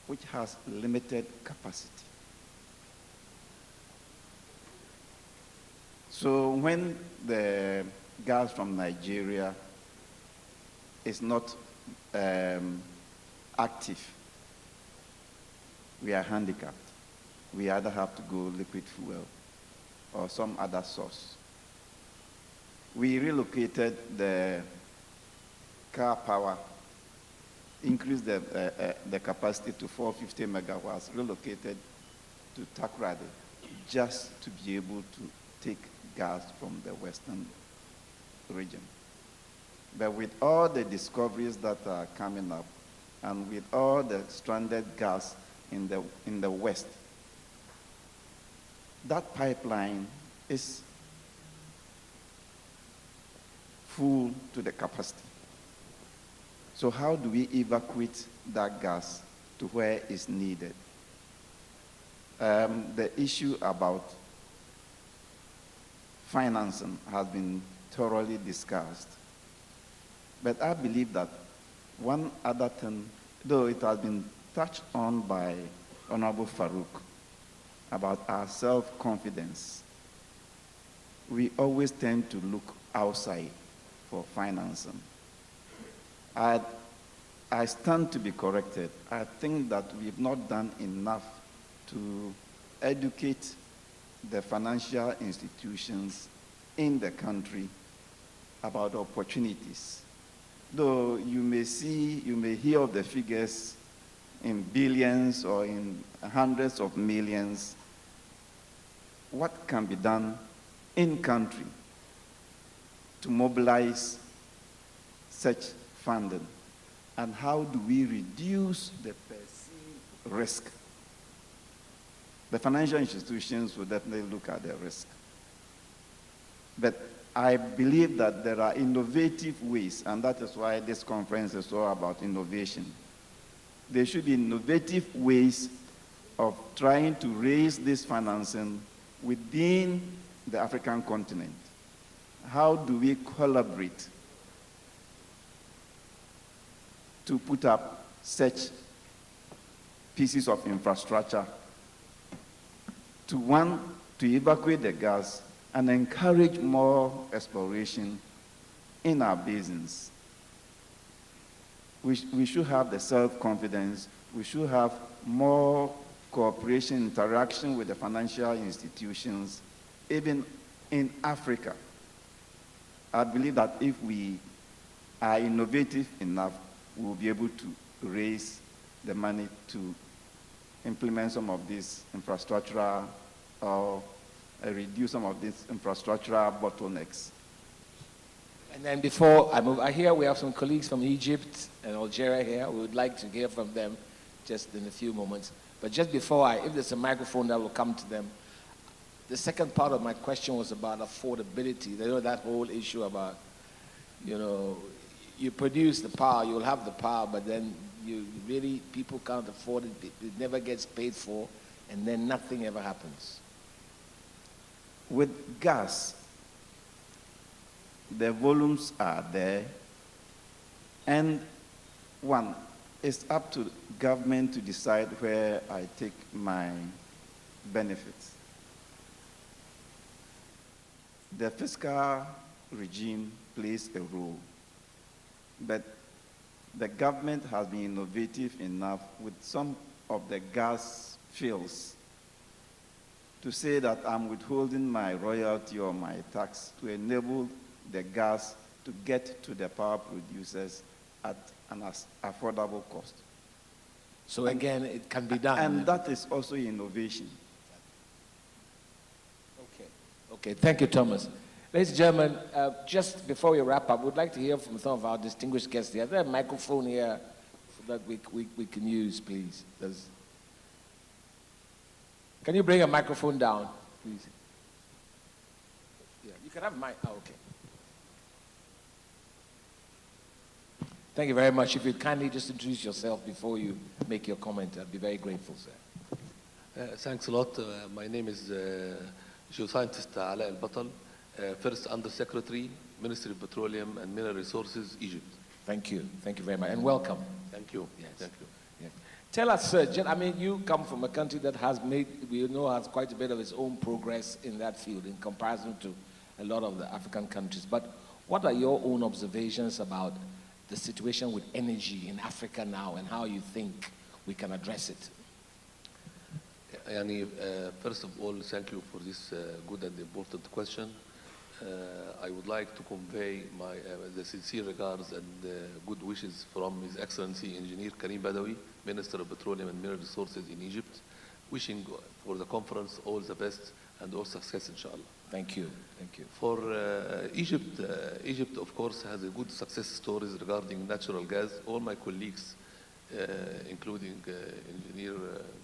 which has limited capacity. So when the gas from Nigeria is not active, we are handicapped. We either have to go liquid fuel or some other source. We relocated the car power, increased the capacity to 450 megawatts, relocated to Accra just to be able to take gas from the western region. But with all the discoveries that are coming up, and with all the stranded gas in the west, that pipeline is full to the capacity. So how do we evacuate that gas to where it's needed? The issue about financing has been thoroughly discussed. But I believe that one other thing, though it has been touched on by Honorable Farouk, about our self-confidence, we always tend to look outside for financing. I stand to be corrected. I think that we've not done enough to educate the financial institutions in the country about opportunities. Though you may hear of the figures in billions or in hundreds of millions, what can be done in country to mobilize such funding? And how do we reduce the perceived risk? The financial institutions will definitely look at the risk. But I believe that there are innovative ways, and that is why this conference is all about innovation. There should be innovative ways of trying to raise this financing within the African continent. How do we collaborate to put up such pieces of infrastructure to evacuate the gas and encourage more exploration in our basins? We should have the self-confidence. We should have more cooperation, interaction with the financial institutions, even in Africa. I believe that if we are innovative enough, we will be able to raise the money to implement some of these infrastructural or reduce some of these infrastructural bottlenecks. And then before I move, I hear we have some colleagues from Egypt and Algeria here. We would like to hear from them just in a few moments. But just before if there's a microphone that will come to them, the second part of my question was about affordability. You know, that whole issue about, you produce the power, you'll have the power, but then people can't afford it. It never gets paid for, and then nothing ever happens. With gas, the volumes are there, and it's up to government to decide where I take my benefits. The fiscal regime plays a role, but the government has been innovative enough with some of the gas fields to say that I'm withholding my royalty or my tax to enable the gas to get to the power producers at an affordable cost. So again, it can be done. And that is also innovation. Okay, thank you, Thomas. Ladies and gentlemen, just before we wrap up, we'd like to hear from some of our distinguished guests here. Is there a microphone here that we can use, please? Can you bring a microphone down, please? Yeah, you can have a mic. Oh, okay. Thank you very much. If you'd kindly just introduce yourself before you make your comment, I'd be very grateful, sir. Thanks a lot. My name is Geoscientist Ala Al-Batal, First Undersecretary, Ministry of Petroleum and Mineral Resources, Egypt. Thank you. Thank you very much. And welcome. Thank you. Yes. Thank you. Yes. Tell us, sir, I mean, you come from a country that has made, we know, has quite a bit of its own progress in that field in comparison to a lot of the African countries. But what are your own observations about the situation with energy in Africa now and how you think we can address it? First of all, thank you for this good and important question. I would like to convey the sincere regards and good wishes from His Excellency Engineer Karim Badawi, Minister of Petroleum and Mineral Resources in Egypt, wishing for the conference all the best and all success, inshallah. Thank you. Thank you. For Egypt, Egypt, of course, has a good success stories regarding natural gas. All my colleagues, including Engineer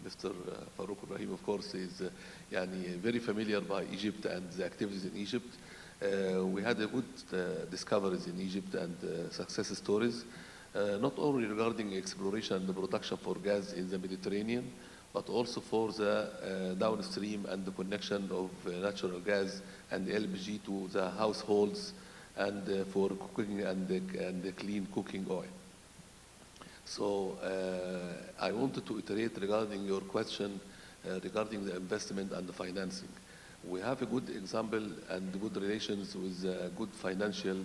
Mr. Farouk Ibrahim, of course, is very familiar by Egypt and the activities in Egypt. We had a good discoveries in Egypt and success stories, not only regarding exploration and the production for gas in the Mediterranean, but also for the downstream and the connection of natural gas and LPG to the households and for cooking and the clean cooking oil. So I wanted to iterate regarding your question regarding the investment and the financing. We have a good example and good relations with good financial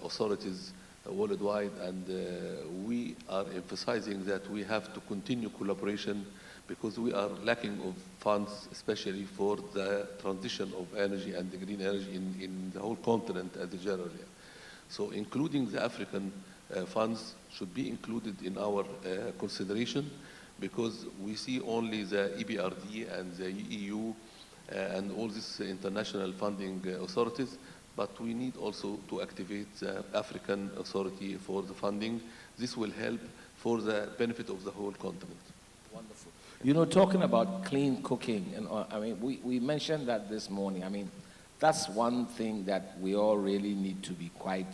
authorities worldwide, and we are emphasizing that we have to continue collaboration because we are lacking of funds, especially for the transition of energy and the green energy in the whole continent as a general. So including the African funds should be included in our consideration, because we see only the EBRD and the EU and all these international funding authorities, but we need also to activate the African authority for the funding. This will help for the benefit of the whole continent. Wonderful. You know, talking about clean cooking, and I mean, we mentioned that this morning. I mean, that's one thing that we all really need to be quite,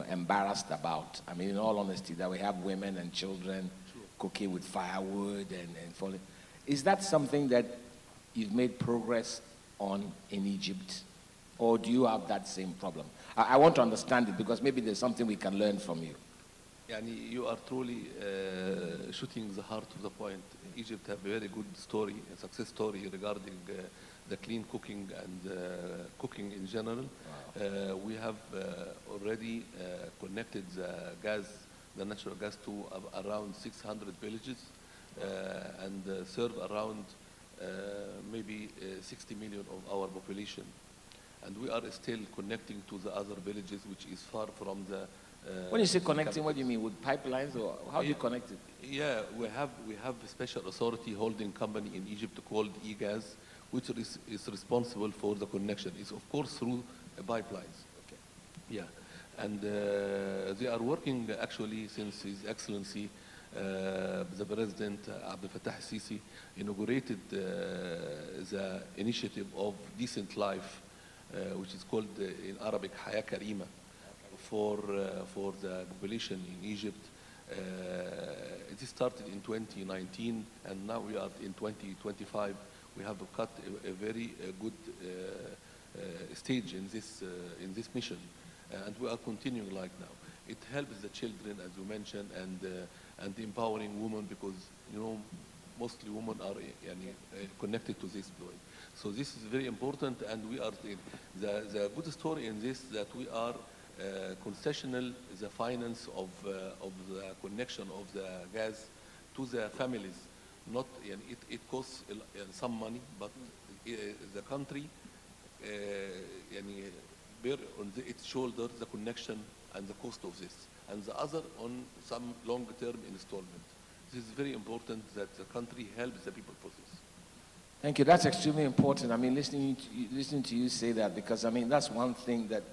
embarrassed about. I mean, in all honesty, that we have women and children cooking with firewood and falling. Is that something that you've made progress on in Egypt? Or do you have that same problem? I want to understand it, because maybe there's something we can learn from you. You are truly shooting the heart of the point. Egypt have a very good story, a success story regarding the clean cooking and cooking in general. Wow. We have already connected the natural gas to around 600 villages and serve around maybe 60 million of our population. And we are still connecting to the other villages, which is far from the when you say connecting, what do you mean? With pipelines, or how do you connect it? Yeah, we have a special authority holding company in Egypt called EGAS, which is responsible for the connection. It's of course through pipelines. Okay. Yeah, and they are working actually since His Excellency the President Abdel Fattah al-Sisi inaugurated the initiative of decent life, which is called in Arabic Haya Karima, for the population in Egypt. It started in 2019, and now we are in 2025. We have cut a very good stage in this mission, and we are continuing like now. It helps the children, as you mentioned, and empowering women, because mostly women are connected to this point. So this is very important, and we are the good story in this, that we are concessional the finance of the connection of the gas to the families. Not it costs some money, but the country bear on its shoulder the connection and the cost of this, and the other on some long-term installment. This is very important that the country helps the people for this. Thank you. That's extremely important. I mean, listening to you say that, because I mean that's one thing that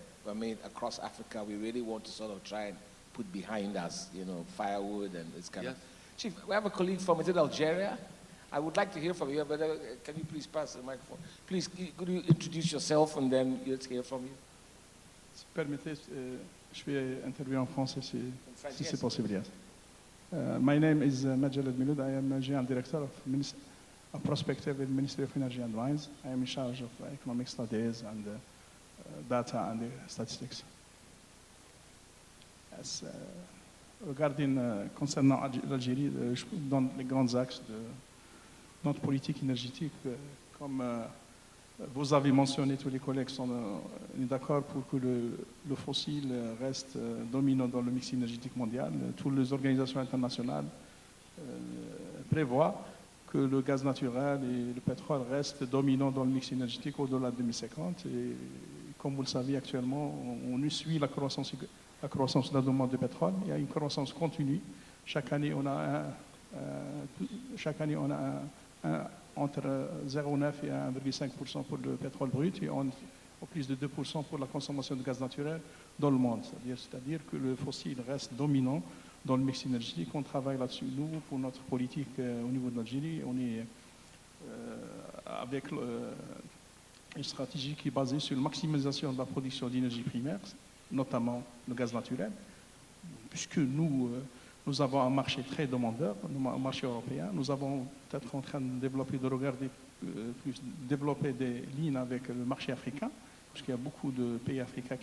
across Africa we really want to sort of try and put behind us. Firewood and this kind of. Chief, we have a colleague from Algeria. I would like to hear from you, but can you please pass the microphone? Please, could you introduce yourself and then let's hear from you. Si vous permettez, je vais intervenir en français si c'est possible. Yes. My name is Majal Al-Miloud. I am a General Director of Prospective in the Ministry of Energy and Mines. I am in charge of economic studies and data and statistics. Yes, Concernant l'Algérie, dans les grands axes de notre politique énergétique, comme vous avez mentionné, tous les collègues sont d'accord pour que le fossile reste dominant dans le mix énergétique mondial. Toutes les organisations internationales prévoient que le gaz naturel et le pétrole restent dominants dans le mix énergétique au-delà de 2050. Et comme vous le savez actuellement, on suit la croissance de la demande de pétrole. Il y a une croissance continue. Chaque année, on a entre 0,9 et 1,5% pour le pétrole brut et au plus de 2% pour la consommation de gaz naturel dans le monde. C'est-à-dire que le fossile reste dominant dans le mix énergétique. On travaille là-dessus. Nous, pour notre politique au niveau de l'Algérie, on est avec une stratégie qui est basée sur la maximisation de la production d'énergie primaire, notamment le gaz naturel, puisque nous avons un marché très demandeur, un marché européen. Nous avons peut-être en train de développer des lignes avec le marché africain, puisqu'il y a beaucoup de pays africains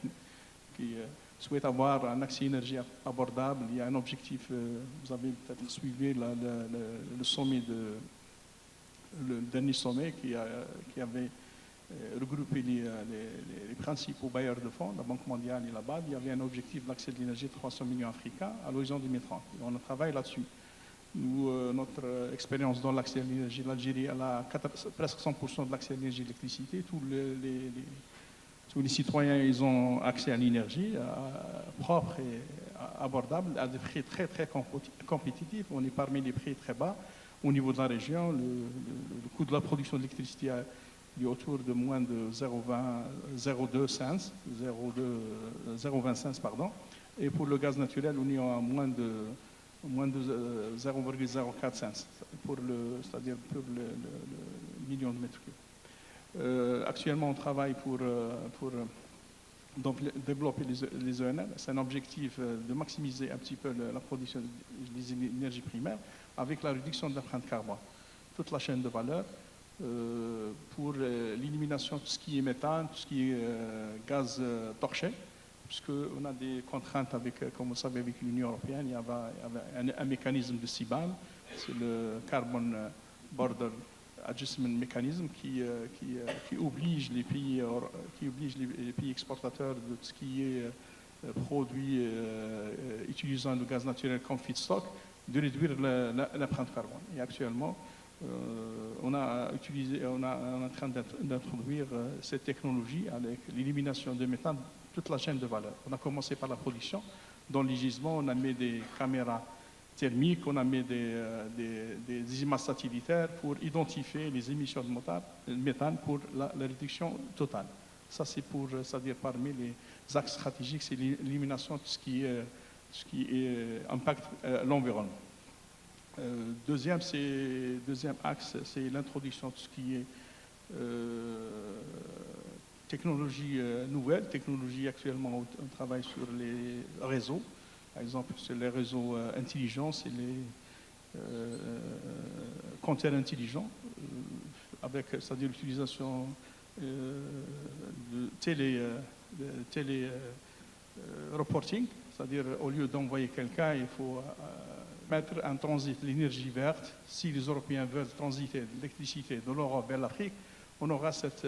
qui souhaitent avoir un accès à l'énergie abordable. Il y a un objectif, vous avez peut-être suivi le sommet le dernier sommet qui avait regroupé les principaux bailleurs de fonds, la Banque mondiale et Labadi. Il y avait un objectif d'accès de l'énergie de 300 millions africains à l'horizon 2030. Et on travaille là-dessus. Notre expérience dans l'accès à l'énergie, l'Algérie a presque 100% de l'accès à l'énergie et à l'électricité. Tous les citoyens, ils ont accès à l'énergie propre et abordable à des prix très, très compétitifs. On est parmi les prix très bas au niveau de la région. Le coût de la production d'électricité est autour de moins de 0,02 cents, pardon. Et pour le gaz naturel, on est à moins de 0,04 cents, c'est-à-dire pour le million de mètres cubes. Actuellement, on travaille pour développer les ENR. C'est un objectif de maximiser un petit peu la production des énergies primaires avec la réduction de l'empreinte carbone. Toute la chaîne de valeur pour l'élimination de tout ce qui est méthane, tout ce qui est gaz torché, puisqu'on a des contraintes comme vous savez, avec l'Union européenne. Il y avait un mécanisme de CBAM, c'est le Carbon Border Adjustment Mechanism qui oblige les pays exportateurs de tout ce qui est produits utilisant le gaz naturel comme feedstock de réduire l'empreinte carbone. Et actuellement, on est en train d'introduire cette technologie avec l'élimination de méthane, toute la chaîne de valeur. On a commencé par la production. Dans les gisements, on a mis des caméras thermiques, on a mis des images satellitaires pour identifier les émissions de méthane pour la réduction totale. Ça, c'est-à-dire parmi les axes stratégiques, c'est l'élimination de ce qui impacte l'environnement. Deuxième axe, c'est l'introduction de ce qui est technologie nouvelle. Technologie, actuellement, on travaille sur les réseaux. Par exemple, sur les réseaux intelligents, c'est les compteurs intelligents, avec, c'est-à-dire l'utilisation de télé-reporting, c'est-à-dire au lieu d'envoyer quelqu'un, il faut mettre un transit, l'énergie verte. Si les Européens veulent transiter l'électricité de l'Europe vers l'Afrique, on aura cette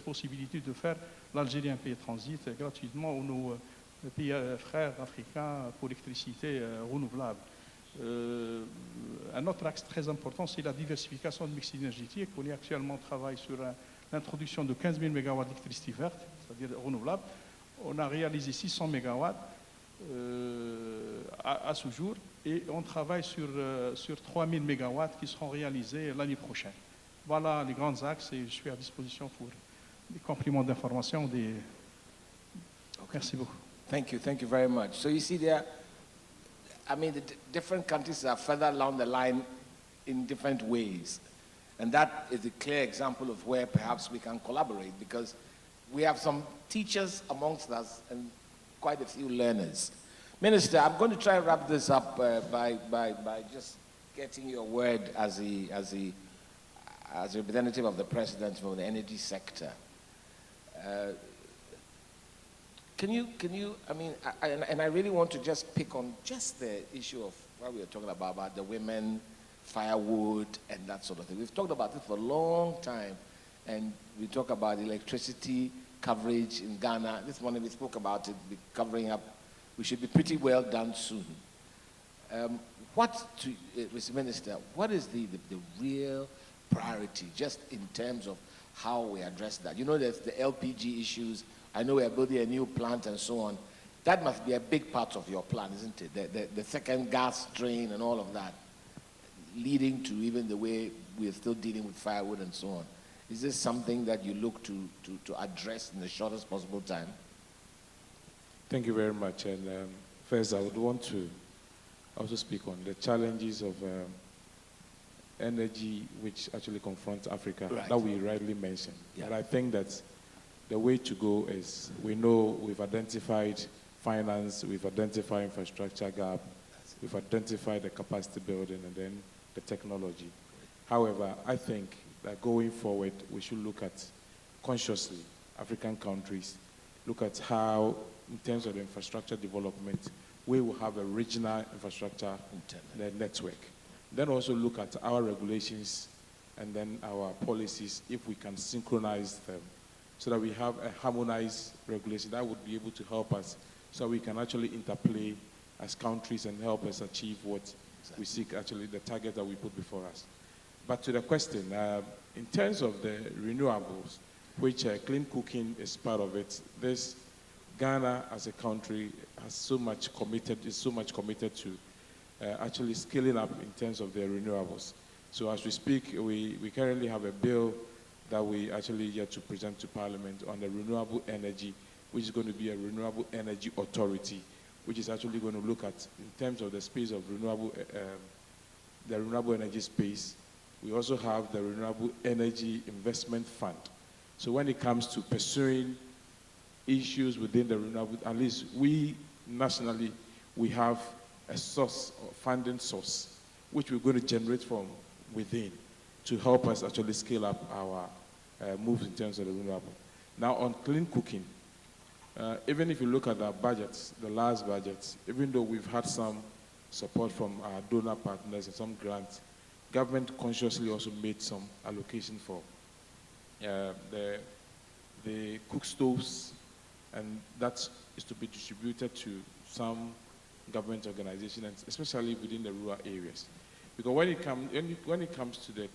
possibilité de faire l'Algérie un pays de transit gratuitement ou nos pays frères africains pour l'électricité renouvelable. Un autre axe très important, c'est la diversification du mix énergétique. On est actuellement travaille sur l'introduction de 15 000 MW d'électricité verte, c'est-à-dire renouvelable. On a réalisé 600 MW à ce jour et on travaille sur 3 000 MW qui seront réalisés l'année prochaine. Voilà les grands axes et je suis à disposition pour des compléments d'information. Okay. Merci beaucoup. Thank you very much. So you see there, I mean, the different countries are further along the line in different ways. And that is a clear example of where perhaps we can collaborate because we have some teachers amongst us and quite a few learners. Minister, I'm going to try and wrap this up by just getting your word as a representative of the president from the energy sector. Can you, I mean, and I really want to just pick on just the issue of what we were talking about the women, firewood, and that sort of thing. We've talked about it for a long time, and we talk about electricity coverage in Ghana. This morning we spoke about it, covering up. We should be pretty well done soon. Mr. Minister, what is the real priority, just in terms of how we address that? You know, there's the LPG issues. I know we are building a new plant and so on. That must be a big part of your plan, isn't it? The second gas train and all of that, leading to even the way we are still dealing with firewood and so on. Is this something that you look to address in the shortest possible time? Thank you very much. And first, I would want to also speak on the challenges of energy which actually confront Africa, right, that we rightly mentioned. Yeah. But I think that the way to go is, we know we've identified finance, we've identified infrastructure gap, we've identified the capacity building, and then the technology. However, I think that going forward, we should look at consciously African countries, look at how, in terms of the infrastructure development, we will have a regional infrastructure network. Then also look at our regulations and then our policies, if we can synchronize them, so that we have a harmonized regulation that would be able to help us, so we can actually interplay as countries and help us achieve what we seek, actually the target that we put before us. But to the question, in terms of the renewables, which clean cooking is part of it, Ghana as a country is so much committed to actually scaling up in terms of their renewables. So as we speak, we currently have a bill that we actually yet to present to Parliament on the renewable energy, which is going to be a renewable energy authority, which is actually going to look at, in terms of the space of the renewable energy space. We also have the Renewable Energy Investment Fund. So when it comes to pursuing issues within the renewable, at least we nationally, we have a source, or funding source, which we're going to generate from within to help us actually scale up our moves in terms of the renewable. Now on clean cooking, even if you look at our budgets, the last budgets, even though we've had some support from our donor partners and some grants, government consciously also made some allocation for the cook stoves, and that is to be distributed to some government organizations, and especially within the rural areas. Because when it comes to the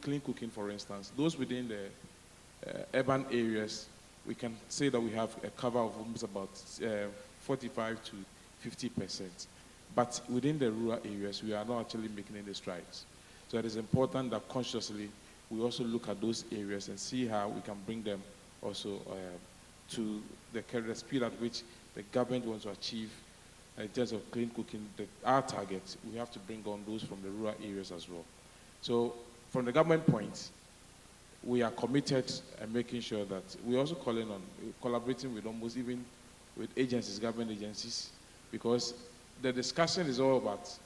clean cooking, for instance, those within the urban areas, we can say that we have a cover of almost about 45 to 50%. But within the rural areas, we are not actually making any strides. So it is important that consciously we also look at those areas and see how we can bring them also to the speed at which the government wants to achieve in terms of clean cooking, our targets. We have to bring on those from the rural areas as well. So from the government point, we are committed and making sure that we're also collaborating with almost even with agencies, government agencies, because the discussion is all about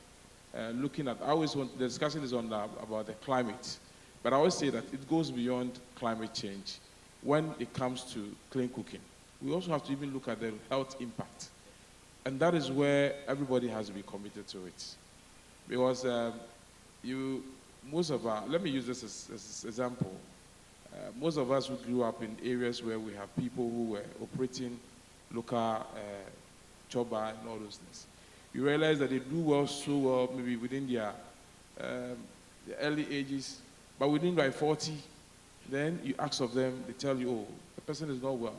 looking at, the discussion is on about the climate, but I always say that it goes beyond climate change. When it comes to clean cooking, we also have to even look at the health impact. And that is where everybody has to be committed to it. Because let me use this as an example. Most of us who grew up in areas where we have people who were operating local choba and all those things, you realize that they do so well maybe within their early ages, but within by 40, then you ask of them, they tell you, oh, the person is not well.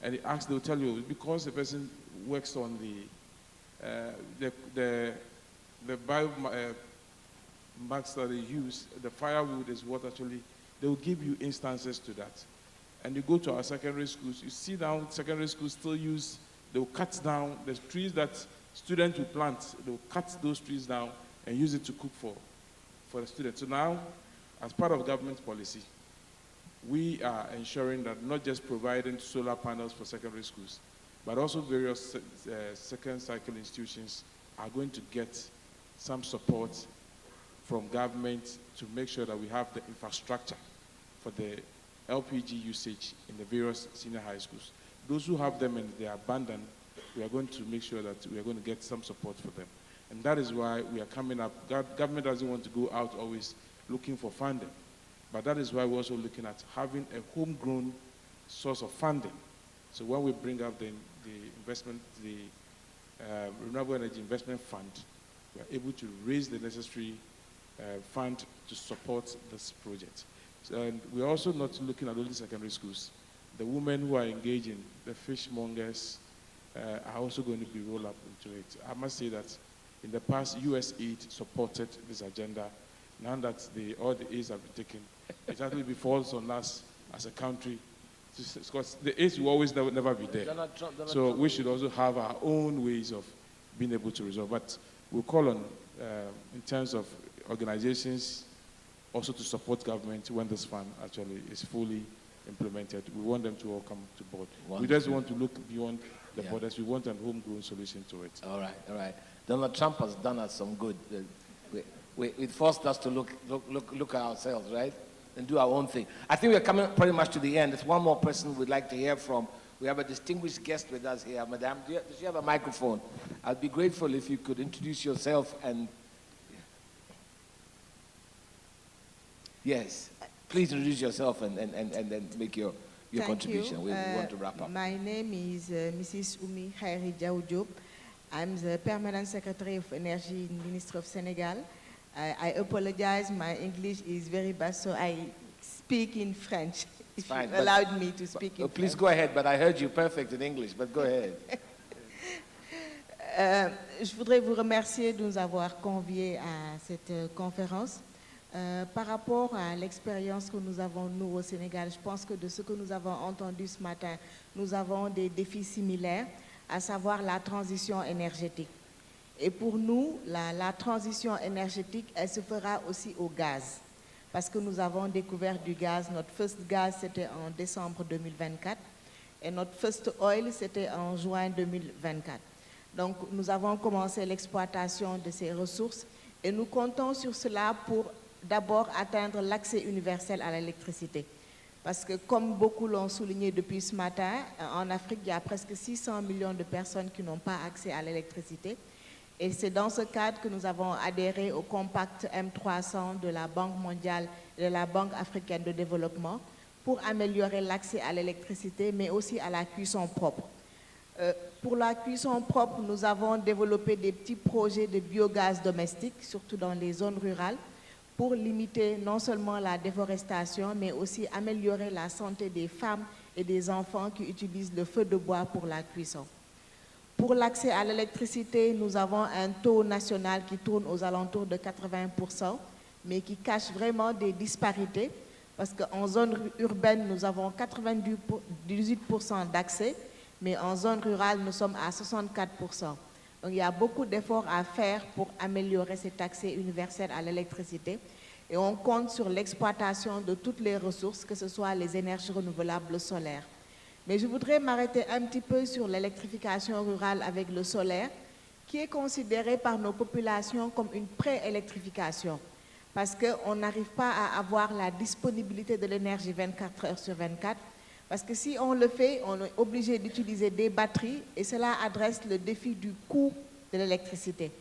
And they'll tell you, because the person works on the biomass that they use, the firewood is what actually, they will give you instances to that. And you go to our secondary schools, you see down secondary schools still use, they will cut down the trees that students will plant, they will cut those trees down and use it to cook for the students. So now, as part of government policy, we are ensuring that not just providing solar panels for secondary schools, but also various second cycle institutions are going to get some support from government to make sure that we have the infrastructure for the LPG usage in the various senior high schools. Those who have them and they are abandoned, we are going to make sure that we are going to get some support for them. And that is why we are coming up. Government doesn't want to go out always looking for funding. But that is why we're also looking at having a homegrown source of funding. So when we bring up the investment, the Renewable Energy Investment Fund, we are able to raise the necessary fund to support this project. And we're also not looking at only secondary schools. The women who are engaged in the fishmongers are also going to be rolled up into it. I must say that in the past, USAID supported this agenda. Now that all the aids have been taken, it actually falls on us as a country, because the aids will always never be there. So we should also have our own ways of being able to resolve. But we'll call on, in terms of organizations, also to support government when this fund actually is fully implemented. We want them to all come to board. Wonderful. We just want to look beyond the borders. We want a homegrown solution to it. All right, all right. Donald Trump has done us some good. It forced us to look at ourselves, right? And do our own thing. I think we're coming pretty much to the end. There's one more person we'd like to hear from. We have a distinguished guest with us here. Madame, does she have a microphone? I'd be grateful if you could introduce yourself and... Yes, please introduce yourself and then make your contribution. We want to wrap up. My name is Mrs. Oumi Khairi Diaw-Diop. I'm the Permanent Secretary of Energy in the Ministry of Senegal. I apologize, my English is very bad, so I speak in French. If you allowed me to speak in French. Please go ahead, but I heard you perfect in English, but go ahead. Je voudrais vous remercier de nous avoir conviés à cette conférence. Par rapport à l'expérience que nous avons, nous, au Sénégal, je pense que de ce que nous avons entendu ce matin, nous avons des défis similaires, à savoir la transition énergétique. Et pour nous, la transition énergétique, elle se fera aussi au gaz. Parce que nous avons découvert du gaz. Notre first gaz, c'était en décembre 2024. Et notre first oil, c'était en juin 2024. Donc, nous avons commencé l'exploitation de ces ressources. Et nous comptons sur cela pour d'abord atteindre l'accès universel à l'électricité. Parce que comme beaucoup l'ont souligné depuis ce matin, en Afrique, il y a presque 600 millions de personnes qui n'ont pas accès à l'électricité. Et c'est dans ce cadre que nous avons adhéré au compact M300 de la Banque mondiale et de la Banque africaine de développement pour améliorer l'accès à l'électricité, mais aussi à la cuisson propre. Pour la cuisson propre, nous avons développé des petits projets de biogaz domestique, surtout dans les zones rurales, pour limiter non seulement la déforestation, mais aussi améliorer la santé des femmes et des enfants qui utilisent le feu de bois pour la cuisson. Pour l'accès à l'électricité, nous avons un taux national qui tourne aux alentours de 80%, mais qui cache vraiment des disparités, parce qu'en zone urbaine, nous avons 98% d'accès, mais en zone rurale, nous sommes à 64%. Donc il y a beaucoup d'efforts à faire pour améliorer cet accès universel à l'électricité. Et on compte sur l'exploitation de toutes les ressources, que ce soit les énergies renouvelables solaires. Mais je voudrais m'arrêter un petit peu sur l'électrification rurale avec le solaire, qui est considérée par nos populations comme une pré-électrification, parce qu'on n'arrive pas à avoir la disponibilité de l'énergie 24 heures sur 24, parce que si on le fait, on est obligé d'utiliser des batteries, et cela adresse le défi du coût de l'électricité.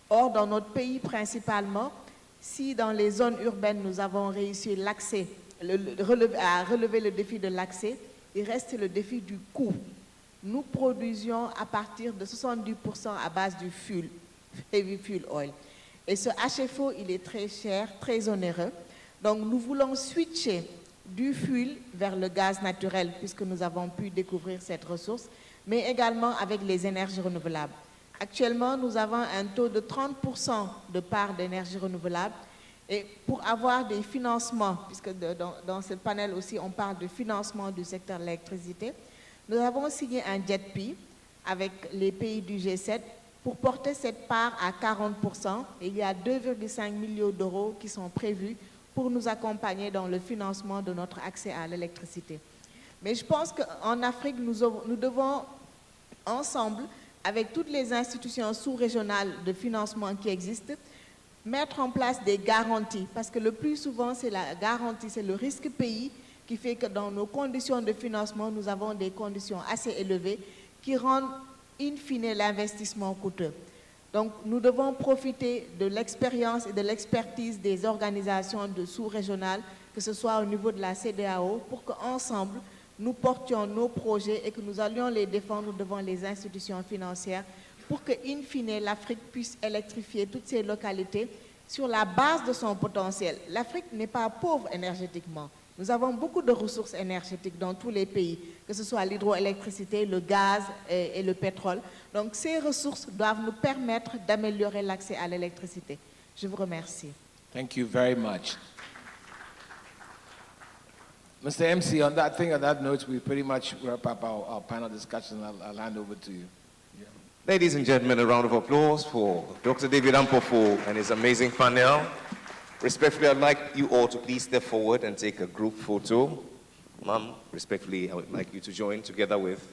Or, dans notre pays principalement, si dans les zones urbaines, nous avons réussi l'accès, à relever le défi de l'accès, il reste le défi du coût. Nous produisions à partir de 70% à base du fuel, heavy fuel oil. Et ce HFO, il est très cher, très onéreux. Donc nous voulons switcher du fuel vers le gaz naturel, puisque nous avons pu découvrir cette ressource, mais également avec les énergies renouvelables. Actuellement, nous avons un taux de 30% de part d'énergie renouvelable. Et pour avoir des financements, puisque dans ce panel aussi on parle de financement du secteur de l'électricité, nous avons signé un JETP avec les pays du G7 pour porter cette part à 40%. Et il y a 2,5 millions d'euros qui sont prévus pour nous accompagner dans le financement de notre accès à l'électricité. Mais je pense qu'en Afrique, nous devons ensemble, avec toutes les institutions sous-régionales de financement qui existent, mettre en place des garanties, parce que le plus souvent, c'est la garantie, c'est le risque pays qui fait que dans nos conditions de financement, nous avons des conditions assez élevées qui rendent in fine l'investissement coûteux. Donc, nous devons profiter de l'expérience et de l'expertise des organisations de sous-régionales, que ce soit au niveau de la CEDEAO, pour qu'ensemble, nous portions nos projets et que nous allions les défendre devant les institutions financières pour que, in fine, l'Afrique puisse électrifier toutes ces localités sur la base de son potentiel. L'Afrique n'est pas pauvre énergétiquement. Nous avons beaucoup de ressources énergétiques dans tous les pays, que ce soit l'hydroélectricité, le gaz et le pétrole. Donc, ces ressources doivent nous permettre d'améliorer l'accès à l'électricité. Je vous remercie. Thank you very much. Mr. MC, on that note, we pretty much wrap up our panel discussion. I'll hand over to you. Ladies and gentlemen, a round of applause for Dr. David Ampofo and his amazing panel. Respectfully, I'd like you all to please step forward and take a group photo. Ma'am, respectfully, I would like you to join together with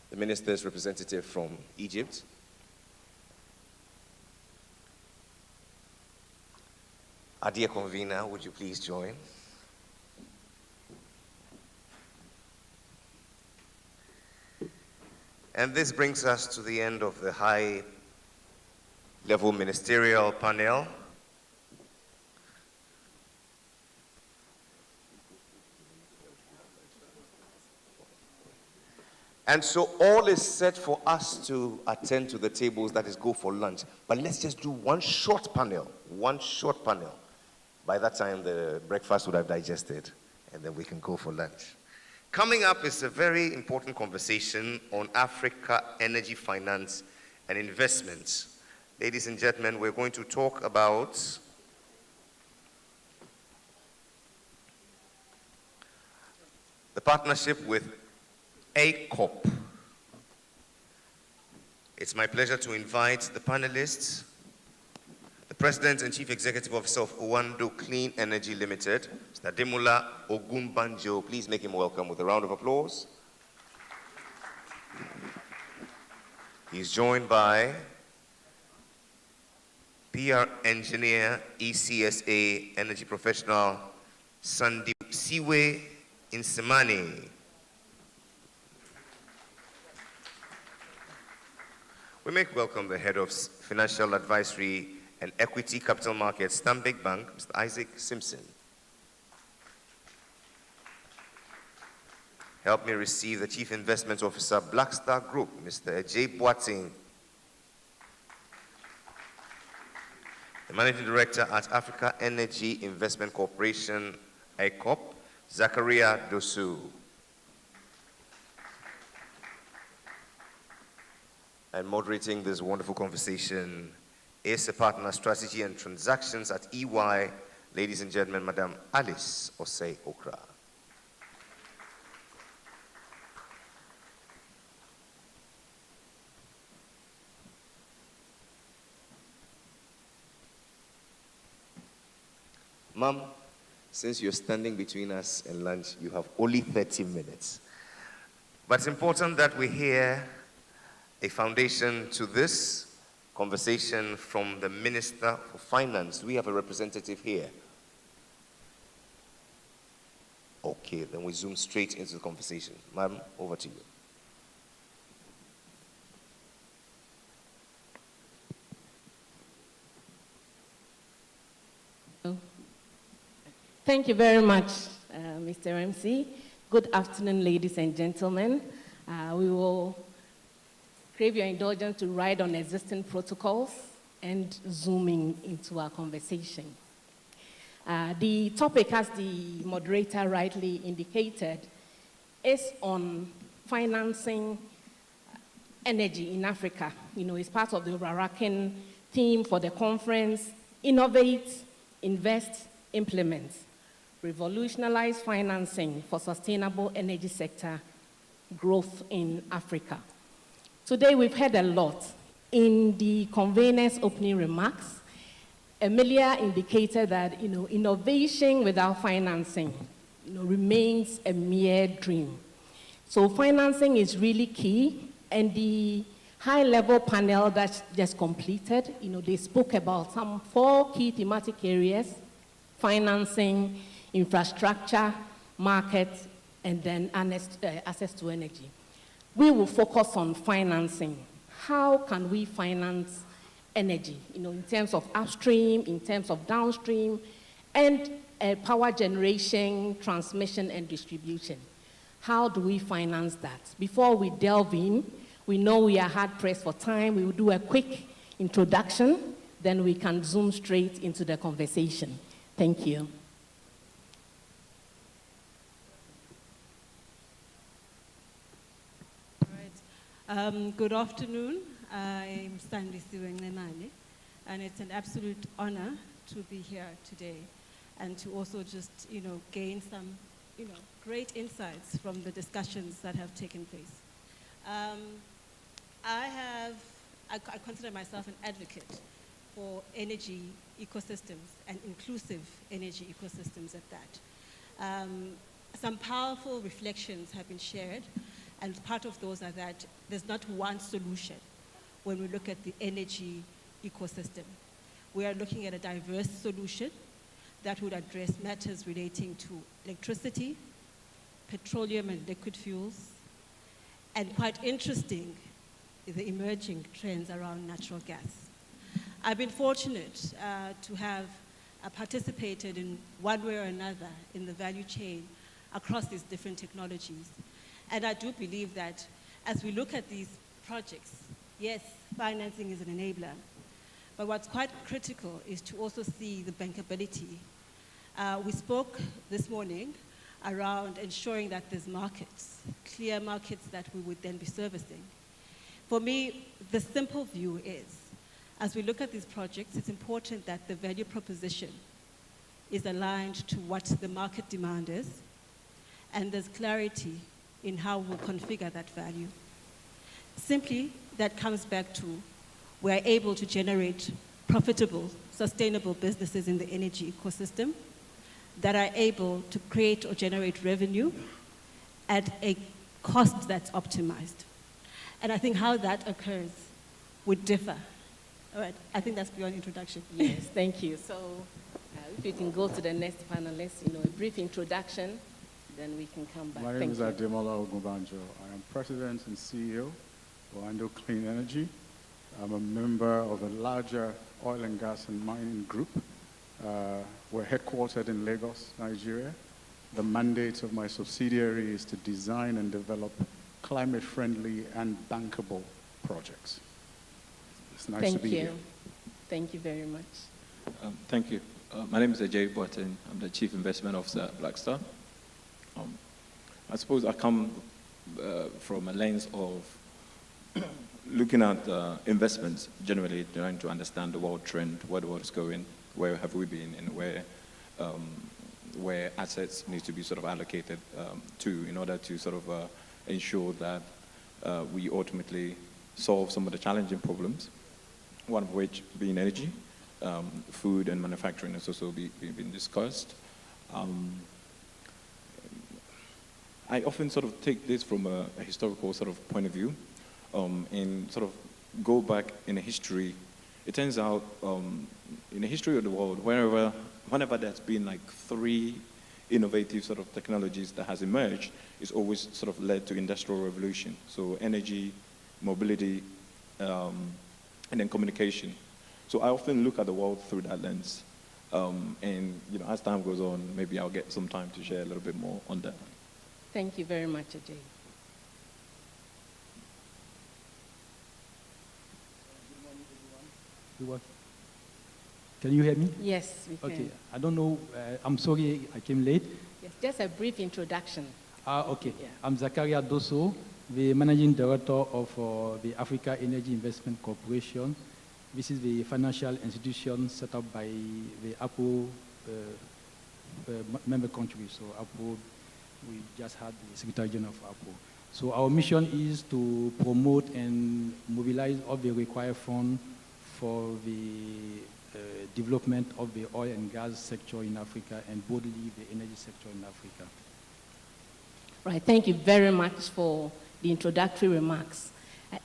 the minister's representative from Egypt. Our dear convener, would you please join? And this brings us to the end of the high-level ministerial panel. And so all is set for us to attend to the tables, that is, go for lunch. But let's just do one short panel. By that time, the breakfast would have digested, and then we can go for lunch. Coming up is a very important conversation on Africa, energy, finance, and investments. Ladies and gentlemen, we're going to talk about the partnership with AETC. It's my pleasure to invite the panelists, the President and Chief Executive Officer of Owando Clean Energy Limited, Mr. Demola Ogunbanjo. Please make him welcome with a round of applause. He's joined by PR engineer, ECSA energy professional, Sandeep Siwe Insemani. We make welcome the head of Financial Advisory and Equity Capital Markets, Stanbic Bank, Mr. Isaac Simpson. Help me receive the Chief Investment Officer, Blackstar Group, Mr. Ajay Boating. The Managing Director at Africa Energy Investment Corporation, AETC, Zakaria Dosu. And moderating this wonderful conversation is a partner strategy and transactions at EY, ladies and gentlemen, Madam Alice Osei Okra. Ma'am, since you're standing between us and lunch, you have only 30 minutes. But it's important that we hear a foundation to this conversation from the Minister for Finance. We have a representative here. Okay, then we zoom straight into the conversation. Ma'am, over to you. Thank you very much, Mr. MC. Good afternoon, ladies and gentlemen. We will crave your indulgence to ride on existing protocols and zooming into our conversation. The topic, as the moderator rightly indicated, is on financing energy in Africa. You know, it's part of the overarching theme for the conference: Innovate, Invest, Implement. Revolutionized financing for sustainable energy sector growth in Africa. Today we've heard a lot. In the convener's opening remarks, Emilia indicated that innovation without financing remains a mere dream. So financing is really key, and the high-level panel that's just completed, they spoke about some 4 key thematic areas: financing, infrastructure, market, and then access to energy. We will focus on financing. How can we finance energy, in terms of upstream, in terms of downstream, and power generation, transmission, and distribution? How do we finance that? Before we delve in, we know we are hard pressed for time. We will do a quick introduction, then we can zoom straight into the conversation. Thank you. All right. Good afternoon. I'm Stanley Siwengenane, and it's an absolute honor to be here today and to also just, gain some, great insights from the discussions that have taken place. I consider myself an advocate for energy ecosystems and inclusive energy ecosystems at that. Some powerful reflections have been shared, and part of those are that there's not one solution when we look at the energy ecosystem. We are looking at a diverse solution that would address matters relating to electricity, petroleum and liquid fuels, and quite interesting, the emerging trends around natural gas. I've been fortunate to have participated in one way or another in the value chain across these different technologies. And I do believe that as we look at these projects, yes, financing is an enabler, but what's quite critical is to also see the bankability. We spoke this morning around ensuring that there's markets, clear markets that we would then be servicing. For me, the simple view is, as we look at these projects, it's important that the value proposition is aligned to what the market demand is, and there's clarity in how we'll configure that value. Simply, that comes back to we're able to generate profitable, sustainable businesses in the energy ecosystem that are able to create or generate revenue at a cost that's optimized. And I think how that occurs would differ. All right, I think that's beyond introduction. Yes, thank you. So if you can go to the next panelist, a brief introduction, then we can come back. My name is Ademola Ogunbanjo. I am President and CEO of Ando Clean Energy. I'm a member of a larger oil and gas and mining group. We're headquartered in Lagos, Nigeria. The mandate of my subsidiary is to design and develop climate-friendly and bankable projects. It's nice to be here. Thank you very much. Thank you. My name is Ajay Boateng. I'm the Chief Investment Officer at Blackstar. I suppose I come from a lens of looking at investments generally, trying to understand the world trend, where the world is going, where have we been, and where assets need to be sort of allocated to in order to sort of ensure that we ultimately solve some of the challenging problems, one of which being energy. Food and manufacturing has also been discussed. I often sort of take this from a historical sort of point of view and sort of go back in a history. It turns out in the history of the world, whenever there's been like 3 innovative sort of technologies that has emerged, it's always sort of led to industrial revolution. So energy, mobility, and then communication. So I often look at the world through that lens. And as time goes on, maybe I'll get some time to share a little bit more on that. Thank you very much, Ajay. Can you hear me? Yes, we can. Okay. I don't know. I'm sorry I came late. Yes, just a brief introduction. Okay. Yeah. I'm Zakaria Dosso, the Managing Director of the Africa Energy Investment Corporation. This is the financial institution set up by the APO member countries. So APO, we just had the Secretary General of APO. So our mission is to promote and mobilize all the required funds for the development of the oil and gas sector in Africa and broadly the energy sector in Africa. Right, thank you very much for the introductory remarks.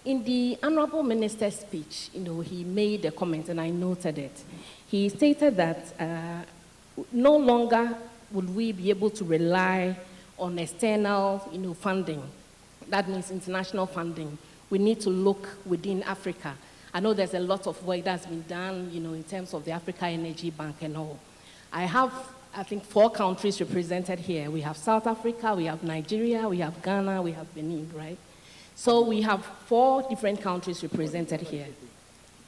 In the Honorable Minister's speech, he made a comment and I noted it. He stated that no longer would we be able to rely on external, funding. That means international funding. We need to look within Africa. I know there's a lot of work that's been done, in terms of the Africa Energy Bank and all. I have, I think, 4 countries represented here. We have South Africa, we have Nigeria, we have Ghana, we have Benin, right? So we have 4 different countries represented here.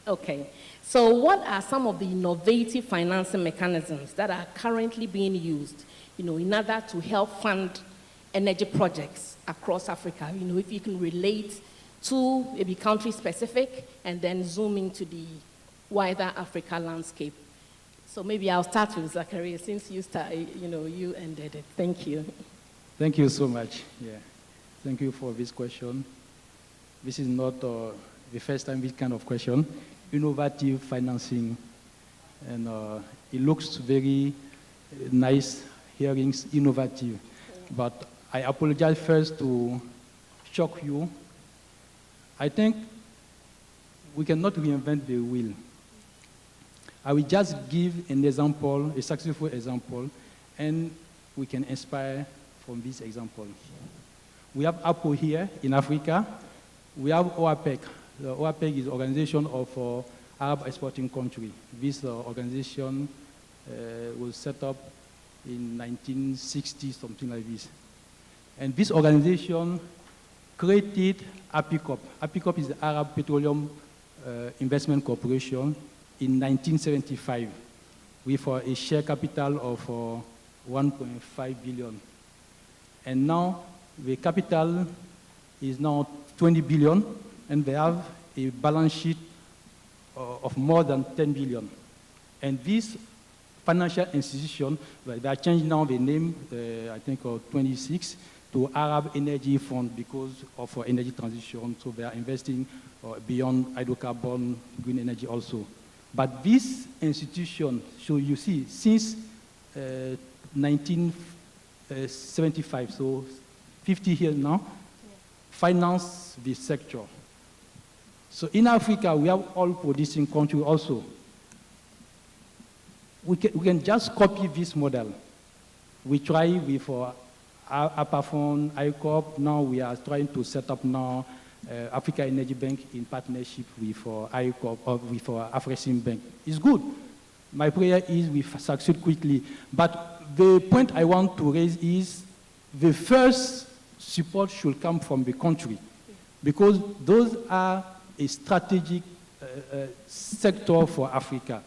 Okay, so what are some of the innovative financing mechanisms that are currently being used, in order to help fund energy projects across Africa? If you can relate to maybe country-specific and then zoom into the wider Africa landscape. So maybe I'll start with Zachariah, since you started, you ended it. Thank you. Thank you so much. Yeah, thank you for this question. This is not the first time this kind of question. Innovative financing, and it looks very nice, hearings innovative. But I apologize first to shock you. I think we cannot reinvent the wheel. I will just give an example, a successful example, and we can inspire from this example. We have Apple here in Africa. We have OAPEC. The OAPEC is an organization of Arab exporting countries. This organization was set up in 1960, something like this. And this organization created APICOP. APICOP is the Arab Petroleum Investment Corporation in 1975 with a share capital of 1.5 billion. And now the capital is now 20 billion, and they have a balance sheet of more than 10 billion. And this financial institution, they are changing now the name, I think, 26, to Arab Energy Fund because of energy transition. So they are investing beyond hydrocarbon, green energy also. But this institution, so you see, since 1975, so 50 years now, finance this sector. So in Africa, we have oil producing countries also. We can just copy this model. We try with APAFON, ICOP. Now we are trying to set up now Africa Energy Bank in partnership with ICOP or with Afrexim Bank. It's good. My prayer is we succeed quickly. But the point I want to raise is the first support should come from the country, because those are a strategic sector for Africa.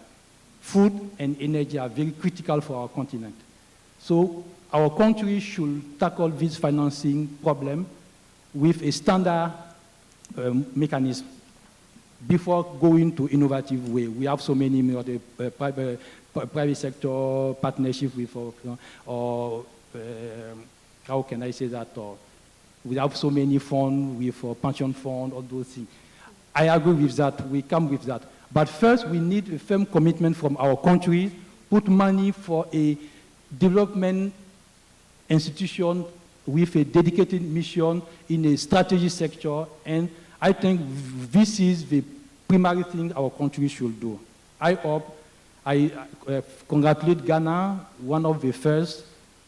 Food and energy are very critical for our continent. So our country should tackle this financing problem with a standard mechanism before going to innovative way. We have so many private sector partnership with, how can I say that? We have so many funds with pension fund, all those things. I agree with that. We come with that. But first, we need a firm commitment from our country, put money for a development institution with a dedicated mission in a strategic sector, and I think this is the primary thing our country should do. I hope, I congratulate Ghana, one of the first,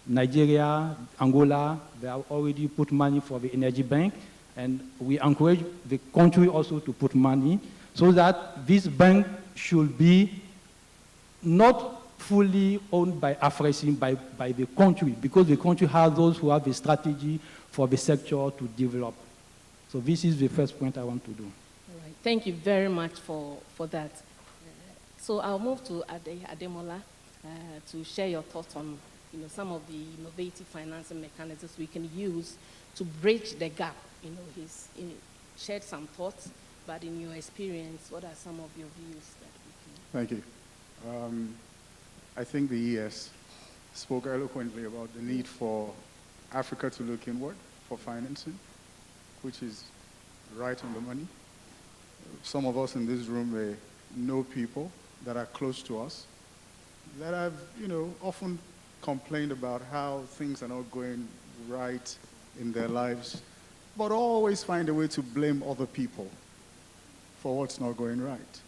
Nigeria, Angola, they have already put money for the Energy Bank, and we encourage the country also to put money so that this bank should be not fully owned by Afrexim, by the country, because the country has those who have a strategy for the sector to develop. So this is the first point I want to do. All right. Thank you very much for that. So I'll move to Ademola to share your thoughts on some of the innovative financing mechanisms we can use to bridge the gap. He's shared some thoughts, but in your experience, what are some of your views that we can... Thank you. I think the ES spoke eloquently about the need for Africa to look inward for financing, which is right on the money. Some of us in this room may know people that are close to us that have, often complained about how things are not going right in their lives, but always find a way to blame other people for what's not going right.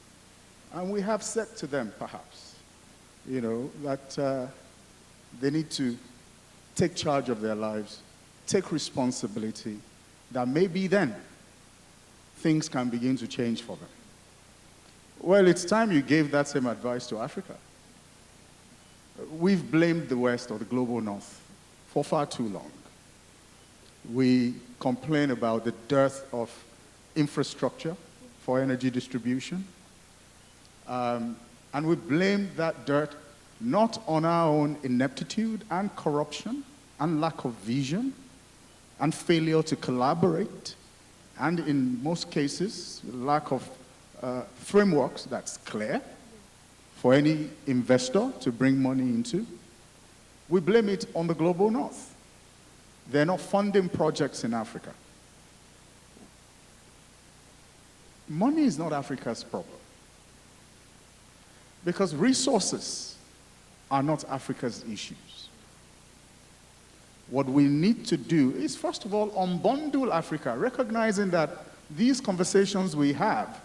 And we have said to them, perhaps, that they need to take charge of their lives, take responsibility, that maybe then things can begin to change for them. Well, it's time you gave that same advice to Africa. We've blamed the West or the global North for far too long. We complain about the dearth of infrastructure for energy distribution. And we blame that dirt not on our own ineptitude and corruption and lack of vision and failure to collaborate, and in most cases, lack of frameworks that's clear for any investor to bring money into. We blame it on the global North. They're not funding projects in Africa. Money is not Africa's problem, because resources are not Africa's issues. What we need to do is, first of all, unbundle Africa, recognizing that these conversations we have,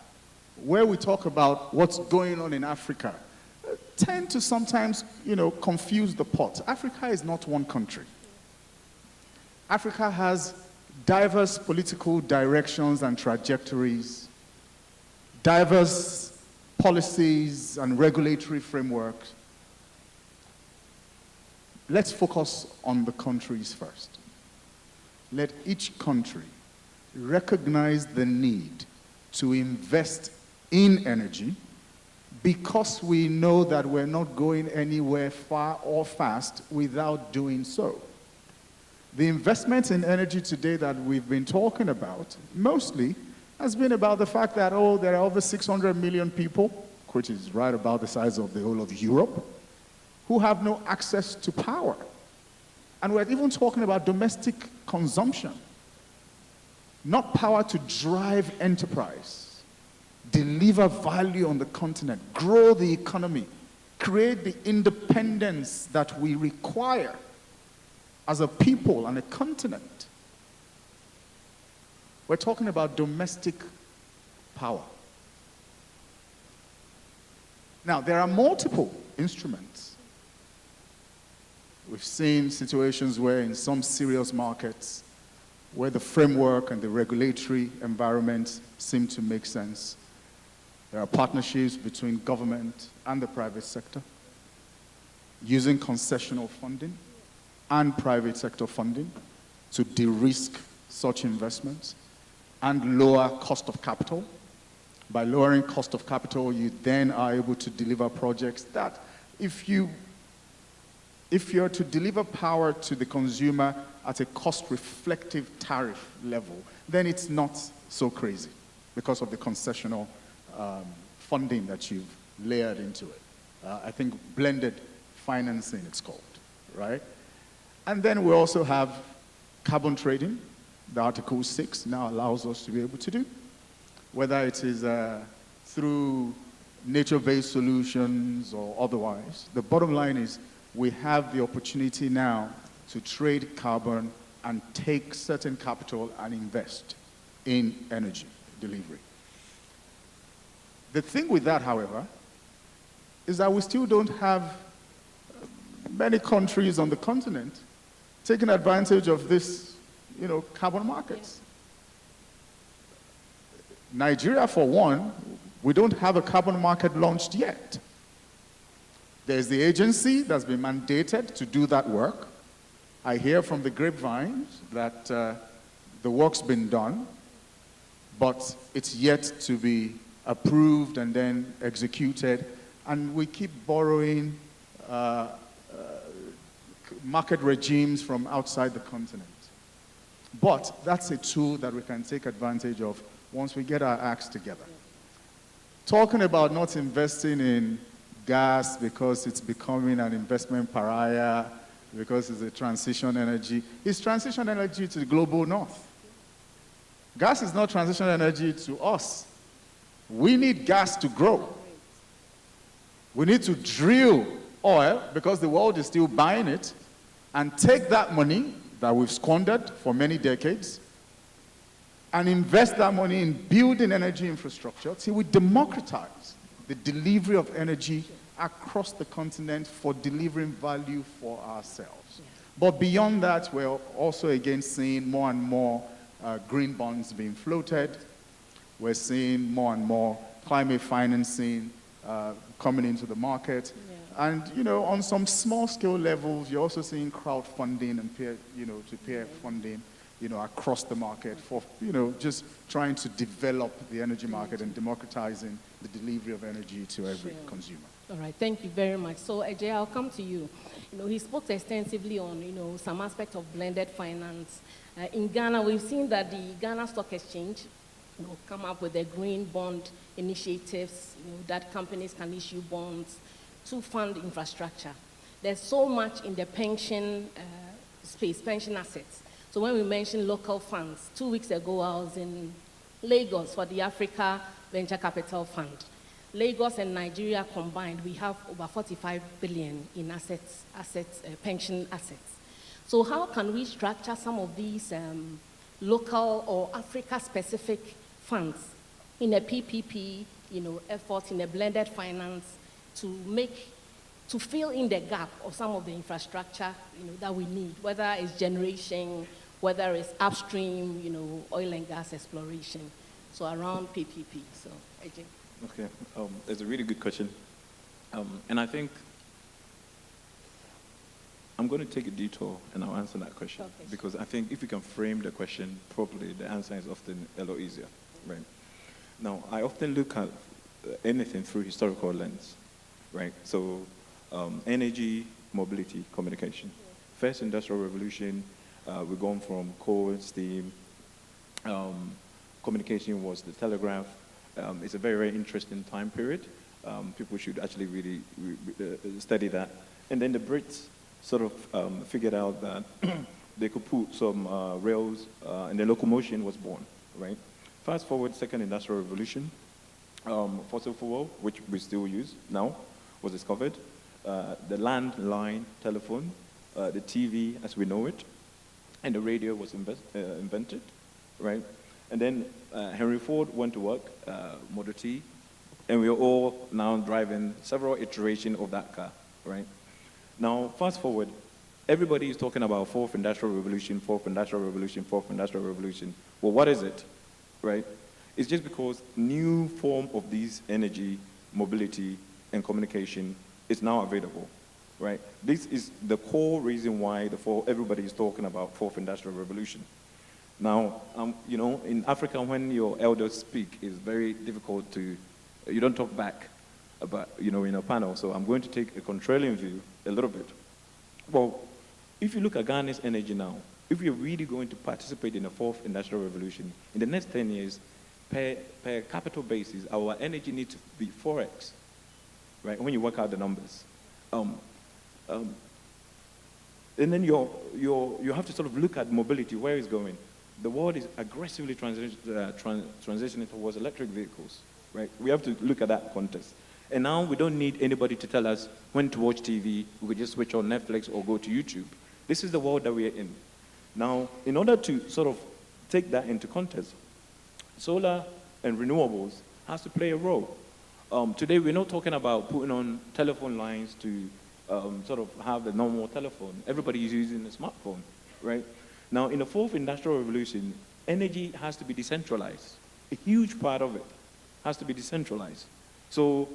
where we talk about what's going on in Africa, tend to sometimes, confuse the pot. Africa is not one country. Africa has diverse political directions and trajectories, diverse policies and regulatory frameworks. Let's focus on the countries first. Let each country recognize the need to invest in energy, because we know that we're not going anywhere far or fast without doing so. The investment in energy today that we've been talking about mostly has been about the fact that, there are over 600 million people, which is right about the size of the whole of Europe, who have no access to power. And we're even talking about domestic consumption, not power to drive enterprise, deliver value on the continent, grow the economy, create the independence that we require as a people and a continent. We're talking about domestic power. Now, there are multiple instruments. We've seen situations where in some serious markets, where the framework and the regulatory environment seem to make sense, there are partnerships between government and the private sector, using concessional funding and private sector funding to de-risk such investments and lower cost of capital. By lowering cost of capital, you then are able to deliver projects that, if you're to deliver power to the consumer at a cost-reflective tariff level, then it's not so crazy because of the concessional funding that you've layered into it. I think blended financing, it's called, right? And then we also have carbon trading. The Article 6 now allows us to be able to do, whether it is through nature-based solutions or otherwise. The bottom line is we have the opportunity now to trade carbon and take certain capital and invest in energy delivery. The thing with that, however, is that we still don't have many countries on the continent taking advantage of this, carbon markets. Nigeria, for one, we don't have a carbon market launched yet. There's the agency that's been mandated to do that work. I hear from the grapevines that the work's been done, but it's yet to be approved and then executed, and we keep borrowing market regimes from outside the continent. But that's a tool that we can take advantage of once we get our acts together. Talking about not investing in gas because it's becoming an investment pariah, because it's a transition energy. It's transition energy to the global north. Gas is not transition energy to us. We need gas to grow. We need to drill oil because the world is still buying it, and take that money that we've squandered for many decades and invest that money in building energy infrastructure till we democratize the delivery of energy across the continent for delivering value for ourselves. But beyond that, we're also again seeing more and more green bonds being floated. We're seeing more and more climate financing coming into the market. Yeah. And, you know, on some small scale levels, you're also seeing crowdfunding and peer funding, you know, across the market for, you know, just trying to develop the energy market and democratizing the delivery of energy to every consumer. All right, thank you very much. So, Ajay, I'll come to you. You know, he spoke extensively on, you know, some aspect of blended finance. In Ghana, we've seen that the Ghana Stock Exchange, you know, come up with the green bond initiatives, you know, that companies can issue bonds to fund infrastructure. There's so much in the pension space, pension assets. So when we mentioned local funds, 2 weeks ago I was in Lagos for the Africa Venture Capital Fund. Lagos and Nigeria combined, we have over 45 billion in pension assets. So how can we structure some of these local or Africa-specific funds in a PPP, you know, effort, in a blended finance to fill in the gap of some of the infrastructure, you know, that we need, whether it's generation, whether it's upstream, you know, oil and gas exploration. So around PPP. So, AJ. Okay, that's a really good question. And I think I'm going to take a detour and I'll answer that question. Okay. Because I think if you can frame the question properly, the answer is often a lot easier, right? Now, I often look at anything through historical lens, right? So, energy, mobility, communication. First industrial revolution, we've gone from coal, steam, communication was the telegraph. It's a very, very interesting time period. People should actually really study that. And then the Brits sort of figured out that they could put some rails, and the locomotion was born, right? Fast forward, second industrial revolution, fossil fuel, which we still use now, was discovered. The landline telephone, the TV as we know it, and the radio was invented, right? And then Henry Ford went to work, Model T, and we're all now driving several iterations of that car, right? Now, fast forward, everybody is talking about fourth industrial revolution, fourth industrial revolution, fourth industrial revolution. Well, what is it, right? It's just because new form of these energy, mobility, and communication is now available, right? This is the core reason why everybody is talking about fourth industrial revolution. Now, you know, in Africa, when your elders speak, it's very difficult you don't talk back about, you know, in a panel. So I'm going to take a contrarian view a little bit. Well, if you look at Ghana's energy now, if we're really going to participate in the fourth industrial revolution, in the next 10 years, per capital basis, our energy needs to be 4x, right? When you work out the numbers. And then you have to sort of look at mobility, where it's going. The world is aggressively transitioning towards electric vehicles, right? We have to look at that context. And now we don't need anybody to tell us when to watch TV. We could just switch on Netflix or go to YouTube. This is the world that we are in. Now, in order to sort of take that into context, solar and renewables has to play a role. Today, we're not talking about putting on telephone lines to sort of have the normal telephone. Everybody is using a smartphone, right? Now, in the fourth industrial revolution, energy has to be decentralized. A huge part of it has to be decentralized. So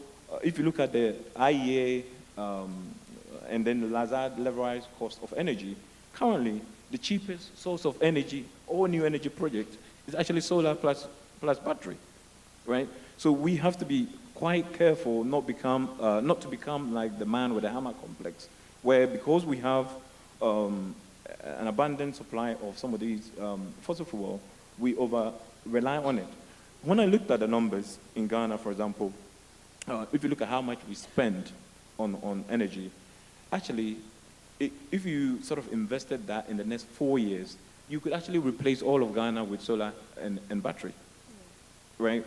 if you look at the IEA and then the Lazard levelized cost of energy, currently the cheapest source of energy, all new energy projects, is actually solar plus battery, right? So we have to be quite careful not to become like the man with the hammer complex, where because we have an abundant supply of some of these fossil fuel, we rely on it. When I looked at the numbers in Ghana, for example, if you look at how much we spend on energy, actually, if you sort of invested that in the next 4 years, you could actually replace all of Ghana with solar and battery, right?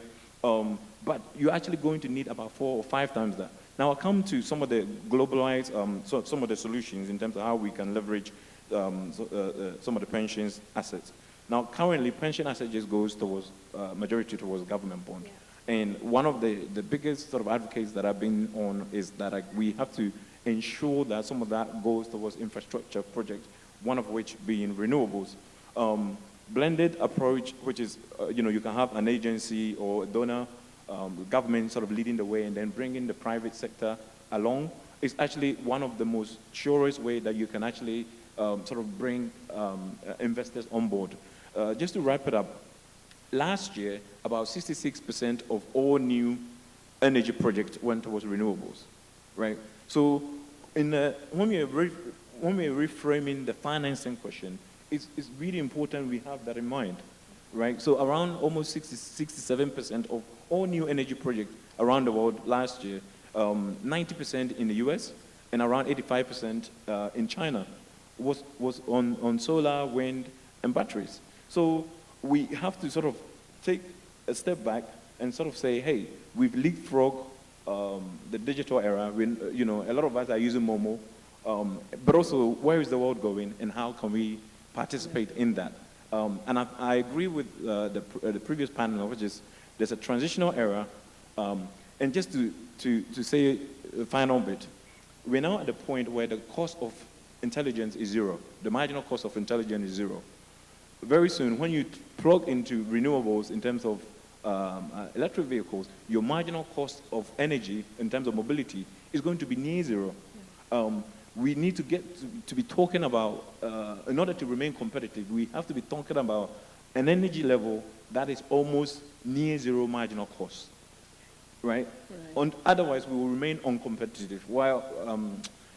But you're actually going to need about 4 or 5 times that. Now I'll come to some of the globalized, some of the solutions in terms of how we can leverage some of the pensions assets. Now currently, pension asset just goes towards, majority towards government bond. Yeah. And one of the biggest sort of advocates that I've been on is that we have to ensure that some of that goes towards infrastructure projects one of which being renewables. Blended approach, which is, you can have an agency or a donor, government sort of leading the way and then bringing the private sector along, is actually one of the most surest way that you can actually sort of bring investors on board. Just to wrap it up, last year, about 66% of all new energy projects went towards renewables, right? So when we're reframing the financing question, it's really important we have that in mind, right? So around almost 67% of all new energy projects around the world last year, 90% in the US and around 85% in China was on solar, wind, and batteries. So we have to sort of take a step back and sort of say, hey, we've leapfrogged the digital era. A lot of us are using Momo, but also where is the world going and how can we participate in that? And I agree with the previous panel, which is there's a transitional era. And just to say the final bit, we're now at the point where the cost of intelligence is zero. The marginal cost of intelligence is zero. Very soon, when you plug into renewables in terms of electric vehicles, your marginal cost of energy in terms of mobility is going to be near zero. We need to get to be talking about, in order to remain competitive, we have to be talking about an energy level that is almost near zero marginal cost, right? Otherwise, we will remain uncompetitive, while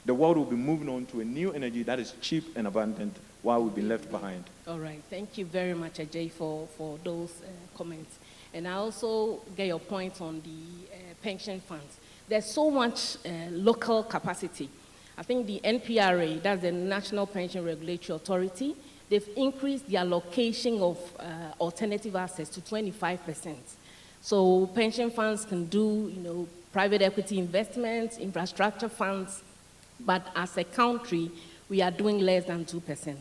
the world will be moving on to a new energy that is cheap and abundant, while we'll be left behind. All right, thank you very much, Ajay, for those comments. And I also get your point on the pension funds. There's so much local capacity. I think the NPRA, that's the National Pension Regulatory Authority, they've increased the allocation of alternative assets to 25%. So pension funds can do, private equity investments, infrastructure funds, but as a country, we are doing less than 2%.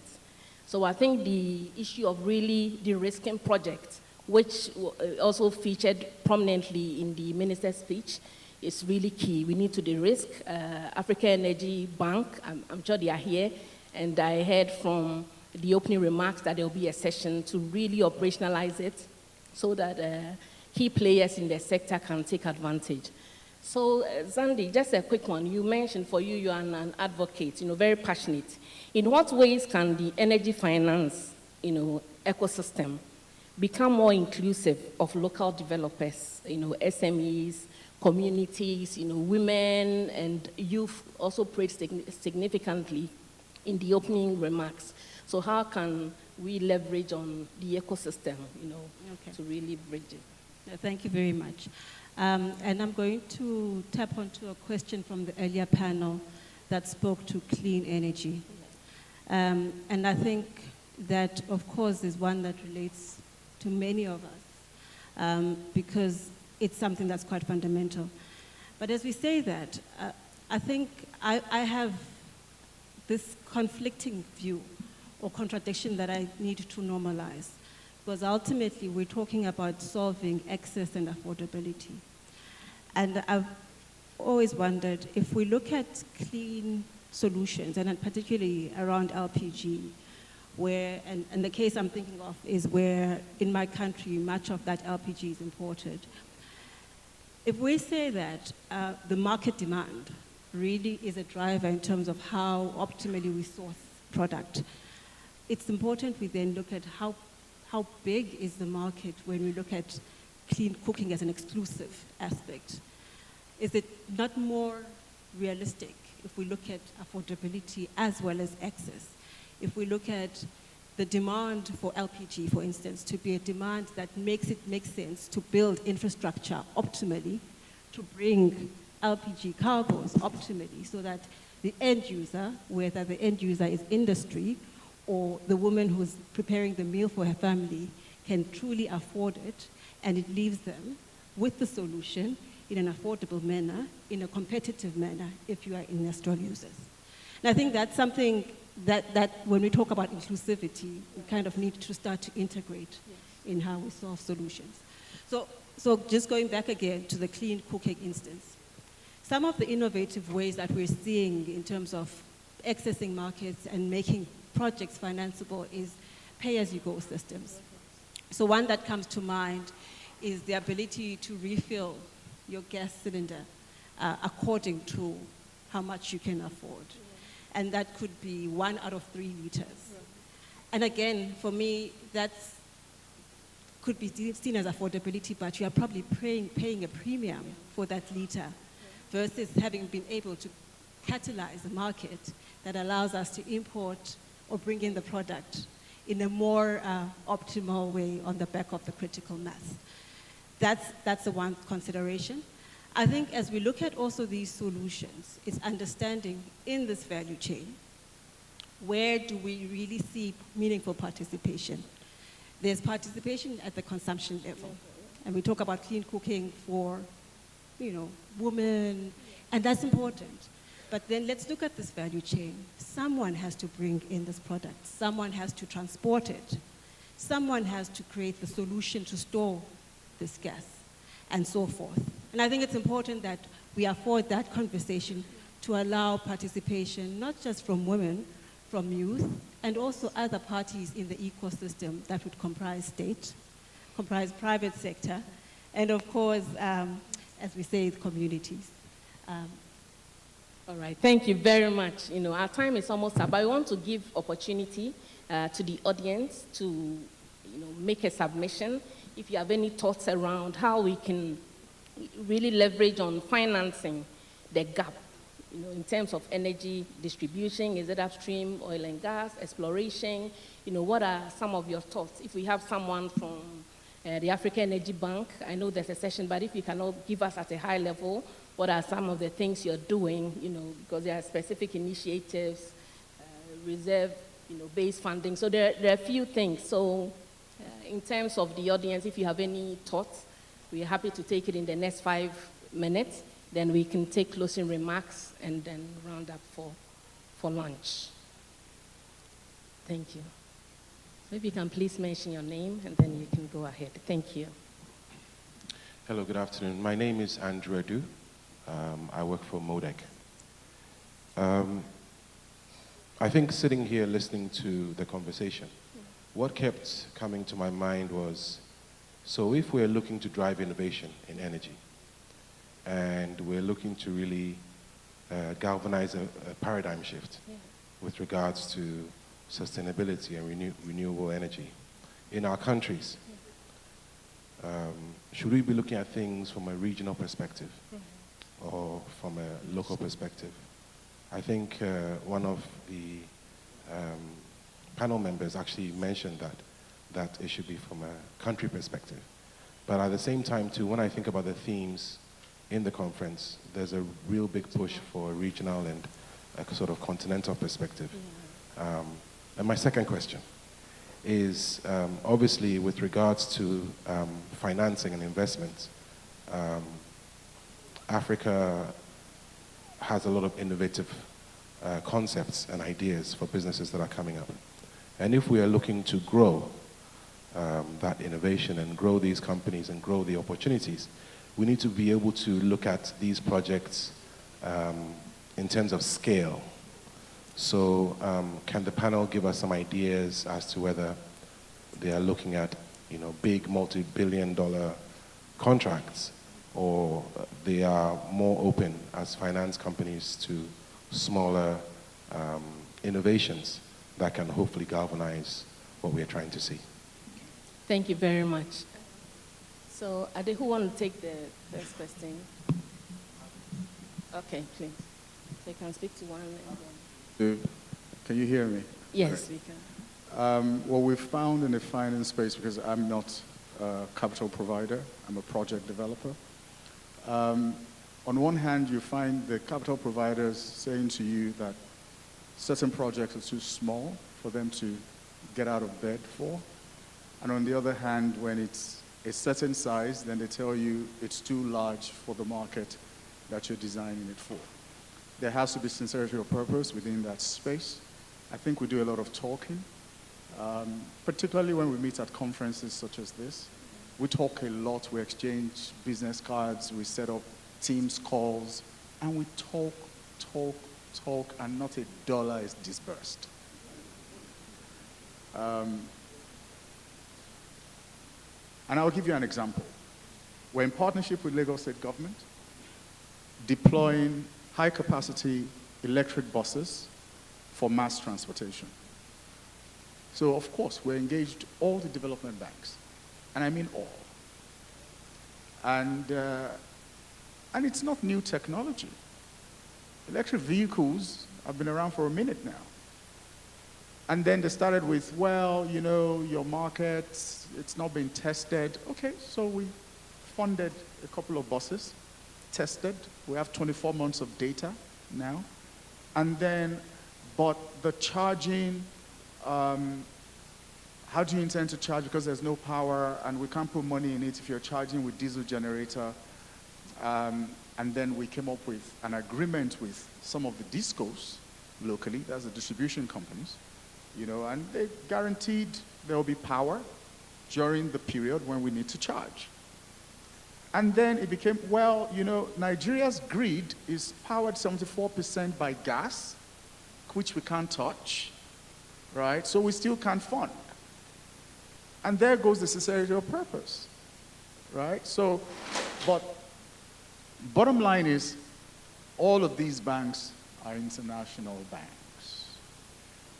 So I think the issue of really de-risking projects, which also featured prominently in the minister's speech, is really key. We need to de-risk. Africa Energy Bank, I'm sure they are here, and I heard from the opening remarks that there will be a session to really operationalize it so that key players in the sector can take advantage. So, Zandi, just a quick one. You mentioned for you are an advocate, very passionate. In what ways can the energy finance, ecosystem become more inclusive of local developers, SMEs, communities, women and youth also prayed significantly in the opening remarks. So how can we leverage on the ecosystem, to really bridge it? Thank you very much. And I'm going to tap onto a question from the earlier panel that spoke to clean energy. And I think that, of course, is one that relates to many of us because it's something that's quite fundamental. But as we say that, I think I have this conflicting view or contradiction that I need to normalize. Because ultimately, we're talking about solving access and affordability. And I've always wondered, if we look at clean solutions, and particularly around LPG, where, and the case I'm thinking of is where in my country, much of that LPG is imported. If we say that the market demand really is a driver in terms of how optimally we source product, it's important we then look at how big is the market when we look at clean cooking as an exclusive aspect. Is it not more realistic if we look at affordability as well as access? If we look at the demand for LPG, for instance, to be a demand that makes it make sense to build infrastructure optimally, to bring LPG cargoes optimally so that the end user, whether the end user is industry or the woman who's preparing the meal for her family, can truly afford it, and it leaves them with the solution in an affordable manner, in a competitive manner, if you are industrial users. And I think that's something that when we talk about inclusivity, we kind of need to start to integrate in how we solve solutions. So just going back again to the clean cooking instance, some of the innovative ways that we're seeing in terms of accessing markets and making projects financeable is pay-as-you-go systems. So one that comes to mind is the ability to refill your gas cylinder according to how much you can afford. And that could be 1 out of 3 liters. And again, for me, that could be seen as affordability, but you are probably paying a premium for that liter versus having been able to catalyze a market that allows us to import or bring in the product in a more optimal way on the back of the critical mass. That's the one consideration. I think as we look at also these solutions, it's understanding in this value chain, where do we really see meaningful participation? There's participation at the consumption level. And we talk about clean cooking for, women, and that's important. But then let's look at this value chain. Someone has to bring in this product. Someone has to transport it. Someone has to create the solution to store this gas, and so forth. And I think it's important that we afford that conversation to allow participation, not just from women, from youth, and also other parties in the ecosystem that would comprise state, comprise private sector, and of course, as we say, communities. All right, thank you very much. Our time is almost up, but I want to give opportunity to the audience to, make a submission. If you have any thoughts around how we can really leverage on financing the gap, in terms of energy distribution, is it upstream, oil and gas, exploration? What are some of your thoughts? If we have someone from the African Energy Bank, I know there's a session, but if you cannot give us at a high level, what are some of the things you're doing, because there are specific initiatives, reserve, based funding. So there are a few things. So in terms of the audience, if you have any thoughts, we're happy to take it in the next 5 minutes. Then we can take closing remarks and then round up for lunch. Thank you. So if you can please mention your name and then you can go ahead. Thank you. Hello, good afternoon. My name is Andrew Adu. I work for MODEC. I think sitting here listening to the conversation, what kept coming to my mind was, so if we're looking to drive innovation in energy, and we're looking to really galvanize a paradigm shift with regards to sustainability and renewable energy in our countries, should we be looking at things from a regional perspective or from a local perspective? I think one of the panel members actually mentioned that it should be from a country perspective. But at the same time, too, when I think about the themes in the conference, there's a real big push for a regional and a sort of continental perspective. And my second question is, obviously, with regards to financing and investment, Africa has a lot of innovative concepts and ideas for businesses that are coming up. And if we are looking to grow that innovation and grow these companies and grow the opportunities, we need to be able to look at these projects in terms of scale. So can the panel give us some ideas as to whether they are looking at big multi-billion-dollar contracts, or they are more open as finance companies to smaller innovations that can hopefully galvanize what we are trying to see? Thank you very much. So, Ade, who want to take the first question? Okay, please. So you can speak to one and then... Can you hear me? Yes, we can. What we've found in the finance space, because I'm not a capital provider, I'm a project developer. On one hand, you find the capital providers saying to you that certain projects are too small for them to get out of bed for. And on the other hand, when it's a certain size, then they tell you it's too large for the market that you're designing it for. There has to be sincerity of purpose within that space. I think we do a lot of talking, particularly when we meet at conferences such as this. We talk a lot, we exchange business cards, we set up Teams calls, and we talk, and not a dollar is disbursed. And I'll give you an example. We're in partnership with Lagos State government, deploying high-capacity electric buses for mass transportation. So, of course, we're engaged all the development banks, and I mean all. And it's not new technology. Electric vehicles have been around for a minute now. And then they started with, well, you know, your market, it's not been tested. Okay, so we funded a couple of buses, tested. We have 24 months of data now. And then, but the charging, how do you intend to charge? Because there's no power and we can't put money in it if you're charging with diesel generator. And then we came up with an agreement with some of the discos locally, that's the distribution companies, you know, and they guaranteed there will be power during the period when we need to charge. And then it became, well, you know, Nigeria's grid is powered 74% by gas, which we can't touch, right? So we still can't fund. And there goes the sincerity of purpose, right? So, but bottom line is, all of these banks are international banks.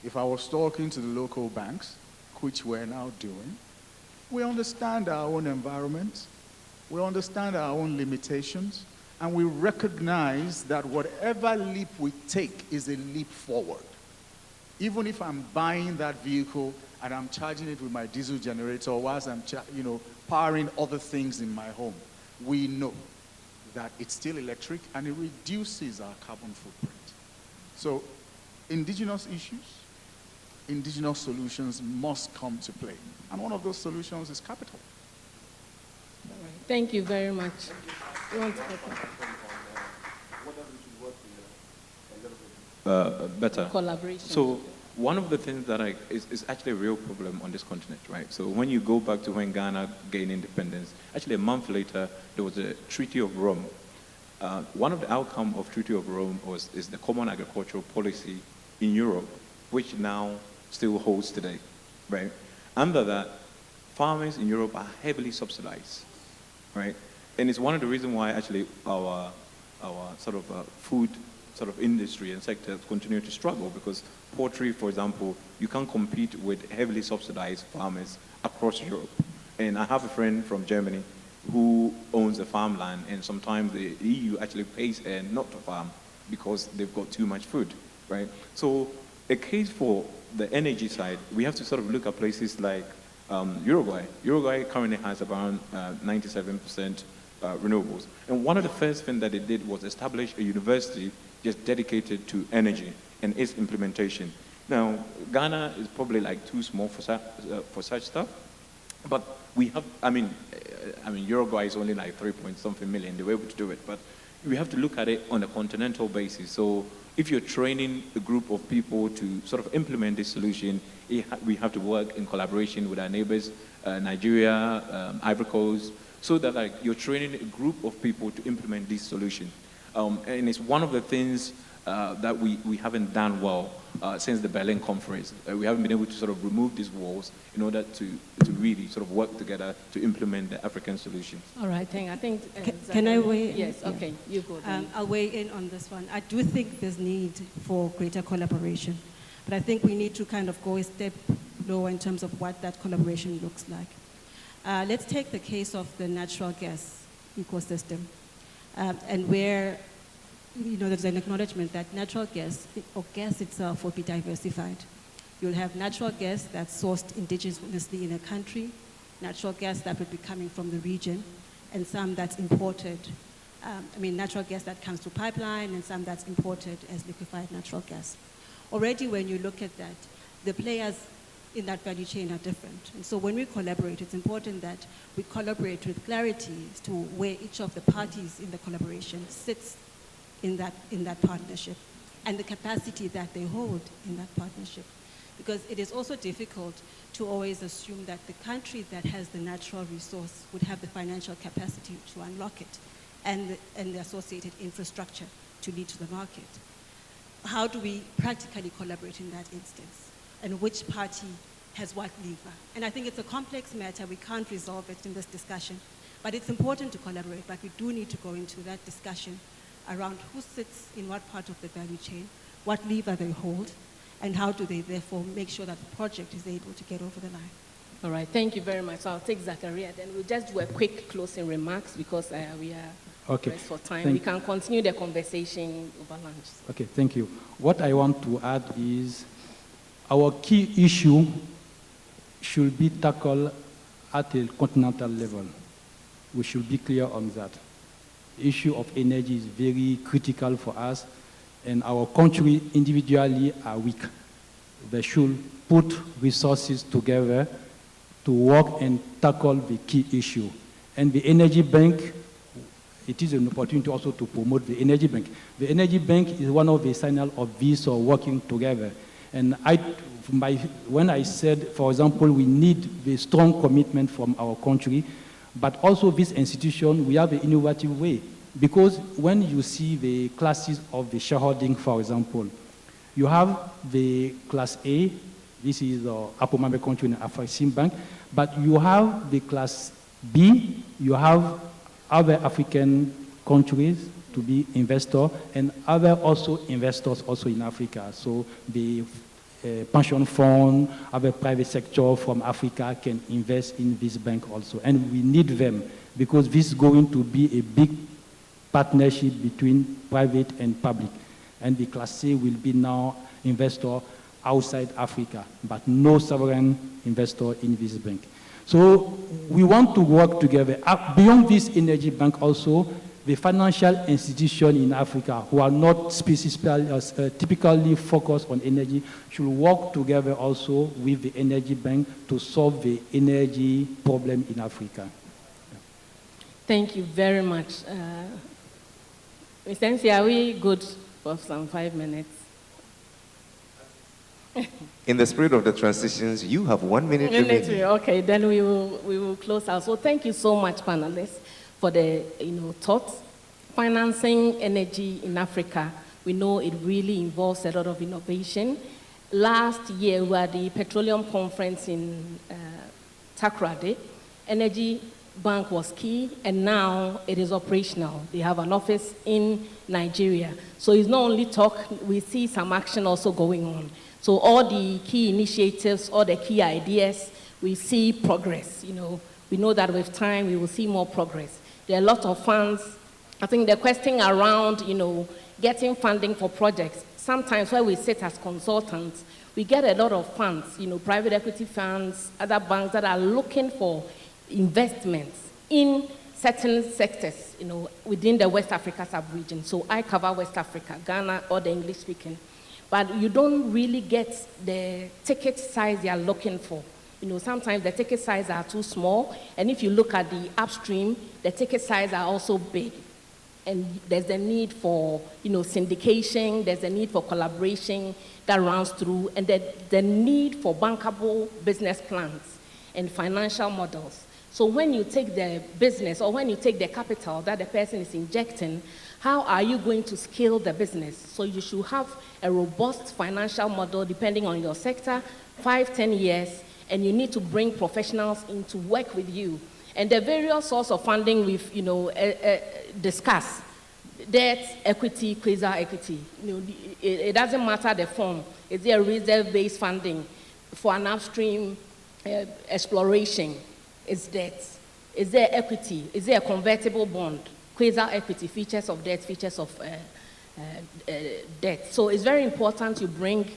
If I was talking to the local banks, which we're now doing, we understand our own environment, we understand our own limitations, and we recognize that whatever leap we take is a leap forward. Even if I'm buying that vehicle and I'm charging it with my diesel generator whilst I'm powering other things in my home, we know that it's still electric and it reduces our carbon footprint. So indigenous issues, indigenous solutions must come to play. And one of those solutions is capital. All right. Thank you very much. You want to better. Collaboration. So one of the things that is actually a real problem on this continent, right? So when you go back to when Ghana gained independence, actually a month later, there was a Treaty of Rome. One of the outcomes of Treaty of Rome is the Common Agricultural Policy in Europe, which now still holds today, right? Under that, farmers in Europe are heavily subsidized, right? And it's one of the reasons why actually our sort of food sort of industry and sectors continue to struggle, because poultry, for example, you can't compete with heavily subsidized farmers across Europe. And I have a friend from Germany who owns a farmland, and sometimes the EU actually pays not to farm because they've got too much food, right? So a case for the energy side, we have to sort of look at places like Uruguay. Uruguay currently has around 97% renewables. And one of the first things that they did was establish a university just dedicated to energy and its implementation. Now, Ghana is probably like too small for such stuff, but we have, I mean, Uruguay is only like 3-point-something million, they were able to do it, but we have to look at it on a continental basis. So if you're training a group of people to sort of implement this solution, we have to work in collaboration with our neighbors, Nigeria, Ivory Coast, so that like you're training a group of people to implement this solution. And it's one of the things that we haven't done well since the Berlin conference. We haven't been able to sort of remove these walls in order to really sort of work together to implement the African solution. All right, I think can I weigh in? Yes, okay, you go. I'll weigh in on this one. I do think there's need for greater collaboration, but I think we need to kind of go a step lower in terms of what that collaboration looks like. Let's take the case of the natural gas ecosystem, and where there's an acknowledgement that natural gas, or gas itself, will be diversified. You'll have natural gas that's sourced indigenously in a country, natural gas that would be coming from the region, and some that's imported. Natural gas that comes through pipeline, and some that's imported as liquefied natural gas. Already when you look at that, the players in that value chain are different. And so when we collaborate, it's important that we collaborate with clarity as to where each of the parties in the collaboration sits in that partnership, and the capacity that they hold in that partnership. Because it is also difficult to always assume that the country that has the natural resource would have the financial capacity to unlock it and the associated infrastructure to lead to the market. How do we practically collaborate in that instance? And which party has what lever. And I think it's a complex matter. We can't resolve it in this discussion. But it's important to collaborate, but we do need to go into that discussion around who sits in what part of the value chain, what lever they hold, and how do they therefore make sure that the project is able to get over the line. All right, thank you very much. So I'll take Zachariah, then we'll just do a quick closing remarks because we are pressed for time. We can continue the conversation over lunch. Okay, thank you. What I want to add is our key issue should be tackled at a continental level. We should be clear on that. The issue of energy is very critical for us, and our country individually are weak. They should put resources together to work and tackle the key issue. And the Energy Bank, it is an opportunity also to promote the Energy Bank. The Energy Bank is one of the signals of this working together. And when I said, for example, we need the strong commitment from our country, but also this institution, we have an innovative way. Because when you see the classes of the shareholding, for example, you have the class A, this is the Upper Member Country in Afrexim Bank, but you have the class B, you have other African countries to be investor, and other also investors also in Africa. So the pension fund, other private sector from Africa can invest in this bank also. And we need them because this is going to be a big partnership between private and public. And the Class C will be now investor outside Africa, but no sovereign investor in this bank. So we want to work together. Beyond this energy bank also, the financial institutions in Africa who are not typically focused on energy should work together also with the energy bank to solve the energy problem in Africa. Thank you very much. Ms. MC, are we good for some 5 minutes? In the spirit of the transitions, you have 1 minute remaining. Okay, then we will close out. So thank you so much, panelists, for the thoughts. Financing energy in Africa, we know it really involves a lot of innovation. Last year, we were at the Petroleum Conference in Accra. Energy Bank was key, and now it is operational. They have an office in Nigeria. So it's not only talk, we see some action also going on. So all the key initiatives, all the key ideas, we see progress. We know that with time, we will see more progress. There are a lot of funds. I think the question around, getting funding for projects, sometimes when we sit as consultants, we get a lot of funds, private equity funds, other banks that are looking for investments in certain sectors, within the West Africa sub-region. So I cover West Africa, Ghana, or the English speaking. But you don't really get the ticket size you're looking for. Sometimes the ticket size are too small, and if you look at the upstream, the ticket size are also big. And there's a need for, syndication, there's a need for collaboration that runs through, and the need for bankable business plans and financial models. So when you take the business or when you take the capital that the person is injecting, how are you going to scale the business? So you should have a robust financial model depending on your sector, 5-10 years, and you need to bring professionals in to work with you. And the various sources of funding we've discussed, debt, equity, quasi-equity. It doesn't matter the form. Is there a reserve-based funding for an upstream exploration? Is debt? Is there equity? Is there a convertible bond? Quasi-equity, features of debt, features of debt. So it's very important you bring,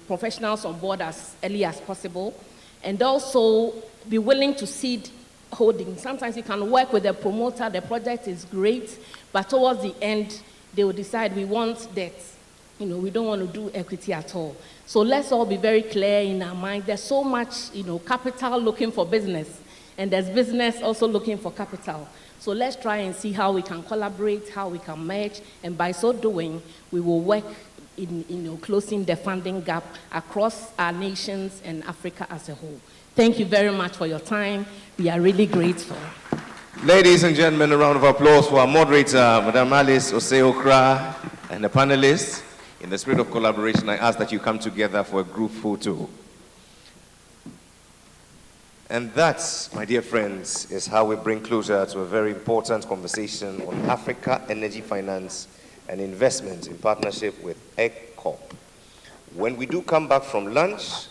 professionals on board as early as possible, and also be willing to seed holding. Sometimes you can work with the promoter, the project is great, but towards the end, they will decide we want debt. We don't want to do equity at all. So let's all be very clear in our mind. There's so much, capital looking for business, and there's business also looking for capital. So let's try and see how we can collaborate, how we can merge, and by so doing, we will work in closing the funding gap across our nations and Africa as a whole. Thank you very much for your time. We are really grateful. Ladies and gentlemen, a round of applause for our moderator, Madam Alice Osei-Okra, and the panelists. In the spirit of collaboration, I ask that you come together for a group photo. And that, my dear friends, is how we bring closure to a very important conversation on Africa, energy finance, and investment in partnership with ECOP. When we do come back from lunch,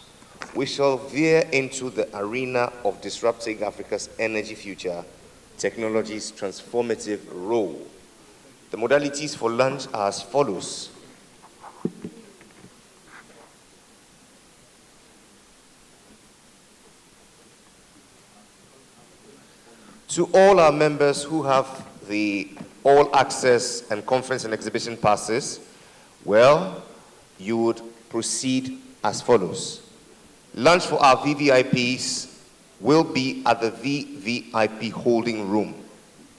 we shall veer into the arena of disrupting Africa's energy future, technology's transformative role. The modalities for lunch are as follows. To all our members who have the all access and conference and exhibition passes, well, you would proceed as follows. Lunch for our VVIPs will be at the VVIP holding room.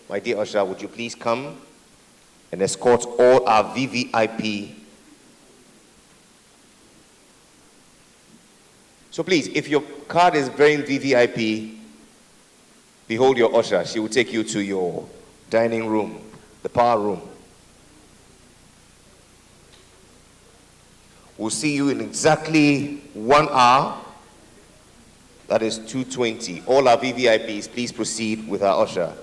My dear usher, would you please come and escort all our VVIP. So please, if your card is bearing VVIP, behold your usher. She will take you to your dining room, the power room. We'll see you in exactly 1 hour. That is 2:20. All our VVIPs, please proceed with our usher.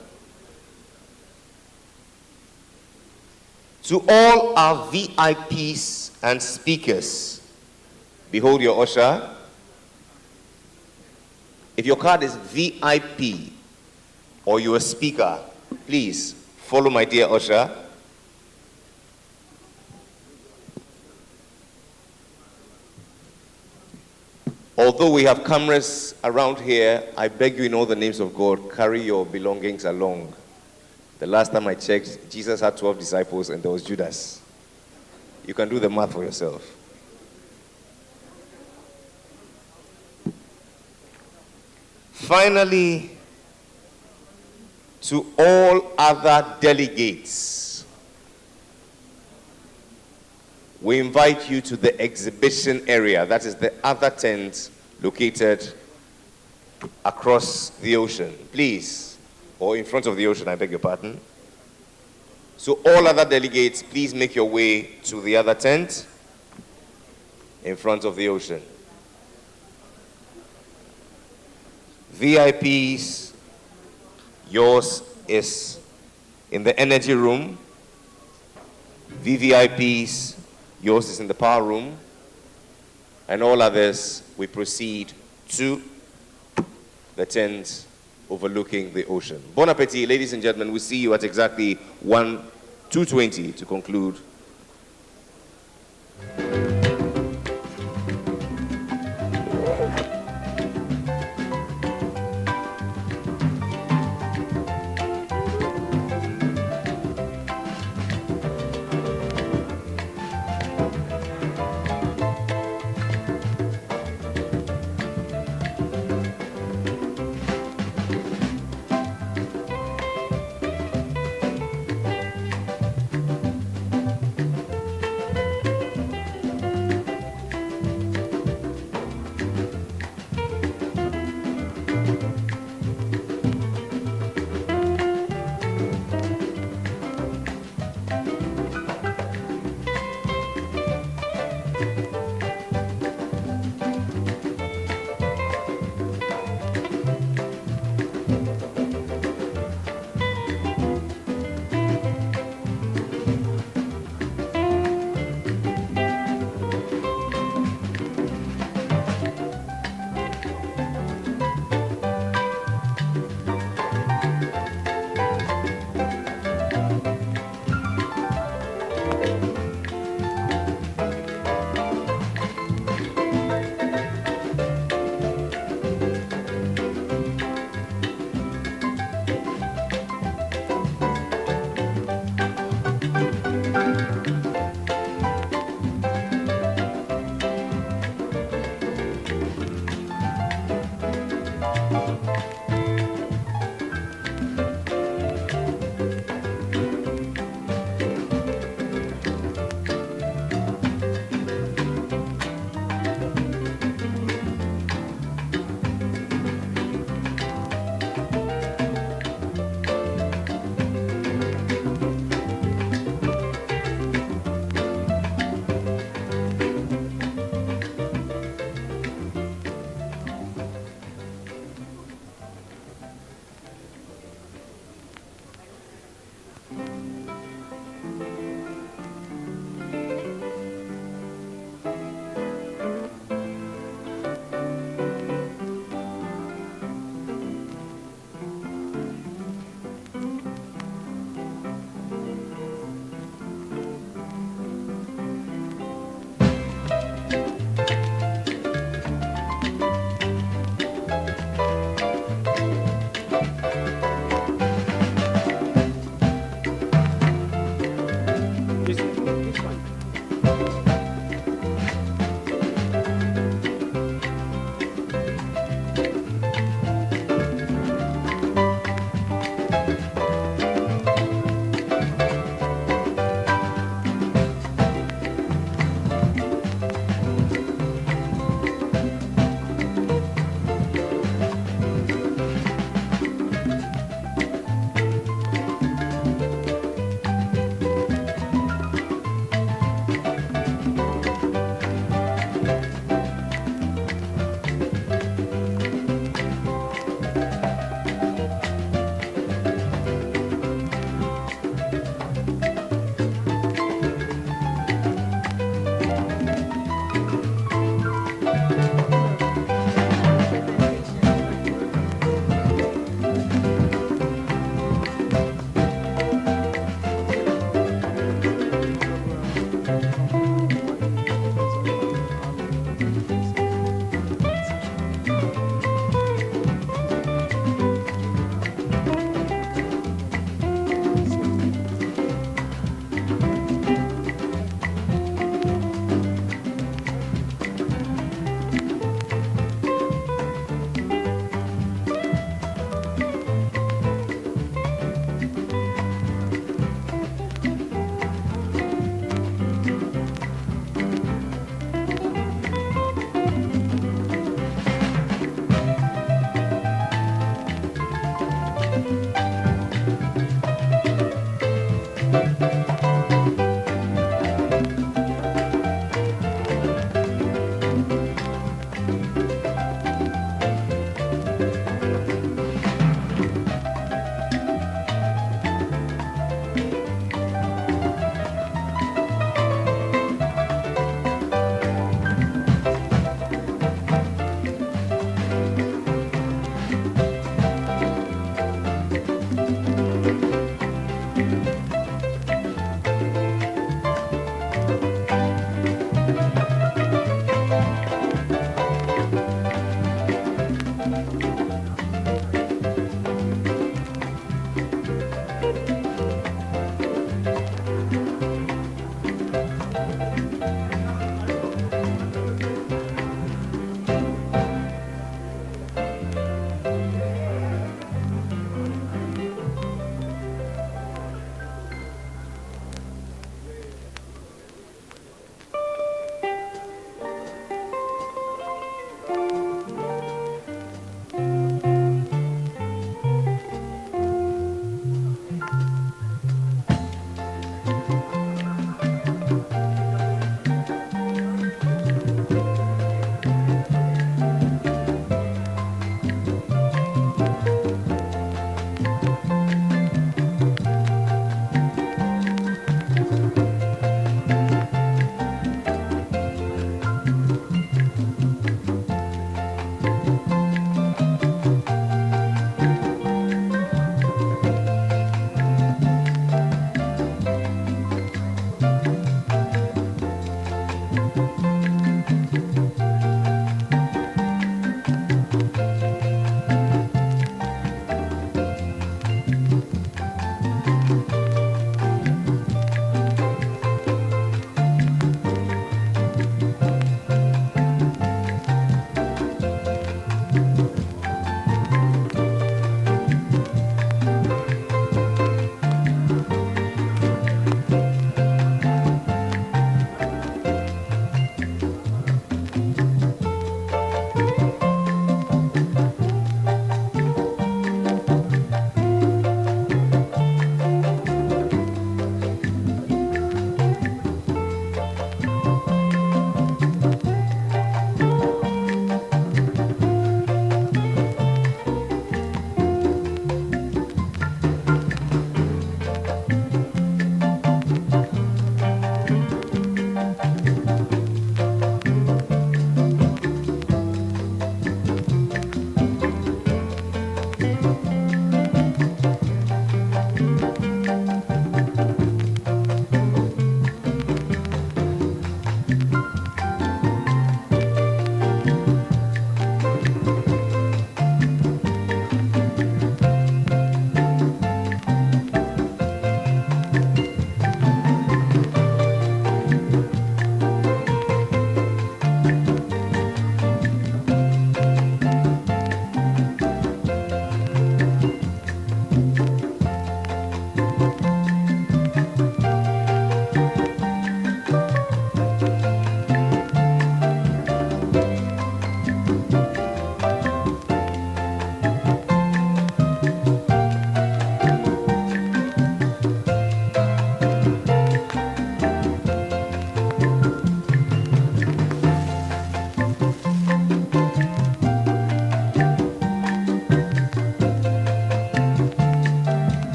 To all our VIPs and speakers, behold your usher. If your card is VIP or you're a speaker, please follow my dear usher. Although we have cameras around here, I beg you in all the names of God, carry your belongings along. The last time I checked, Jesus had 12 disciples and there was Judas. You can do the math for yourself. Finally, to all other delegates, we invite you to the exhibition area. That is the other tent located across the ocean. Please, or in front of the ocean, I beg your pardon. So all other delegates, please make your way to the other tent in front of the ocean. VIPs, yours is in the energy room. VVIPs, yours is in the power room. And all others, we proceed to the tent overlooking the ocean. Bon appetit, ladies and gentlemen. We'll see you at exactly 2:20 to conclude.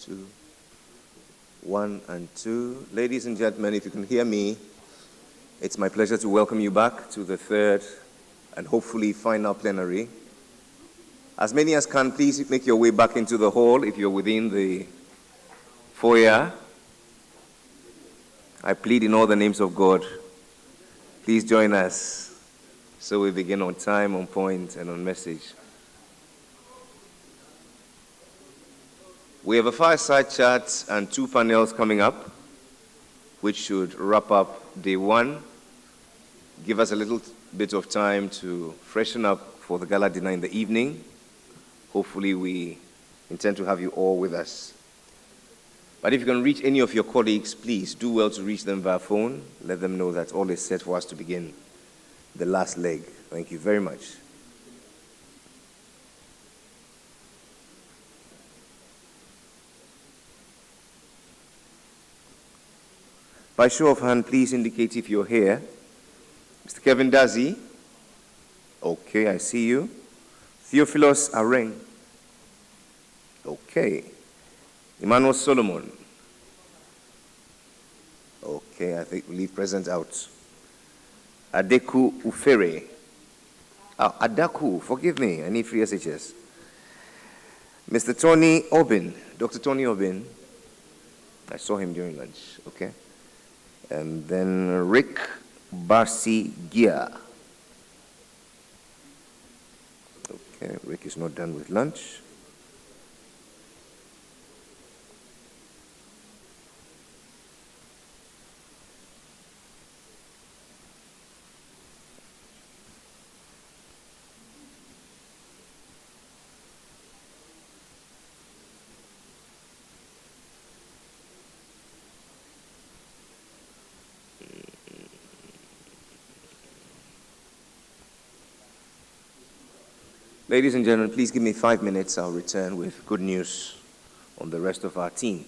2. 1 and 2. Ladies and gentlemen, if you can hear me, it's my pleasure to welcome you back to the third and hopefully final plenary. As many as can, please make your way back into the hall if you're within the foyer. I plead in all the names of God, please join us so we begin on time, on point, and on message. We have a fireside chat and 2 panels coming up, which should wrap up day 1, give us a little bit of time to freshen up for the gala dinner in the evening. Hopefully we intend to have you all with us. But if you can reach any of your colleagues, please do well to reach them via phone. Let them know that all is set for us to begin the last leg. Thank you very much. By show of hand, please indicate if you're here. Mr. Kevin Dazi. Okay, I see you. Theophilus Areng. Okay. Emmanuel Solomon. Okay, I think we leave present out. Adeku Ufere. Adaku, forgive me, I need 3 SHS. Mr. Tony Obin, Dr. Tony Obin. I saw him during lunch, okay. And then Rick Barsi Gia. Okay, Rick is not done with lunch. Ladies and gentlemen, please give me 5 minutes. I'll return with good news on the rest of our team.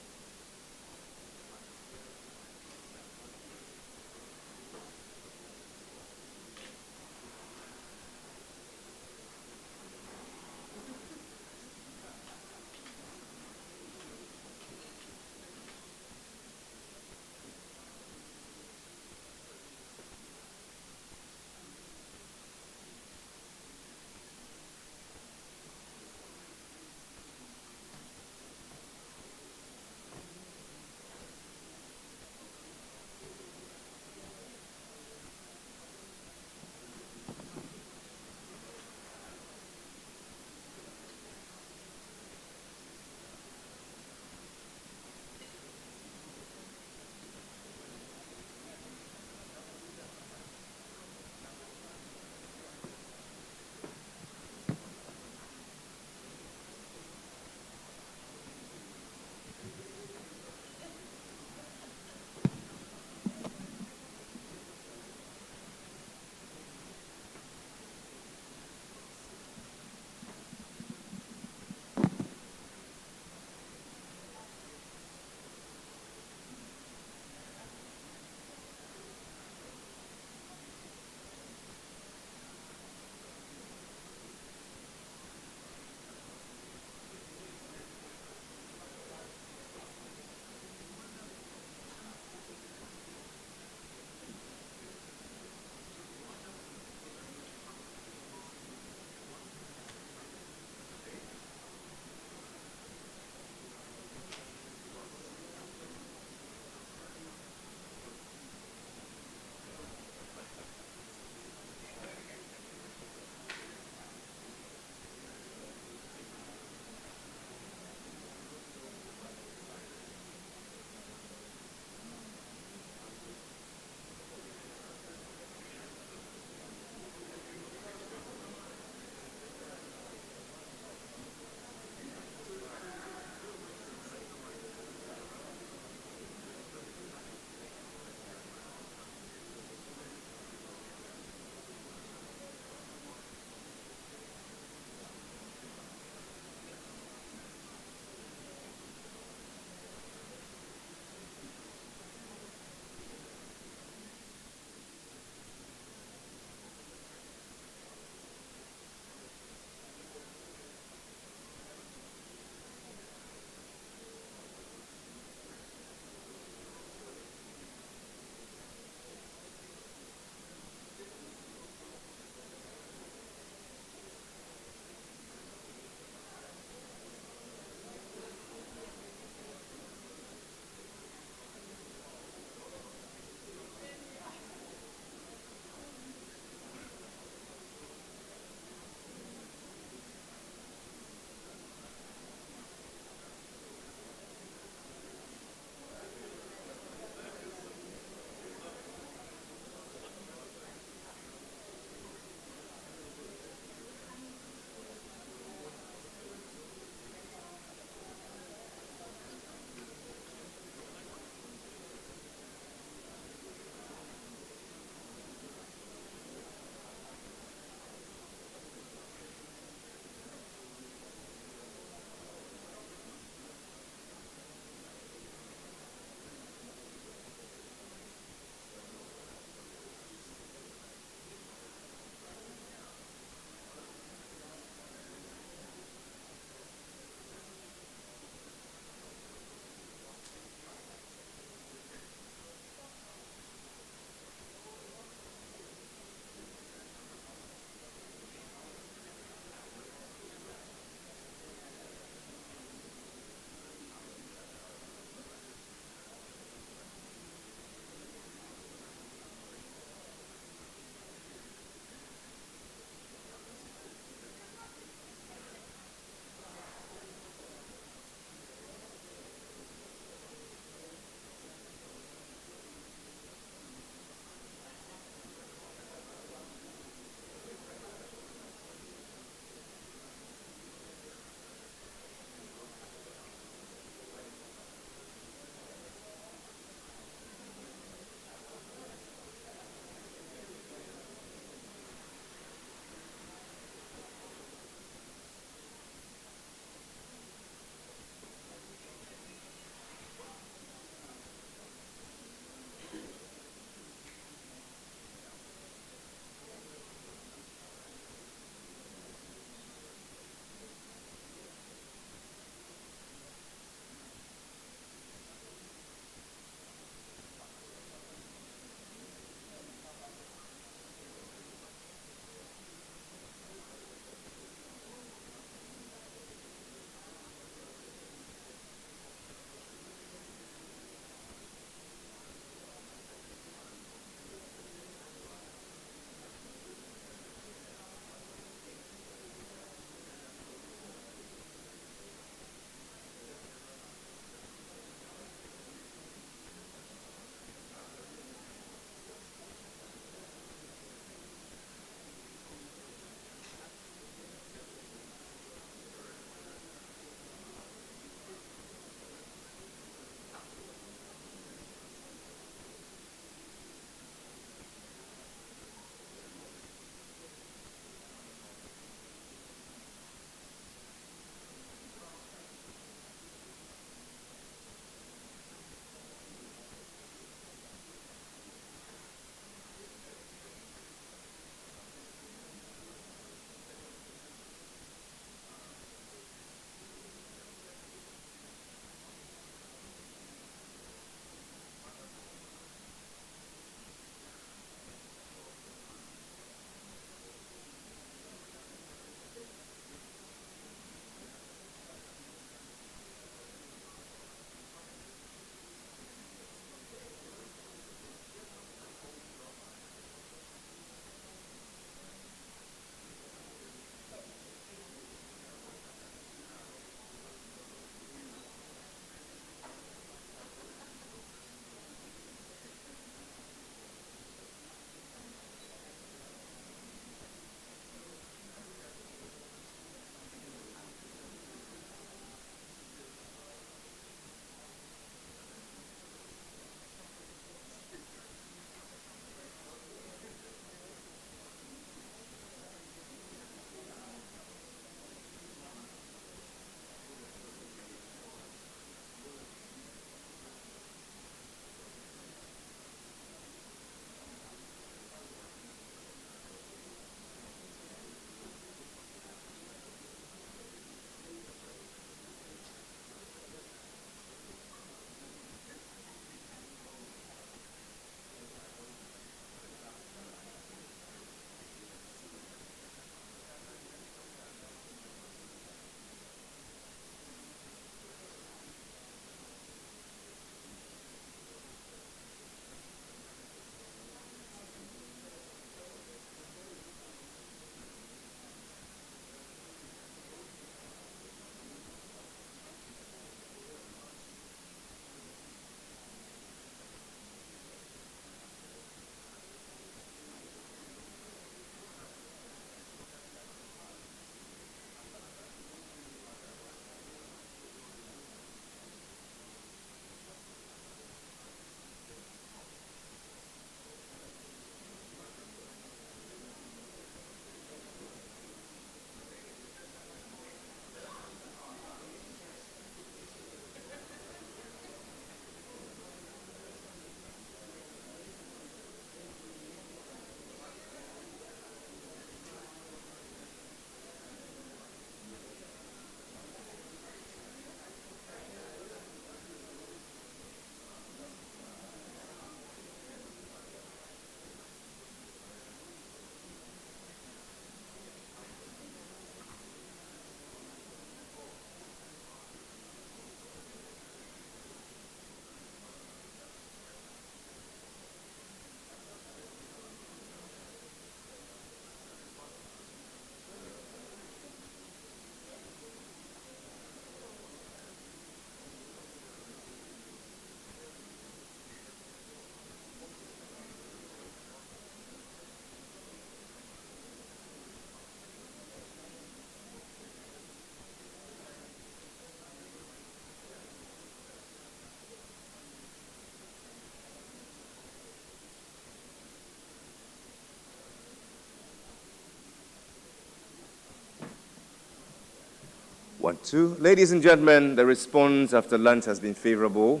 1, 2. Ladies and gentlemen, the response after lunch has been favorable.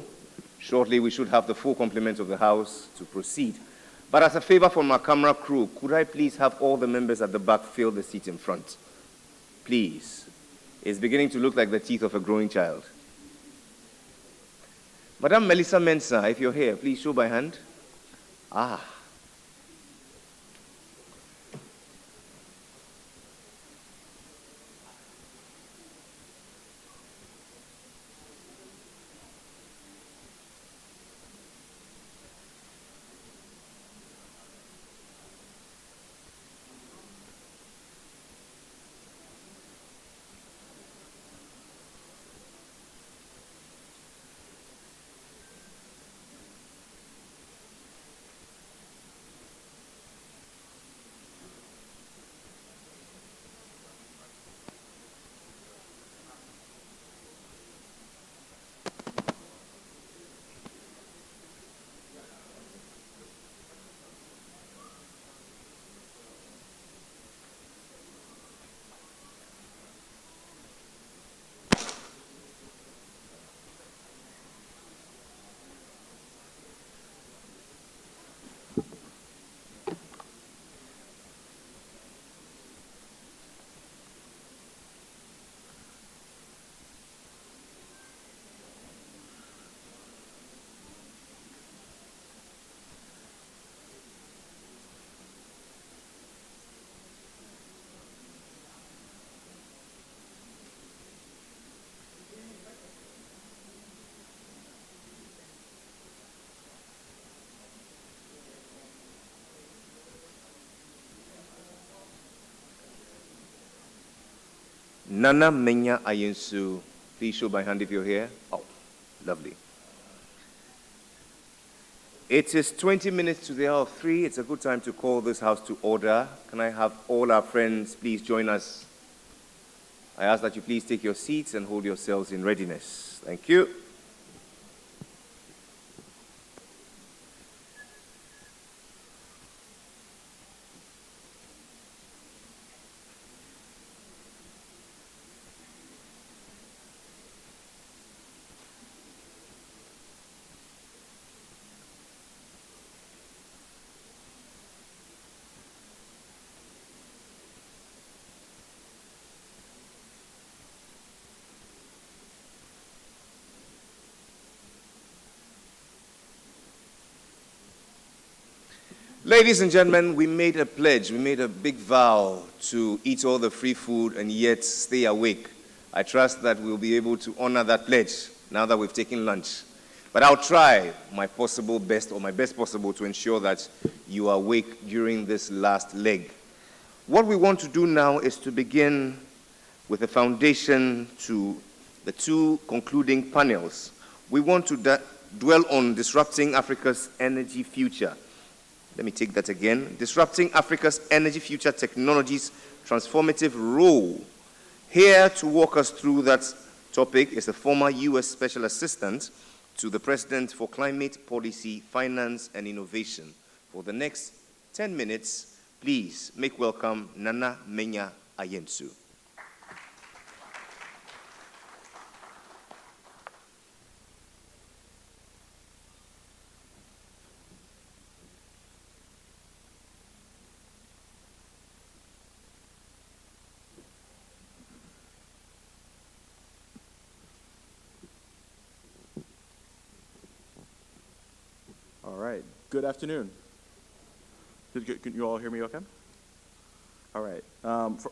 Shortly, we should have the full complement of the House to proceed. But as a favor from our camera crew, could I please have all the members at the back fill the seat in front? Please. It's beginning to look like the teeth of a growing child. Madam Melissa Mensah, if you're here, please show by hand. Ah. Nana Menya Ayensu, please show by hand if you're here. Oh, lovely. It is 20 minutes to the hour of 3. It's a good time to call this house to order. Can I have all our friends please join us? I ask that you please take your seats and hold yourselves in readiness. Thank you. Ladies and gentlemen, we made a pledge, we made a big vow to eat all the free food and yet stay awake. I trust that we'll be able to honor that pledge now that we've taken lunch. But I'll try my possible best, or my best possible, to ensure that you are awake during this last leg. What we want to do now is to begin with a foundation to the 2 concluding panels. We want to dwell on disrupting Africa's energy future. Let me take that again. Disrupting Africa's energy future technologies' transformative role. Here to walk us through that topic is the former U.S. Special Assistant to the President for Climate Policy, Finance, and Innovation. For the next 10 minutes, please make welcome Nana Menya Ayensu. All right. Good afternoon. Can you all hear me okay? All right.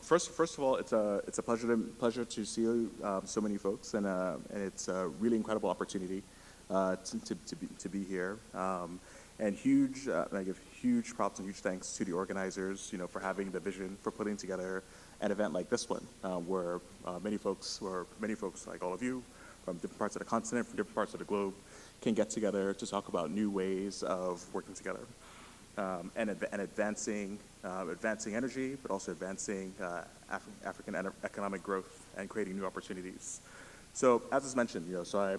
First of all, it's a pleasure to see so many folks, and it's a really incredible opportunity to be here. And I give huge props and huge thanks to the organizers, for having the vision for putting together an event like this one, where many folks like all of you from different parts of the continent, from different parts of the globe, can get together to talk about new ways of working together and advancing energy, but also advancing African economic growth and creating new opportunities. So, as was mentioned, so I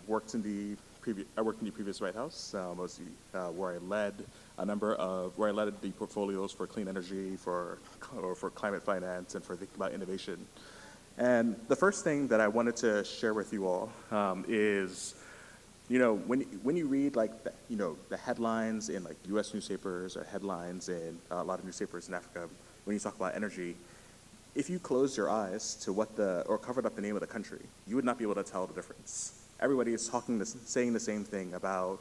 worked in the previous White House, where I led the portfolios for clean energy, for climate finance, and for thinking about innovation. And the first thing that I wanted to share with you all is, when you read the headlines in like U.S. newspapers or headlines in a lot of newspapers in Africa, when you talk about energy, if you closed your eyes to or covered up the name of the country, you would not be able to tell the difference. Everybody is saying the same thing about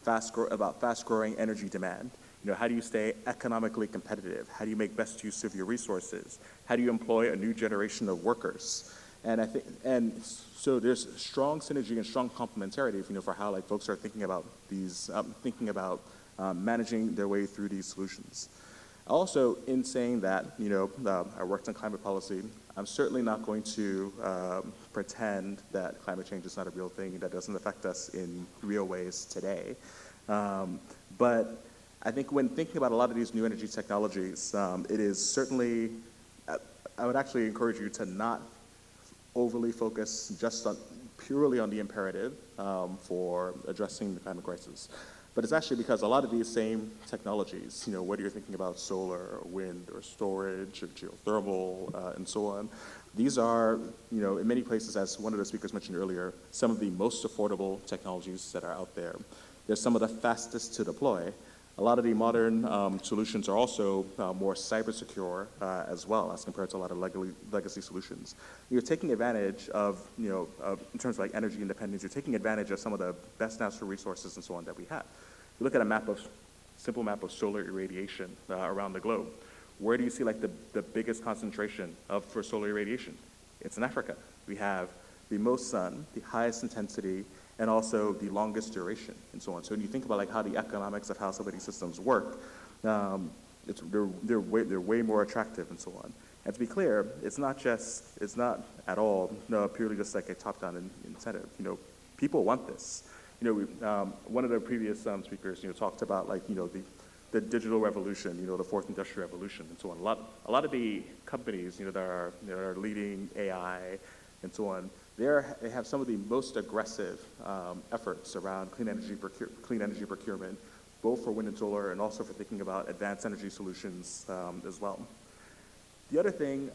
fast-growing energy demand. How do you stay economically competitive? How do you make best use of your resources? How do you employ a new generation of workers? And so there's strong synergy and strong complementarity, for how folks are thinking about managing their way through these solutions. Also, in saying that, I worked on climate policy. I'm certainly not going to pretend that climate change is not a real thing, that doesn't affect us in real ways today. But I think when thinking about a lot of these new energy technologies, it is certainly, I would actually encourage you to not overly focus just purely on the imperative for addressing the climate crisis. But it's actually because a lot of these same technologies, whether you're thinking about solar or wind or storage or geothermal and so on, these are, in many places, as one of the speakers mentioned earlier, some of the most affordable technologies that are out there. They're some of the fastest to deploy. A lot of the modern solutions are also more cyber secure as well as compared to a lot of legacy solutions. You're taking advantage of, in terms of energy independence, you're taking advantage of some of the best natural resources and so on that we have. You look at a simple map of solar irradiation around the globe. Where do you see the biggest concentration for solar irradiation? It's in Africa. We have the most sun, the highest intensity, and also the longest duration, and so on. So when you think about how the economics of how some of these systems work, they're way more attractive, and so on. And to be clear, it's not at all purely just like a top-down incentive. People want this. One of the previous speakers, talked about the digital revolution, the fourth industrial revolution, and so on. A lot of the companies, that are leading AI, and so on. They have some of the most aggressive efforts around clean energy procurement, both for wind and solar, and also for thinking about advanced energy solutions as well. The other thing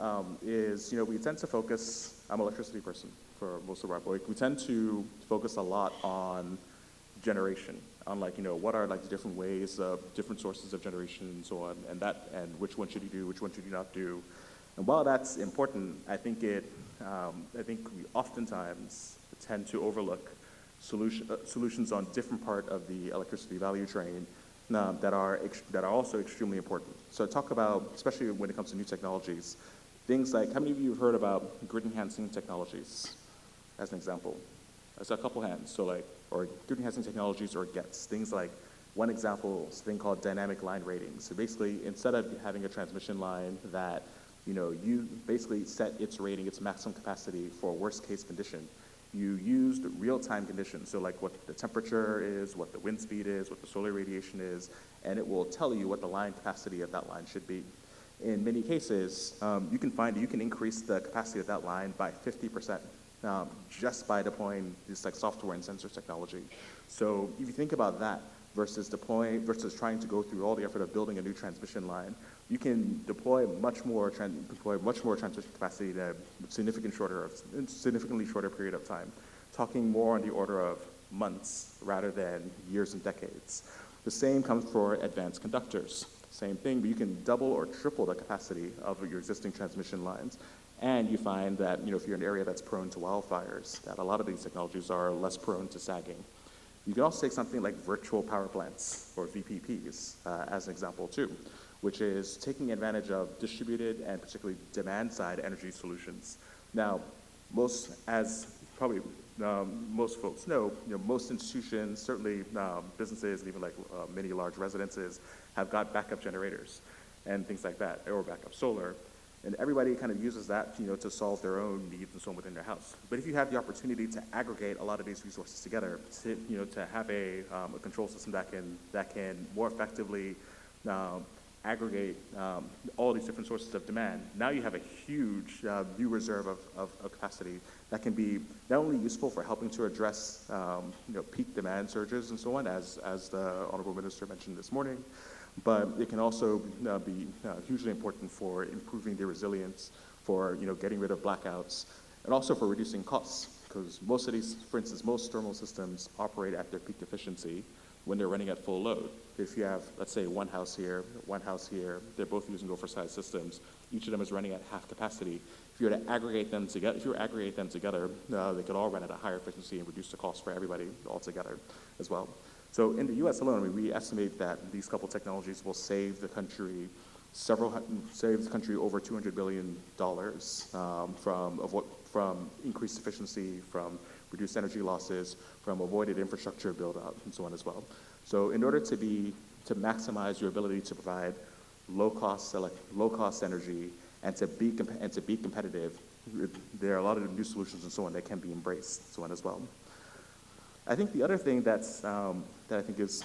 is, we tend to focus. I'm an electricity person for most of our work. We tend to focus a lot on generation, on what are the different ways of different sources of generation and so on, and which one should you do, which one should you not do. And while that's important, I think we oftentimes tend to overlook solutions on different part of the electricity value train that are also extremely important. So talk about, especially when it comes to new technologies, things like, how many of you have heard about grid enhancing technologies, as an example? That's a couple hands. So or grid enhancing technologies or GETs, things like, one example is a thing called dynamic line rating. So basically, instead of having a transmission line that you basically set its rating, its maximum capacity for a worst case condition. You used real-time conditions, so what the temperature is, what the wind speed is, what the solar radiation is, and it will tell you what the line capacity of that line should be. In many cases, you can increase the capacity of that line by 50% just by deploying this software and sensor technology. So if you think about that versus trying to go through all the effort of building a new transmission line, you can deploy much more transmission capacity in a significantly shorter period of time, talking more on the order of months rather than years and decades. The same comes for advanced conductors. Same thing, but you can double or triple the capacity of your existing transmission lines. And you find that if you're in an area that's prone to wildfires, that a lot of these technologies are less prone to sagging. You can also take something like virtual power plants, or VPPs, as an example too, which is taking advantage of distributed and particularly demand-side energy solutions. Now, most folks know, most institutions, certainly businesses, and even many large residences, have got backup generators and things like that, or backup solar. And everybody kind of uses that, to solve their own needs and so on within their house. But if you have the opportunity to aggregate a lot of these resources together, to have a control system that can more effectively aggregate all these different sources of demand, now you have a huge new reserve of capacity that can be not only useful for helping to address peak demand surges and so on, as the Honorable Minister mentioned this morning, but it can also be hugely important for improving the resilience for getting rid of blackouts, and also for reducing costs. Because most of these, for instance, most thermal systems operate at their peak efficiency when they're running at full load. If you have, let's say, one house here, they're both using oversized systems. Each of them is running at half capacity. If you were to aggregate them together, they could all run at a higher efficiency and reduce the cost for everybody altogether as well. So in the U.S. alone, we estimate that these couple technologies will save the country over $200 billion from increased efficiency, from reduced energy losses, from avoided infrastructure build-out, and so on as well. So in order to maximize your ability to provide low-cost energy and to be competitive, there are a lot of new solutions and so on that can be embraced, and so on as well. I think the other thing that I think is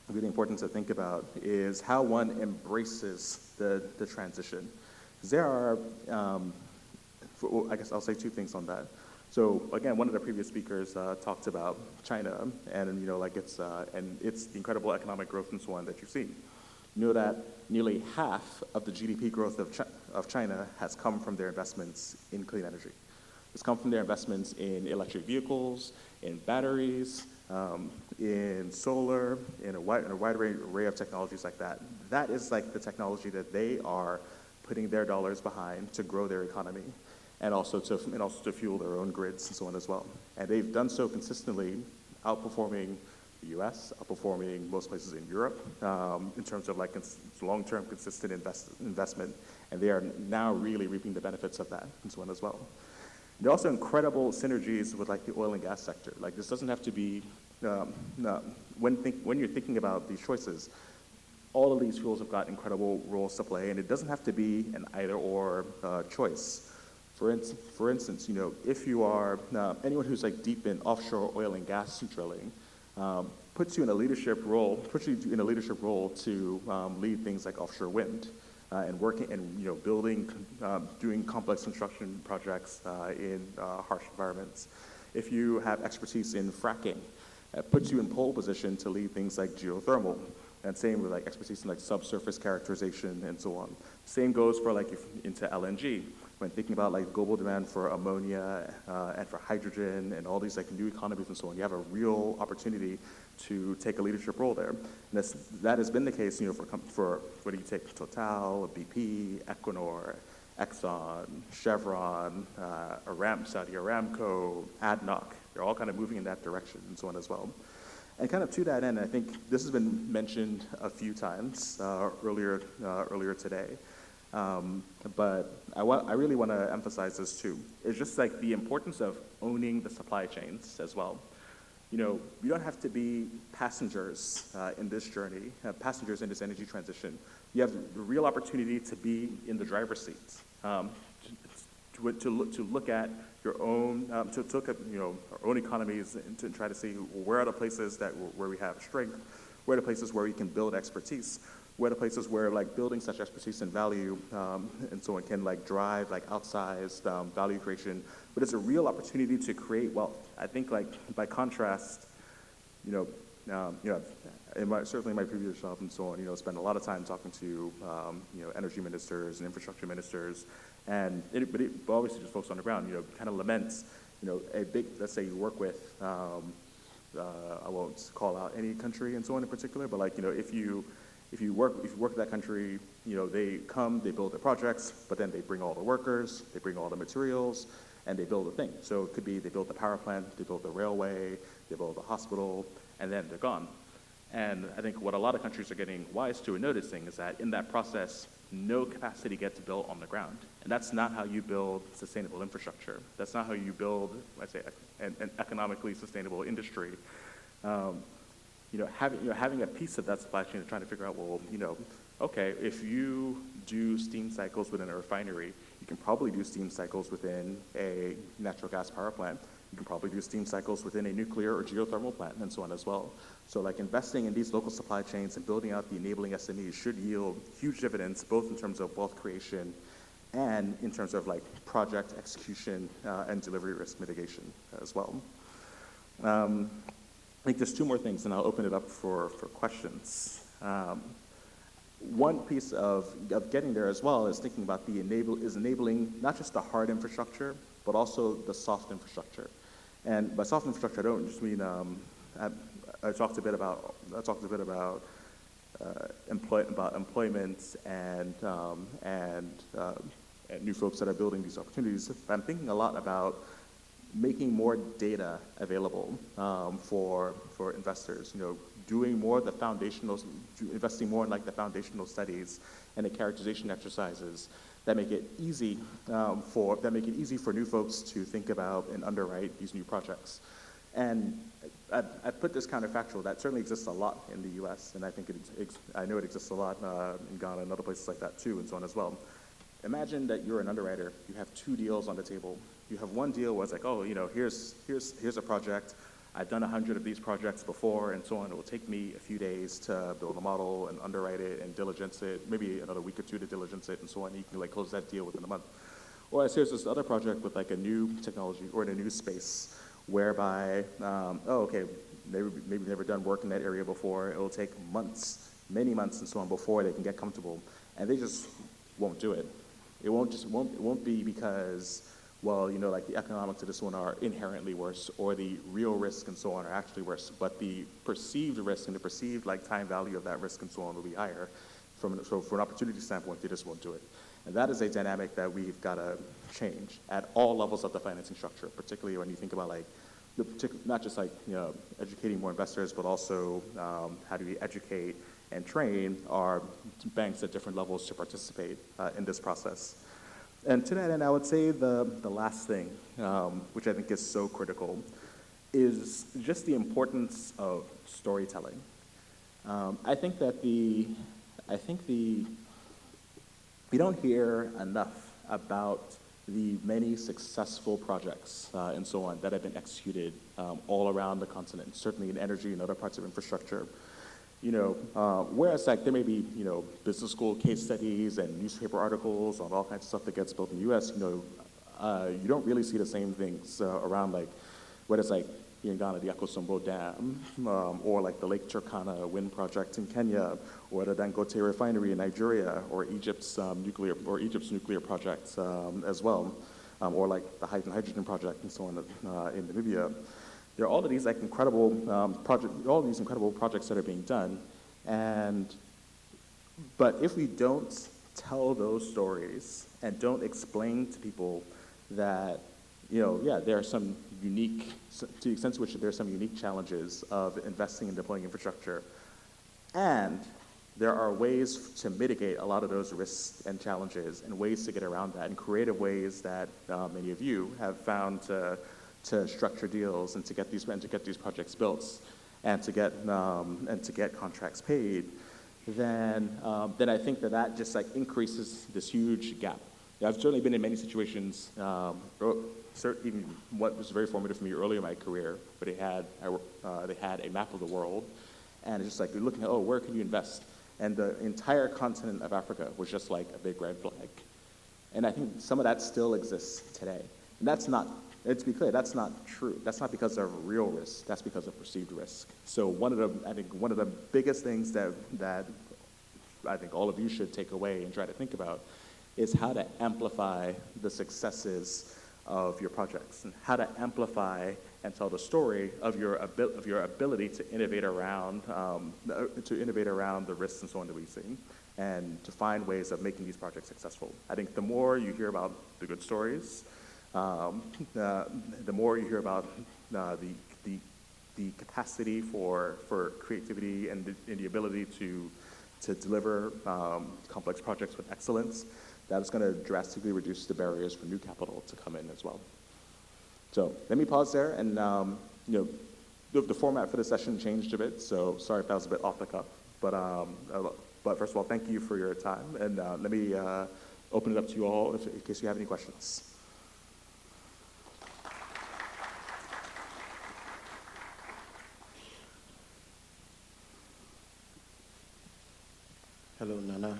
really important to think about is how one embraces the transition. There are, I guess I'll say two things on that. So again, one of the previous speakers talked about China and its incredible economic growth and so on that you've seen. You know that nearly half of the GDP growth of China has come from their investments in clean energy. It's come from their investments in electric vehicles, in batteries, in solar, in a wide array of technologies like that. That is like the technology that they are putting their dollars behind to grow their economy, and also to fuel their own grids and so on as well. And they've done so consistently, outperforming the U.S., outperforming most places in Europe in terms of long-term consistent investment. And they are now really reaping the benefits of that and so on as well. There are also incredible synergies with the oil and gas sector. This doesn't have to be, when you're thinking about these choices, all of these fuels have got incredible roles to play, and it doesn't have to be an either-or choice. For instance, if you are, anyone who's deep in offshore oil and gas drilling, puts you in a leadership role to lead things like offshore wind. And working and doing complex construction projects in harsh environments. If you have expertise in fracking, it puts you in pole position to lead things like geothermal, and same with expertise in subsurface characterization and so on. Same goes for into LNG. When thinking about global demand for ammonia and for hydrogen and all these new economies and so on, you have a real opportunity to take a leadership role there. And that has been the case, for whether you take Total, BP, Equinor, Exxon, Chevron, Saudi Aramco, ADNOC. They're all kind of moving in that direction and so on as well. And kind of to that end, I think this has been mentioned a few times earlier today. But I really want to emphasize this too. It's just the importance of owning the supply chains as well. We don't have to be passengers in this journey, passengers in this energy transition. You have the real opportunity to be in the driver's seat, to look at your own, to look at our own economies and to try to see where are the places where we have strength, where are the places where we can build expertise, where are the places where building such expertise and value and so on can drive outsized value creation. But it's a real opportunity to create wealth. I think by contrast, certainly in my previous job and so on, spend a lot of time talking to energy ministers and infrastructure ministers, but obviously just folks on the ground, kind of laments, a big, let's say you work with, I won't call out any country and so on in particular, but if you work with that country, they come, they build their projects, but then they bring all the workers, they bring all the materials, and they build a thing. So it could be they build the power plant, they build the railway, they build the hospital, and then they're gone. And I think what a lot of countries are getting wise to and noticing is that in that process, no capacity gets built on the ground. And that's not how you build sustainable infrastructure. That's not how you build, let's say, an economically sustainable industry. Having a piece of that supply chain and trying to figure out, well, okay, if you do steam cycles within a refinery, you can probably do steam cycles within a natural gas power plant. You can probably do steam cycles within a nuclear or geothermal plant and so on as well. So investing in these local supply chains and building out the enabling SMEs should yield huge dividends, both in terms of wealth creation and in terms of project execution and delivery risk mitigation as well. I think there's two more things, and I'll open it up for questions. one piece of getting there as well is thinking about enabling not just the hard infrastructure, but also the soft infrastructure. And by soft infrastructure, I don't just mean, I talked a bit about employment and new folks that are building these opportunities. I'm thinking a lot about making more data available for investors. Doing more of the foundational, investing more in like the foundational studies and the characterization exercises that make it easy for new folks to think about and underwrite these new projects. And I put this counterfactual that certainly exists a lot in the U.S. and I think I know it exists a lot in Ghana and other places like that too, and so on as well. Imagine that you're an underwriter. You have two deals on the table. You have one deal where it's like, oh, here's a project. I've done 100 of these projects before, and so on. It will take me a few days to build a model and underwrite it and diligence it, maybe another week or two to diligence it, and so on. And you can like close that deal within a month. Or here's this other project with like a new technology or in a new space, whereby, maybe they've never done work in that area before. It will take months, many months, and so on before they can get comfortable, and they just won't do it. It won't be because, well, like the economics of this one are inherently worse, or the real risk and so on are actually worse, but the perceived risk and the perceived like time value of that risk and so on will be higher. So from an opportunity standpoint, they just won't do it. And that is a dynamic that we've got to change at all levels of the financing structure, particularly when you think about like, not just like, educating more investors, but also how do we educate and train our banks at different levels to participate in this process. And to that end, I would say the last thing, which I think is so critical, is just the importance of storytelling. I think we don't hear enough about the many successful projects and so on that have been executed all around the continent, certainly in energy and other parts of infrastructure. Whereas like there may be, business school case studies and newspaper articles on all kinds of stuff that gets built in the US, you don't really see the same things around like, whether it's like in Ghana, the Akosombo Dam, or like the Lake Turkana wind project in Kenya, or the Dangote refinery in Nigeria, or Egypt's nuclear projects as well, or like the hydrogen project and so on in Namibia. There are all of these like incredible projects that are being done, but if we don't tell those stories and don't explain to people that, there are some unique, to the extent to which there are some unique challenges of investing and deploying infrastructure, and there are ways to mitigate a lot of those risks and challenges and ways to get around that, and creative ways that many of you have found to structure deals and to get these projects built and to get contracts paid, then I think that just like increases this huge gap. I've certainly been in many situations, even what was very formative for me earlier in my career, where they had a map of the world, and it's just like you're looking at, where can you invest? And the entire continent of Africa was just like a big red flag. And I think some of that still exists today. And let's be clear, that's not true. That's not because of real risk, that's because of perceived risk. So one of the biggest things that I think all of you should take away and try to think about is how to amplify the successes of your projects, and how to amplify and tell the story of your ability to innovate around the risks and so on that we've seen, and to find ways of making these projects successful. I think the more you hear about the good stories, the more you hear about the capacity for creativity and the ability to deliver complex projects with excellence, that is going to drastically reduce the barriers for new capital to come in as well. So let me pause there, and the format for the session changed a bit, so sorry if that was a bit off the cuff, but first of all, thank you for your time, and let me open it up to you all in case you have any questions. Hello, Nana.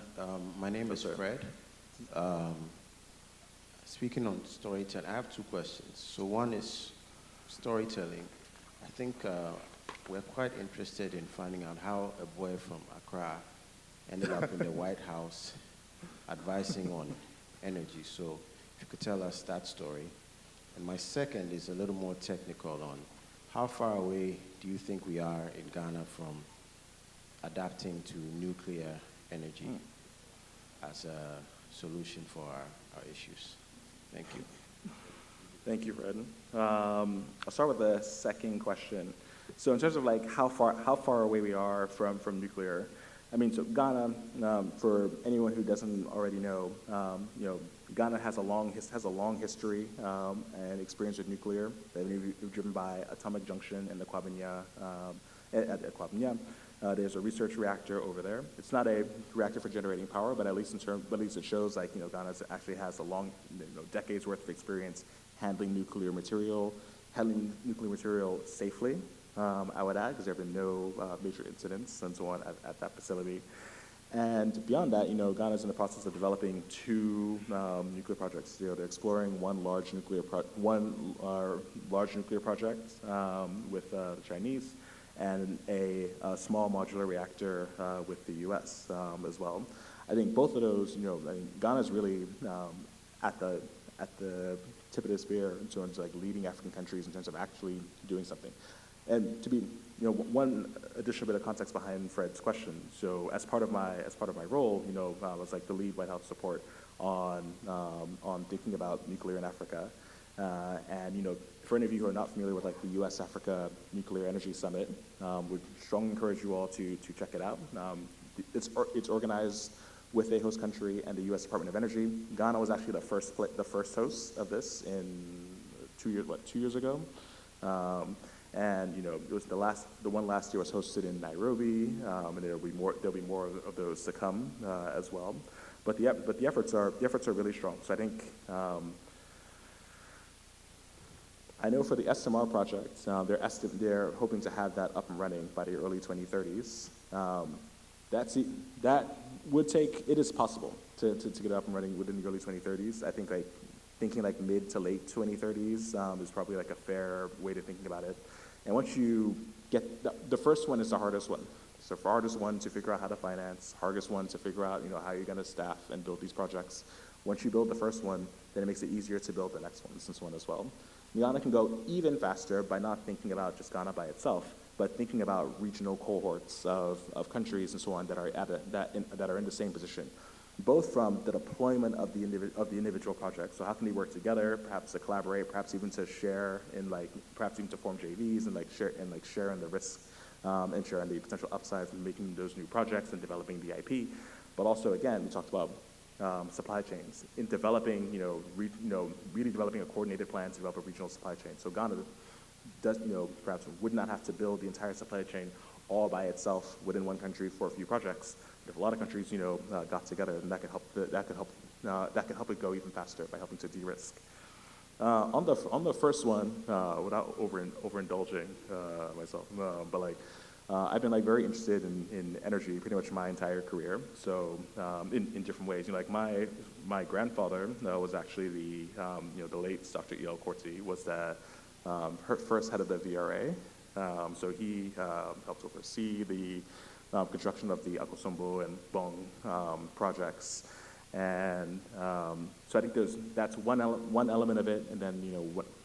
My name is Fred. Speaking on storytelling, I have two questions. So one is storytelling. I think we're quite interested in finding out how a boy from Accra ended up in the White House advising on energy. So if you could tell us that story. And my second is a little more technical on how far away do you think we are in Ghana from adapting to nuclear energy as a solution for our issues? Thank you. Thank you, Fred. I'll start with the second question. So in terms of like how far away we are from nuclear, I mean, so Ghana, for anyone who doesn't already know, Ghana has a long history and experience with nuclear. Driven by Atomic Junction in the Kwabenya, at Kwabenya. There's a research reactor over there. It's not a reactor for generating power, but at least it shows like Ghana actually has a long, decades worth of experience handling nuclear material safely. I would add, because there have been no major incidents and so on at that facility. And beyond that, Ghana is in the process of developing two nuclear projects. They're exploring one large nuclear project with the Chinese, and a small modular reactor with the U.S. As well. I think both of those, Ghana is really at the tip of the spear in terms of like leading African countries in terms of actually doing something. And to be, one additional bit of context behind Fred's question. So as part of my role, I was like the lead White House support on thinking about nuclear in Africa. And for any of you who are not familiar with like the U.S.-Africa Nuclear Energy Summit, would strongly encourage you all to check it out. It's organized with a host country and the U.S. Department of Energy. Ghana was actually the first host of this in 2 years ago. And it was the one last year was hosted in Nairobi, and there'll be more of those to come as well. But the efforts are really strong. So I think I know for the SMR project, they're hoping to have that up and running by the early 2030s. That would take. It is possible to get it up and running within the early 2030s. I think thinking like mid to late 2030s is probably like a fair way to thinking about it. And once you get, the first one is the hardest one. So for hardest one to figure out how to finance, hardest one to figure out how you're going to staff and build these projects. Once you build the first one, then it makes it easier to build the next one, this one as well. Ghana can go even faster by not thinking about just Ghana by itself, but thinking about regional cohorts of countries and so on that are in the same position, both from the deployment of the individual projects. So how can they work together, perhaps to collaborate, perhaps even to share in perhaps even to form JVs and share in the risk and share in the potential upside from making those new projects and developing the IP. But also, again, we talked about supply chains in developing, really developing a coordinated plan to develop a regional supply chain. So Ghana does, perhaps would not have to build the entire supply chain all by itself within one country for a few projects. If a lot of countries, got together, then that could help it go even faster by helping to de-risk. On the first one, without overindulging myself, but I've been very interested in energy pretty much my entire career. So in different ways, my grandfather was actually the late Dr. E.L. Korti was the first head of the VRA. So he helped oversee the construction of the Akosombo and Bong projects. And so I think that's one element of it. And then,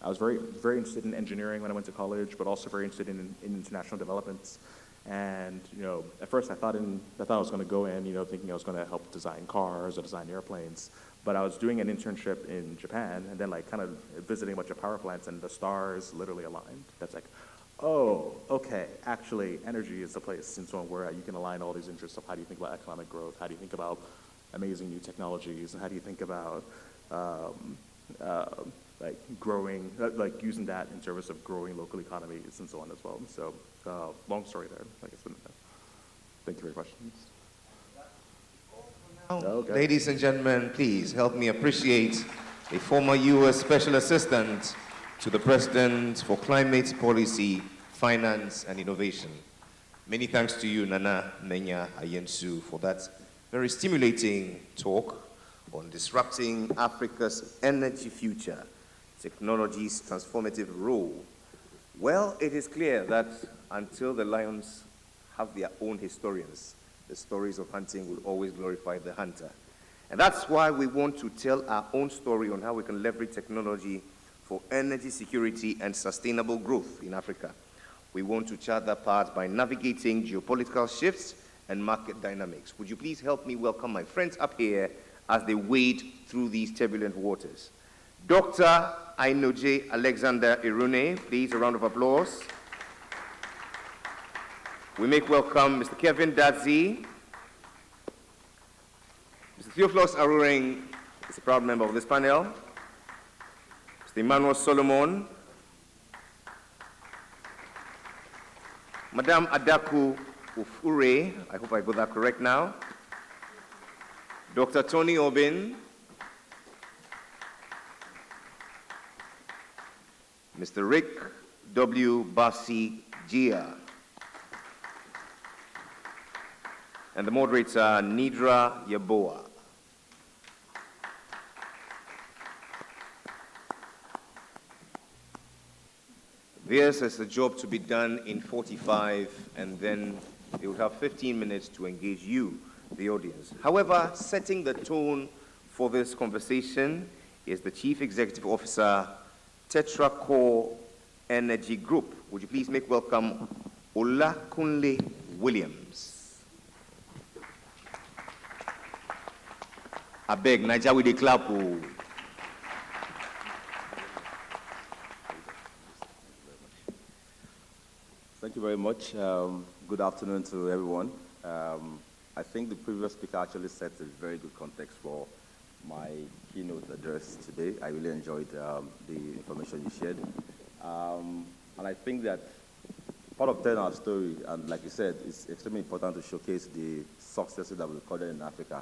I was very, very interested in engineering when I went to college, but also very interested in international developments. And, at first I thought I was going to go in, thinking I was going to help design cars or design airplanes. But I was doing an internship in Japan and then kind of visiting a bunch of power plants, and the stars literally aligned. That's oh, okay, actually energy is the place in so on where you can align all these interests of how do you think about economic growth, how do you think about amazing new technologies, and how do you think about growing, using that in service of growing local economies and so on as well. So long story there, Thank you for your questions. Okay. Ladies and gentlemen, please help me appreciate a former U.S. Special Assistant to the President for Climate Policy, Finance and Innovation. Many thanks to you, Nana Menya Ayensu, for that very stimulating talk on disrupting Africa's energy future, technology's transformative role. Well, it is clear that until the lions have their own historians, the stories of hunting will always glorify the hunter. And that's why we want to tell our own story on how we can leverage technology for energy security and sustainable growth in Africa. We want to chart that path by navigating geopolitical shifts and market dynamics. Would you please help me welcome my friends up here as they wade through these turbulent waters? Dr. Ainoje Alexander Irune, please, a round of applause. We make welcome Mr. Kevin Dadzi. Mr. Theophilus Aruring is a proud member of this panel. Mr. Emmanuel Solomon. Madame Adaku Ufure, I hope I got that correct now. Dr. Tony Obin. Mr. Rick W. Basi Gia. And the moderator, Nidra Yaboa. This is a job to be done in 45, and then they will have 15 minutes to engage you, the audience. However, setting the tone for this conversation is the Chief Executive Officer, Tetra Core Energy Group. Would you please make welcome Olakunle Williams. I beg, Nigeria with the clap. Thank you very much. Good afternoon to everyone. I think the previous speaker actually set a very good context for my keynote address today. I really enjoyed the information you shared. And I think that part of telling our story, and like you said, it's extremely important to showcase the successes that we recorded in Africa.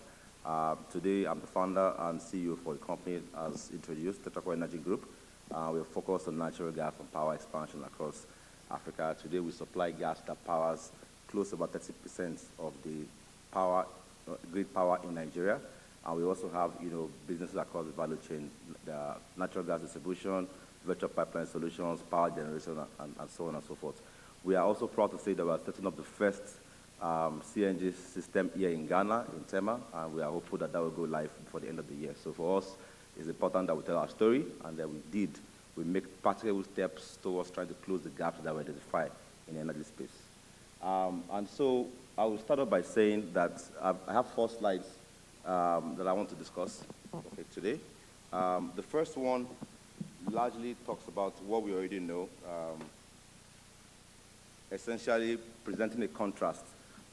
Today, I'm the founder and CEO for the company as introduced, Tetra Core Energy Group. We're focused on natural gas and power expansion across Africa. Today, we supply gas that powers close to about 30% of the power, grid power in Nigeria. And we also have, businesses across the value chain, the natural gas distribution, virtual pipeline solutions, power generation, and so on and so forth. We are also proud to say that we are setting up the first CNG system here in Ghana, in Tema, and we are hopeful that that will go live before the end of the year. So for us, it's important that we tell our story, and that we make practical steps towards trying to close the gaps that we identify in the energy space. And so I will start off by saying that I have 4 slides that I want to discuss today. The first one largely talks about what we already know, essentially presenting a contrast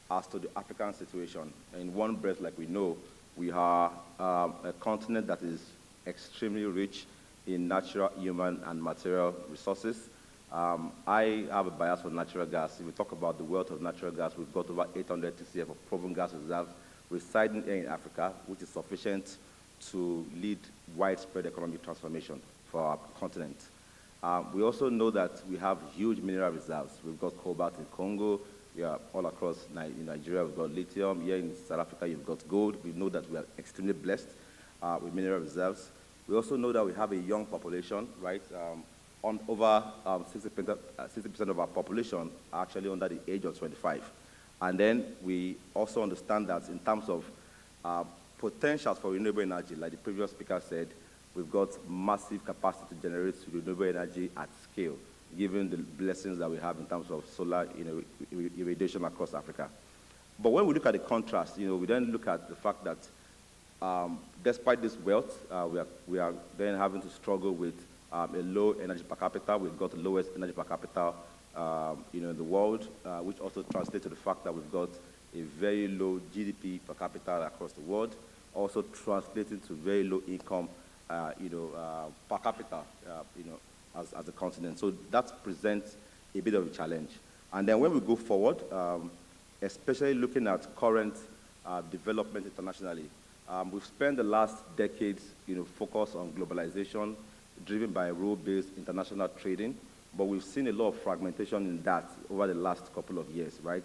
as to the African situation. In one breath, like we know, we are a continent that is extremely rich in natural, human, and material resources. I have a bias for natural gas. If we talk about the wealth of natural gas, we've got over 800 TCF of proven gas reserves residing here in Africa, which is sufficient to lead widespread economic transformation for our continent. We also know that we have huge mineral reserves. We've got cobalt in Congo. We are all across Nigeria. We've got lithium. Here in South Africa, you've got gold. We know that we are extremely blessed with mineral reserves. We also know that we have a young population, right? Over 60% of our population are actually under the age of 25. And then we also understand that in terms of potentials for renewable energy, like the previous speaker said, we've got massive capacity to generate renewable energy at scale, given the blessings that we have in terms of solar irradiation across Africa. But when we look at the contrast, we then look at the fact that despite this wealth, we are then having to struggle with a low energy per capita. We've got the lowest energy per capita in the world, which also translates to the fact that we've got a very low GDP per capita across the world, also translating to very low income per capita as a continent. So that presents a bit of a challenge. And then when we go forward, especially looking at current development internationally, we've spent the last decades focused on globalization, driven by rule-based international trading, but we've seen a lot of fragmentation in that over the last couple of years, right?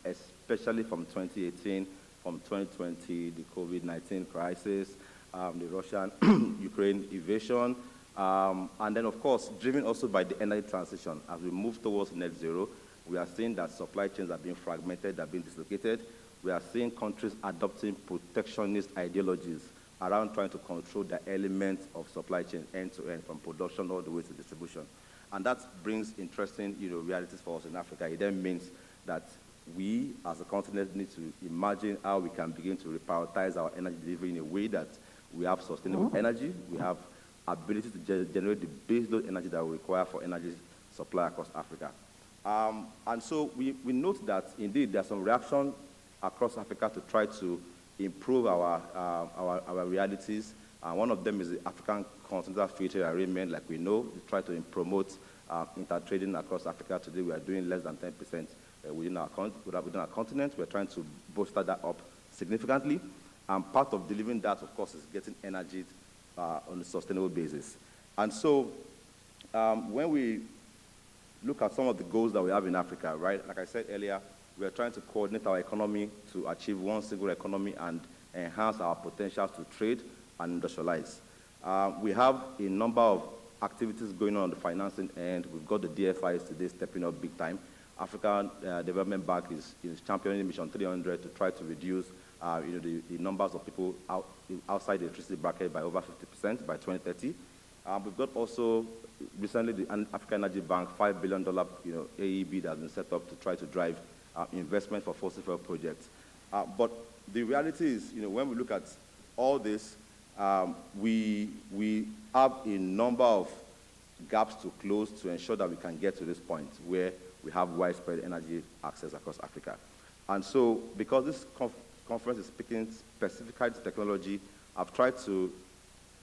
Especially from 2018, from 2020, the COVID-19 crisis, the Russian-Ukraine invasion, and then, of course, driven also by the energy transition. As we move towards net zero, we are seeing that supply chains are being fragmented, are being dislocated. we are seeing countries adopting protectionist ideologies around trying to control the elements of supply chain end-to-end, from production all the way to distribution. And that brings interesting realities for us in Africa. It then means that we, as a continent, need to imagine how we can begin to reprioritize our energy delivery in a way that we have sustainable energy, we have ability to generate the baseload energy that we require for energy supply across Africa. And so we note that, indeed, there's some reaction across Africa to try to improve our realities. One of them is the African Continental Free Trade Agreement. Like we know, we try to promote intertrading across Africa. Today, we are doing less than 10% within our continent. We're trying to bolster that up significantly. And part of delivering that, of course, is getting energy on a sustainable basis. And so when we look at some of the goals that we have in Africa, right, like I said earlier, we are trying to coordinate our economy to achieve one single economy and enhance our potential to trade and industrialize. We have a number of activities going on the financing end. We've got the DFIs today stepping up big time. African Development Bank is championing Mission 300 to try to reduce the numbers of people outside the electricity bracket by over 50% by 2030. We've got also recently the African Energy Bank, $5 billion AEB that has been set up to try to drive investment for fossil fuel projects. But the reality is, when we look at all this, we have a number of gaps to close to ensure that we can get to this point where we have widespread energy access across Africa. And so, because this conference is speaking specifically to technology, I've tried to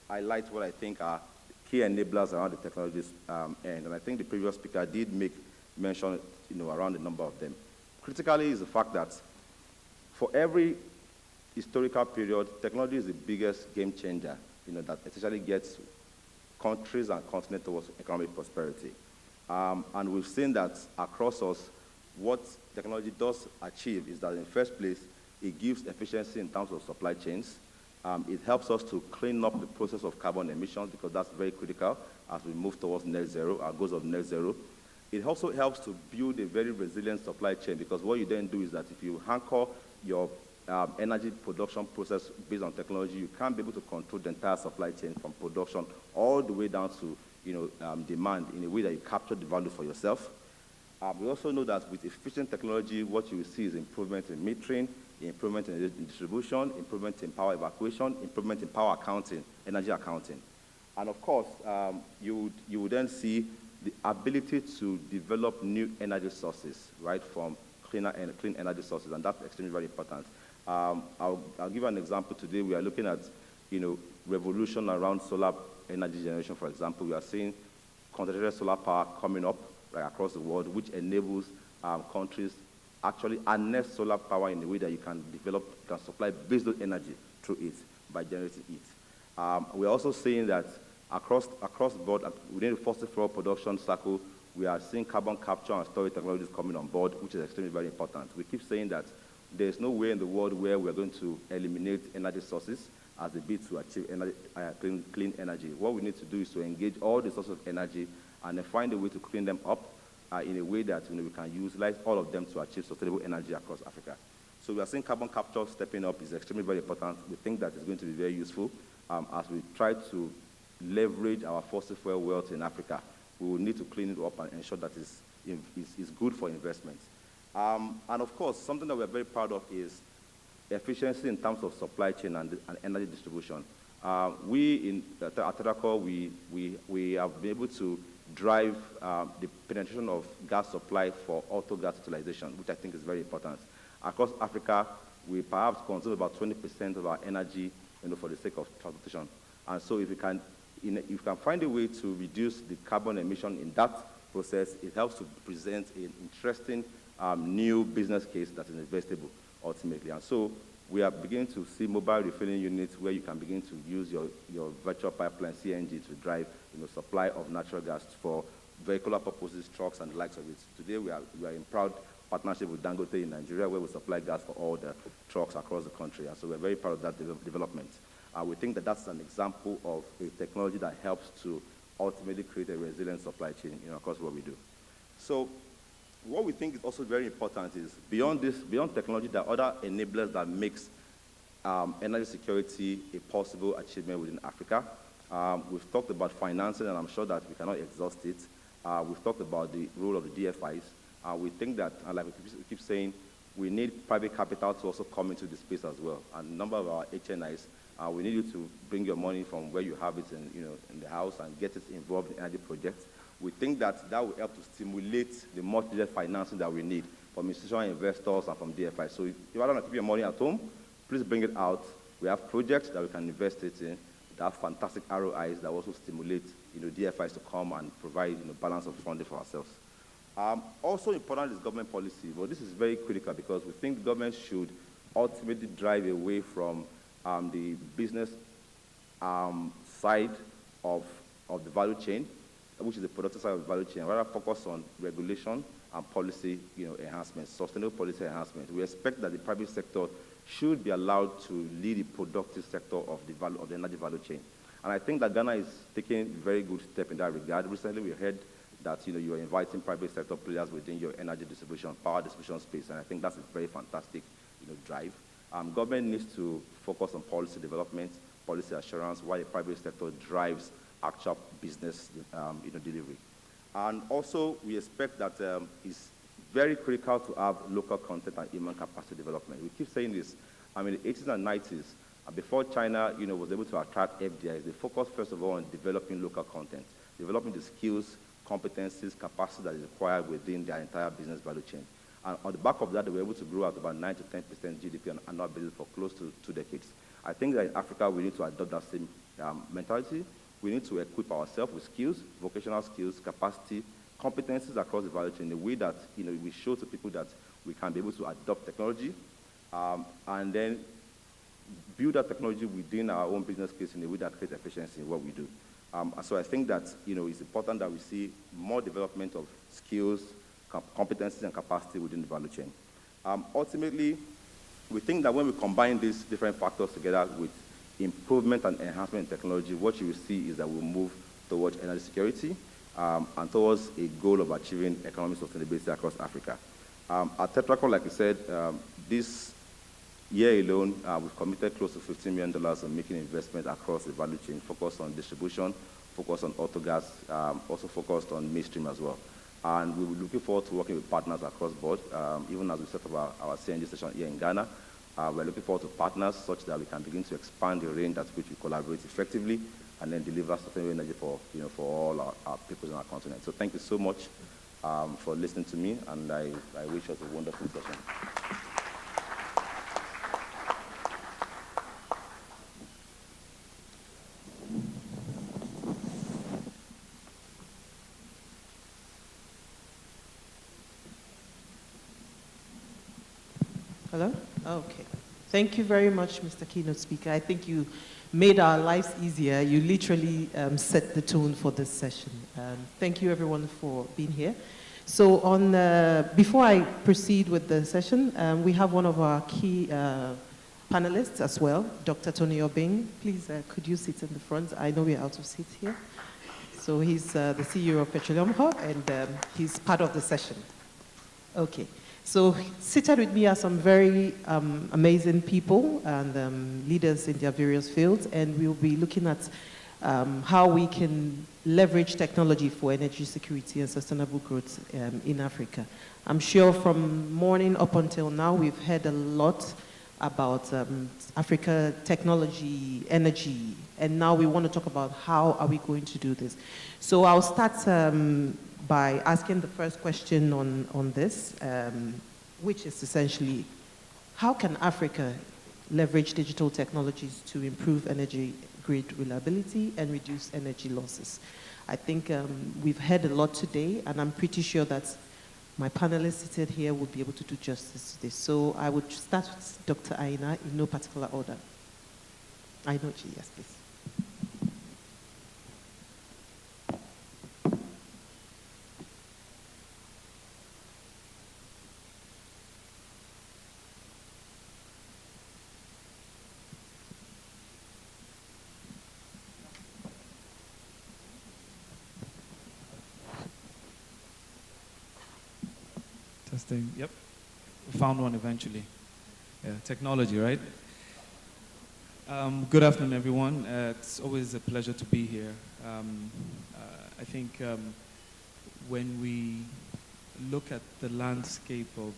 highlight what I think are key enablers around the technologies end. And I think the previous speaker did make mention around a number of them. Critically is the fact that for every historical period, technology is the biggest game changer, that essentially gets countries and continents towards economic prosperity. And we've seen that across us, what technology does achieve is that in the first place, it gives efficiency in terms of supply chains. It helps us to clean up the process of carbon emissions, because that's very critical as we move towards net zero, our goals of net zero. It also helps to build a very resilient supply chain, because what you then do is that if you anchor your energy production process based on technology, you can't be able to control the entire supply chain from production all the way down to demand in a way that you capture the value for yourself. We also know that with efficient technology, what you will see is improvement in metering, improvement in distribution, improvement in power evacuation, improvement in power accounting, energy accounting. And of course, you would then see the ability to develop new energy sources, right, from clean energy sources, and that's extremely very important. I'll give you an example today. We are looking at, revolution around solar energy generation, for example. We are seeing concentrated solar power coming up right across the world, which enables countries actually harness solar power in a way that you can supply baseload energy through it by generating it. We're also seeing that across the board, within the fossil fuel production cycle, we are seeing carbon capture and storage technologies coming on board, which is extremely very important. We keep saying that there's no way in the world where we're going to eliminate energy sources as a bit to achieve clean energy. What we need to do is to engage all the sources of energy and then find a way to clean them up in a way that we can utilize all of them to achieve sustainable energy across Africa. So we are seeing carbon capture stepping up is extremely very important. We think that it's going to be very useful as we try to leverage our fossil fuel wealth in Africa. We will need to clean it up and ensure that it's good for investment. And of course, something that we're very proud of is efficiency in terms of supply chain and energy distribution. We at Accra, we have been able to drive the penetration of gas supply for auto gas utilization, which I think is very important. Across Africa, we perhaps consume about 20% of our energy for the sake of transportation. And so if you can find a way to reduce the carbon emission in that process, it helps to present an interesting new business case that is investable ultimately. And so we are beginning to see mobile refilling units where you can begin to use your virtual pipeline CNG to drive supply of natural gas for vehicular purposes, trucks, and the likes of it. Today we are in proud partnership with Dangote in Nigeria, where we supply gas for all the trucks across the country. And so we're very proud of that development. We think that that's an example of a technology that helps to ultimately create a resilient supply chain across what we do. So what we think is also very important is beyond this, beyond technology, there are other enablers that makes energy security a possible achievement within Africa. We've talked about financing, and I'm sure that we cannot exhaust it. We've talked about the role of the DFIs. We think that, like we keep saying, we need private capital to also come into the space as well. And a number of our HNIs, we need you to bring your money from where you have it in the house and get it involved in energy projects. We think that that will help to stimulate the multi-level financing that we need from institutional investors and from DFIs. So if you want to keep your money at home, please bring it out. We have projects that we can invest it in that have fantastic ROIs that also stimulate DFIs to come and provide balance of funding for ourselves. Also important is government policy. But this is very critical because we think the government should ultimately drive away from the business side of the value chain, which is the productive side of the value chain, rather focus on regulation and policy enhancement, sustainable policy enhancement. We expect that the private sector should be allowed to lead the productive sector of the energy value chain. And I think that Ghana is taking a very good step in that regard. Recently we heard that you are inviting private sector players within your energy distribution, power distribution space, and I think that's a very fantastic drive. Government needs to focus on policy development, policy assurance, while the private sector drives actual business delivery. And also, we expect that it's very critical to have local content and human capacity development. We keep saying this. In the 80s and 90s, before China was able to attract FDIs, they focused first of all on developing local content, developing the skills, competencies, capacity that is required within their entire business value chain. And on the back of that, they were able to grow at about 9 to 10% GDP on an annual basis for close to 2 decades. I think that in Africa, we need to adopt that same mentality. We need to equip ourselves with skills, vocational skills, capacity, competencies across the value chain in a way that we show to people that we can be able to adopt technology and then build that technology within our own business case in a way that creates efficiency in what we do. So I think that it's important that we see more development of skills, competencies, and capacity within the value chain. Ultimately, we think that when we combine these different factors together with improvement and enhancement in technology, what you will see is that we'll move towards energy security and towards a goal of achieving economic sustainability across Africa. At Tetracol, like I said, this year alone, we've committed close to $15 million on making investment across the value chain, focused on distribution, focused on autogas, also focused on midstream as well. And we're looking forward to working with partners across board, even as we set up our CNG station here in Ghana. We're looking forward to partners such that we can begin to expand the range at which we collaborate effectively and then deliver sustainable energy for all our people on our continent. So thank you so much for listening to me, and I wish us a wonderful session. Hello? Okay. Thank you very much, Mr. Keynote Speaker. I think you made our lives easier. You literally set the tone for this session. Thank you, everyone, for being here. So before I proceed with the session, we have one of our key panelists as well, Dr. Tony Obeng. Please, could you sit in the front? I know we're out of seats here. So he's the CEO of Petroleum Hub, and he's part of the session. Okay. So seated with me are some very amazing people and leaders in their various fields, and we'll be looking at how we can leverage technology for energy security and sustainable growth in Africa. I'm sure from morning up until now, we've heard a lot about Africa technology, energy, and now we want to talk about how are we going to do this. So I'll start by asking the first question on this, which is essentially, how can Africa leverage digital technologies to improve energy grid reliability and reduce energy losses? I think we've heard a lot today, and I'm pretty sure that my panelists seated here will be able to do justice to this. So I would start with Dr. Aina in no particular order. Ainochi, yes, please. Testing. Yep. We found one eventually. Yeah, technology, right? Good afternoon, everyone. It's always a pleasure to be here. I think when we look at the landscape of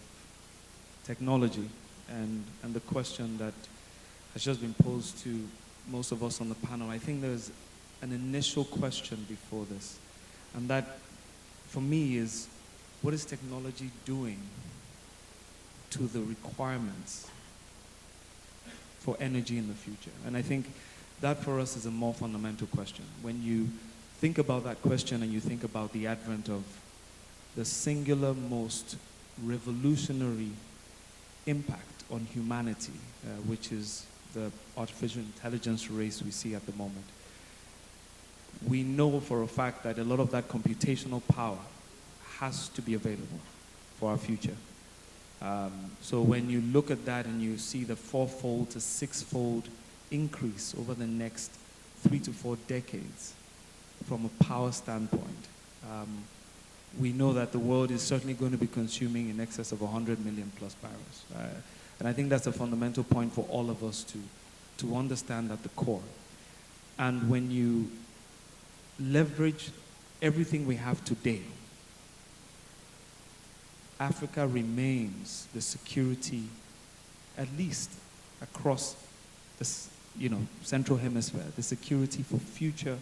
technology and the question that has just been posed to most of us on the panel, I think there's an initial question before this. And that, for me, is what is technology doing to the requirements for energy in the future? And I think that for us is a more fundamental question. When you think about that question and you think about the advent of the singular most revolutionary impact on humanity, which is the artificial intelligence race we see at the moment, we know for a fact that a lot of that computational power has to be available for our future. So when you look at that and you see the 4-fold to 6-fold increase over the next 3 to 4 decades from a power standpoint, we know that the world is certainly going to be consuming in excess of 100 million plus barrels. And I think that's a fundamental point for all of us to understand at the core. And when you leverage everything we have today, Africa remains the security, at least across the central hemisphere, the security for future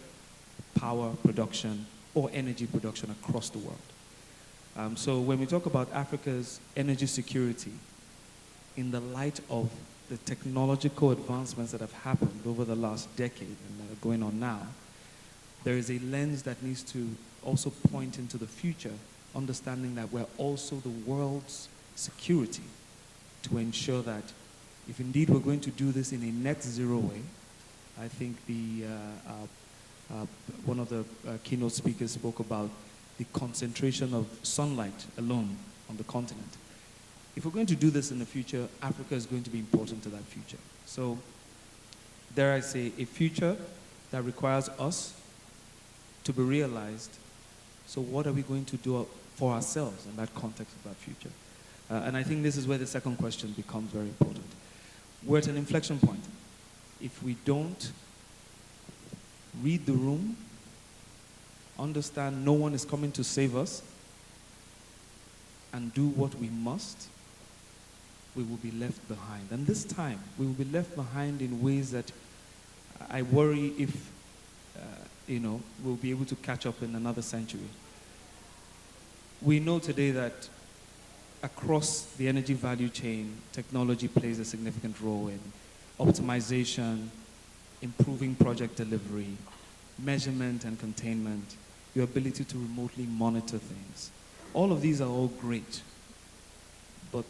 power production or energy production across the world. So when we talk about Africa's energy security, in the light of the technological advancements that have happened over the last decade and that are going on now, there is a lens that needs to also point into the future, understanding that we're also the world's security to ensure that if indeed we're going to do this in a net zero way, I think one of the keynote speakers spoke about the concentration of sunlight alone on the continent. If we're going to do this in the future, Africa is going to be important to that future. So, dare I say, a future that requires us to be realized. So what are we going to do for ourselves in that context of that future? And I think this is where the second question becomes very important. We're at an inflection point. If we don't read the room, understand no one is coming to save us, and do what we must, we will be left behind. And this time, we will be left behind in ways that I worry if, we'll be able to catch up in another century. We know today that across the energy value chain, technology plays a significant role in optimization, improving project delivery, measurement and containment, your ability to remotely monitor things. All of these are all great, but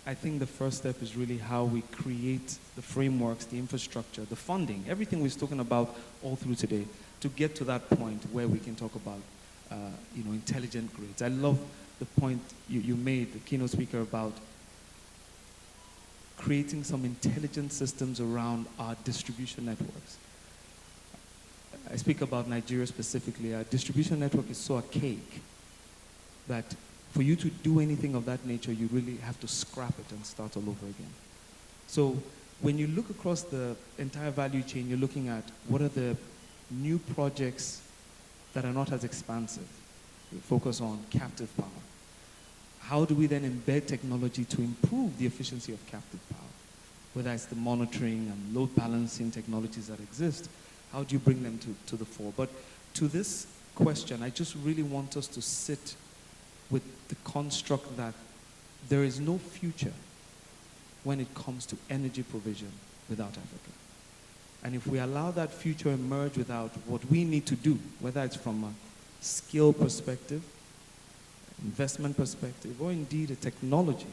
I think the first step is really how we create the frameworks, the infrastructure, the funding, everything we've spoken about all through today, to get to that point where we can talk about intelligent grids. I love the point you made, the keynote speaker, about creating some intelligent systems around our distribution networks. I speak about Nigeria specifically. Our distribution network is so archaic that for you to do anything of that nature, you really have to scrap it and start all over again. So when you look across the entire value chain, you're looking at what are the new projects that are not as expansive. We focus on captive power. How do we then embed technology to improve the efficiency of captive power? Whether it's the monitoring and load balancing technologies that exist, how do you bring them to the fore? But to this question, I just really want us to sit with the construct that there is no future when it comes to energy provision without Africa. And if we allow that future emerge without what we need to do, whether it's from a skill perspective, investment perspective, or indeed a technology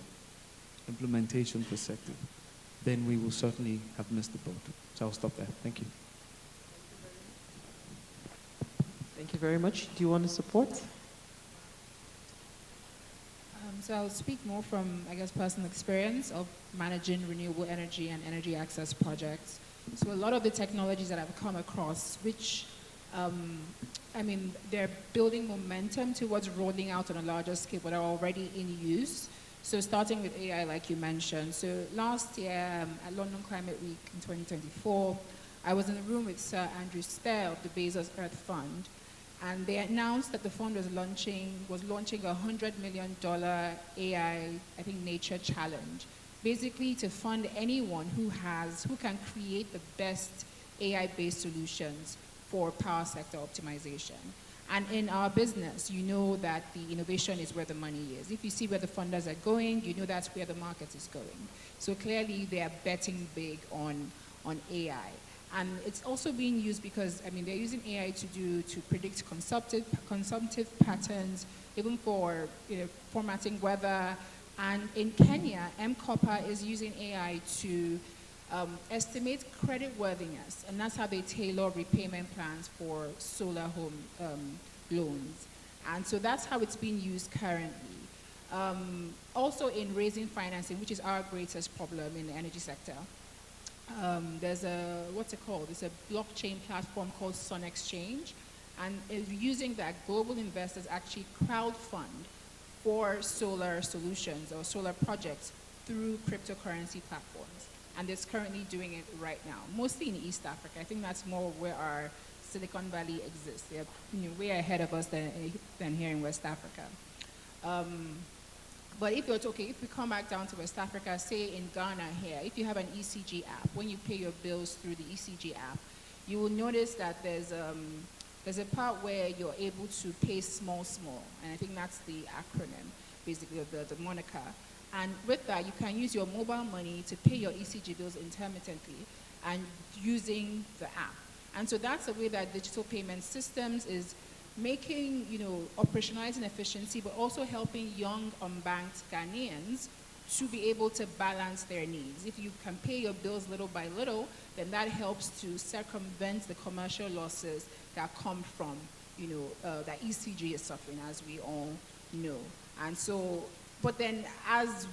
implementation perspective, then we will certainly have missed the boat. So I'll stop there. Thank you. Thank you very much. Do you want to support? So I'll speak more from, I guess, personal experience of managing renewable energy and energy access projects. So a lot of the technologies that I've come across, which I mean, they're building momentum towards rolling out on a larger scale, but are already in use. So starting with AI, like you mentioned. So last year at London Climate Week in 2024, I was in a room with Sir Andrew Stair of the Bezos Earth Fund, and they announced that the fund was launching a $100 million AI, I think, nature challenge, basically to fund anyone who can create the best AI-based solutions for power sector optimization. And in our business, you know that the innovation is where the money is. If you see where the funders are going, you know that's where the market is going. So clearly they are betting big on AI. And it's also being used because, I mean, they're using AI to predict consumptive patterns, even for formatting weather. And in Kenya, M-Copper is using AI to estimate credit worthiness, and that's how they tailor repayment plans for solar home loans. And so that's how it's being used currently. Also in raising financing, which is our greatest problem in the energy sector, there's a, what's it called? It's a blockchain platform called Sun Exchange, and using that, global investors actually crowdfund for solar solutions or solar projects through cryptocurrency platforms. And it's currently doing it right now, mostly in East Africa. I think that's more where our Silicon Valley exists. They're way ahead of us than here in West Africa. But if we come back down to West Africa, say in Ghana here, if you have an ECG app, when you pay your bills through the ECG app, you will notice that there's a part where you're able to pay small, and I think that's the acronym, basically, of the moniker. And with that, you can use your mobile money to pay your ECG bills intermittently and using the app. And so that's the way that digital payment systems is making, operationalizing efficiency, but also helping young unbanked Ghanaians to be able to balance their needs. If you can pay your bills little by little, then that helps to circumvent the commercial losses that come from, that ECG is suffering, as we all know. And so, but then as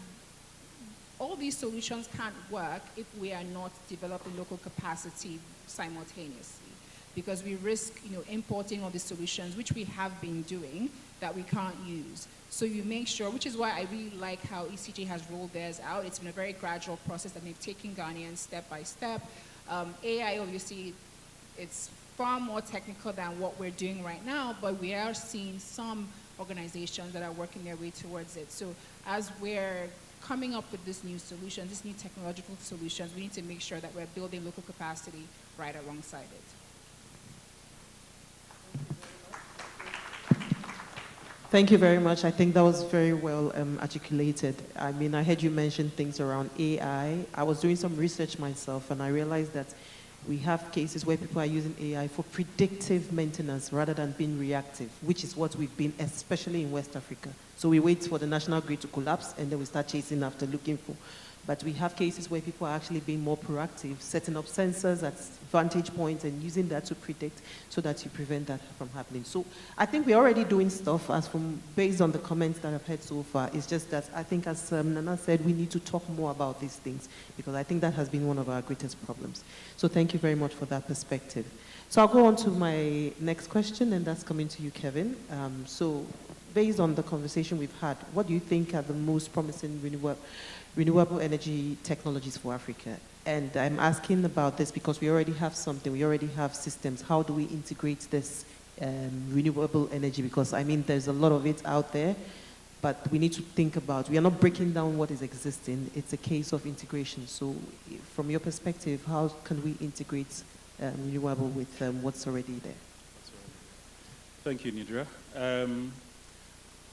all these solutions can't work if we are not developing local capacity simultaneously, because we risk, importing all these solutions, which we have been doing, that we can't use. So you make sure, which is why I really like how ECG has rolled theirs out. It's been a very gradual process that they've taken Ghanaians step by step. AI, obviously, it's far more technical than what we're doing right now, but we are seeing some organizations that are working their way towards it. So as we're coming up with this new solution, this new technological solutions, we need to make sure that we're building local capacity right alongside it. Thank you very much. I think that was very well articulated. I mean, I heard you mention things around AI. I was doing some research myself, and I realized that we have cases where people are using AI for predictive maintenance rather than being reactive, which is what we've been, especially in West Africa. So we wait for the national grid to collapse, and then we start chasing after looking for. But we have cases where people are actually being more proactive, setting up sensors at vantage points and using that to predict so that you prevent that from happening. So I think we're already doing stuff based on the comments that I've heard so far. It's just that I think, as Nana said, we need to talk more about these things, because I think that has been one of our greatest problems. So thank you very much for that perspective. So I'll go on to my next question, and that's coming to you, Kevin. So based on the conversation we've had, what do you think are the most promising renewable energy technologies for Africa? And I'm asking about this because we already have something, we already have systems. How do we integrate this renewable energy? Because, I mean, there's a lot of it out there, but we need to think about, we are not breaking down what is existing. It's a case of integration. So from your perspective, how can we integrate renewable with what's already there? Thank you, Nidra.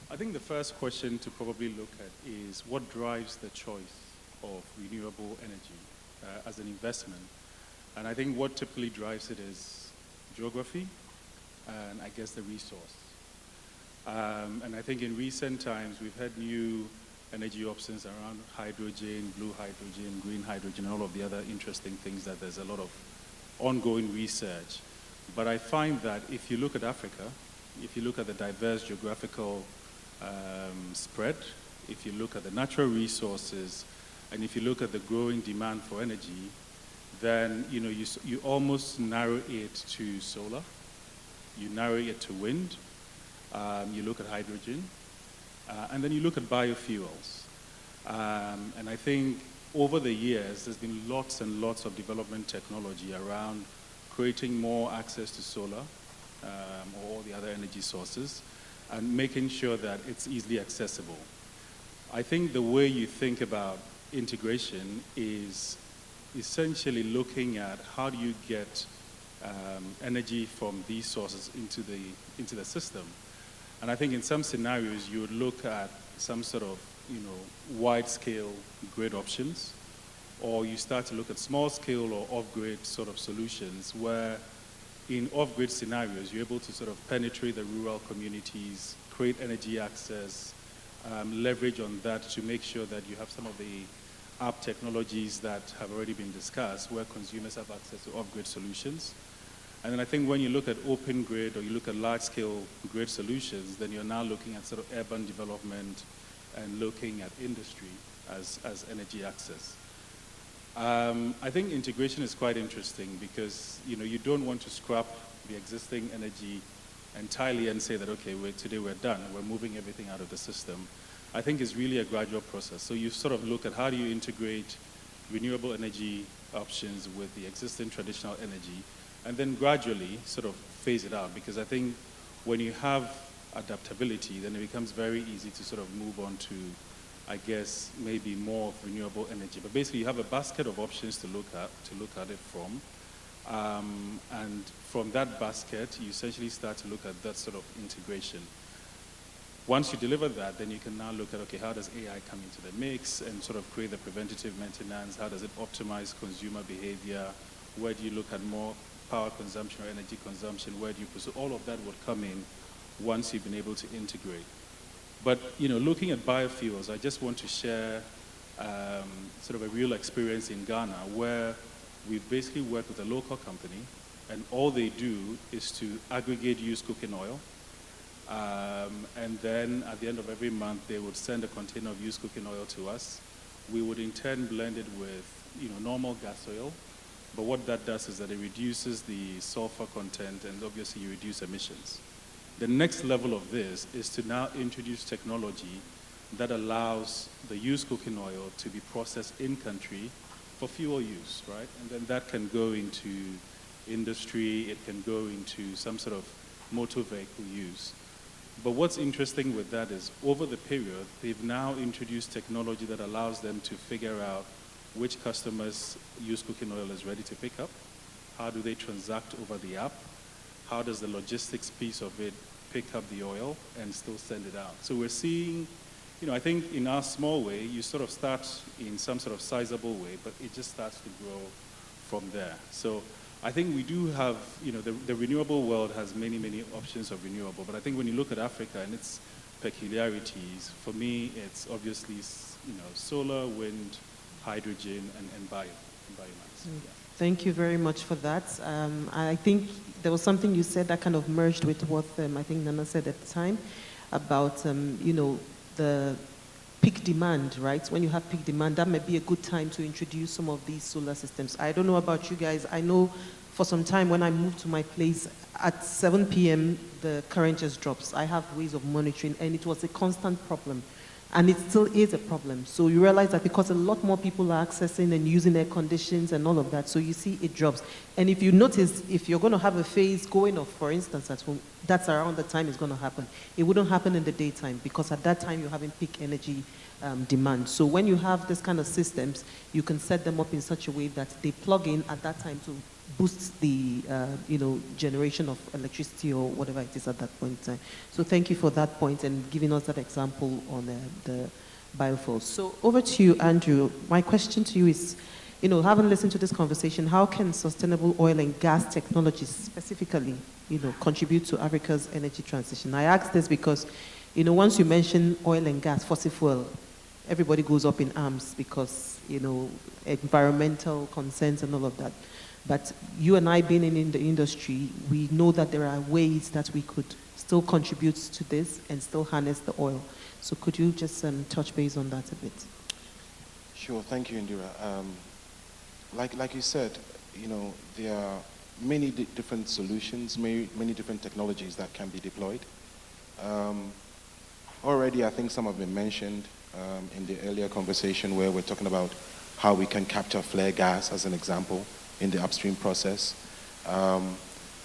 I think the first question to probably look at is what drives the choice of renewable energy as an investment. And I think what typically drives it is geography and, I guess, the resource. And I think in recent times we've had new energy options around hydrogen, blue hydrogen, green hydrogen, and all of the other interesting things that there's a lot of ongoing research. But I find that if you look at Africa, if you look at the diverse geographical spread, if you look at the natural resources, and if you look at the growing demand for energy, then you almost narrow it to solar you narrow it to wind, you look at hydrogen, and then you look at biofuels. And I think over the years, there's been lots and lots of development technology around creating more access to solar or all the other energy sources and making sure that it's easily accessible. I think the way you think about integration is essentially looking at how do you get energy from these sources into the system. And I think in some scenarios, you would look at some sort of wide-scale grid options, or you start to look at small-scale or off-grid sort of solutions where in off-grid scenarios, you're able to sort of penetrate the rural communities, create energy access, leverage on that to make sure that you have some of the app technologies that have already been discussed where consumers have access to off-grid solutions. And then I think when you look at open grid or you look at large-scale grid solutions, then you're now looking at sort of urban development and looking at industry as energy access. I think integration is quite interesting because you don't want to scrap the existing energy entirely and say that, okay, today we're done, we're moving everything out of the system. I think it's really a gradual process. So you sort of look at how do you integrate renewable energy options with the existing traditional energy, and then gradually sort of phase it out, because I think when you have adaptability, then it becomes very easy to sort of move on to, I guess, maybe more of renewable energy. But basically, you have a basket of options to look at it from. And from that basket, you essentially start to look at that sort of integration. Once you deliver that, then you can now look at, okay, how does AI come into the mix and sort of create the preventative maintenance? How does it optimize consumer behavior? Where do you look at more power consumption or energy consumption? Where do you pursue? All of that would come in once you've been able to integrate. But looking at biofuels, I just want to share sort of a real experience in Ghana where we've basically worked with a local company, and all they do is to aggregate used cooking oil. And then at the end of every month, they would send a container of used cooking oil to us. We would in turn blend it with normal gas oil. But what that does is that it reduces the sulfur content, and obviously you reduce emissions. The next level of this is to now introduce technology that allows the used cooking oil to be processed in country for fuel use, right? And then that can go into industry, it can go into some sort of motor vehicle use. But what's interesting with that is over the period, they've now introduced technology that allows them to figure out which customers' used cooking oil is ready to pick up, how do they transact over the app, how does the logistics piece of it pick up the oil and still send it out. So we're seeing, I think in our small way, you sort of start in some sort of sizable way, but it just starts to grow from there. So I think we do have, the renewable world has many, many options of renewable, but I think when you look at Africa and its peculiarities, for me, it's obviously, solar, wind, hydrogen, and biomass. Yeah. Thank you very much for that. I think there was something you said that kind of merged with what I think Nana said at the time about, the peak demand, right? When you have peak demand, that may be a good time to introduce some of these solar systems. I don't know about you guys. I know for some time when I moved to my place, at 7 p.m., the current just drops. I have ways of monitoring, and it was a constant problem. And it still is a problem. So you realize that because a lot more people are accessing and using air conditions and all of that, so you see it drops. And if you notice, if you're going to have a phase going off, for instance, at home, that's around the time it's going to happen. It wouldn't happen in the daytime because at that time you're having peak energy demand. So when you have this kind of systems, you can set them up in such a way that they plug in at that time to boost the generation of electricity or whatever it is at that point in time. So thank you for that point and giving us that example on the biofuels. So over to you, Andrew. My question to you is, having listened to this conversation, how can sustainable oil and gas technologies specifically, contribute to Africa's energy transition? I ask this because, once you mention oil and gas, fossil fuel, everybody goes up in arms because, environmental concerns and all of that. But you and I being in the industry, we know that there are ways that we could still contribute to this and still harness the oil. So could you just touch base on that a bit? Sure, thank you, Indira. Like you said, there are many different solutions, many different technologies that can be deployed. Already, I think some have been mentioned in the earlier conversation where we're talking about how we can capture flare gas as an example in the upstream process.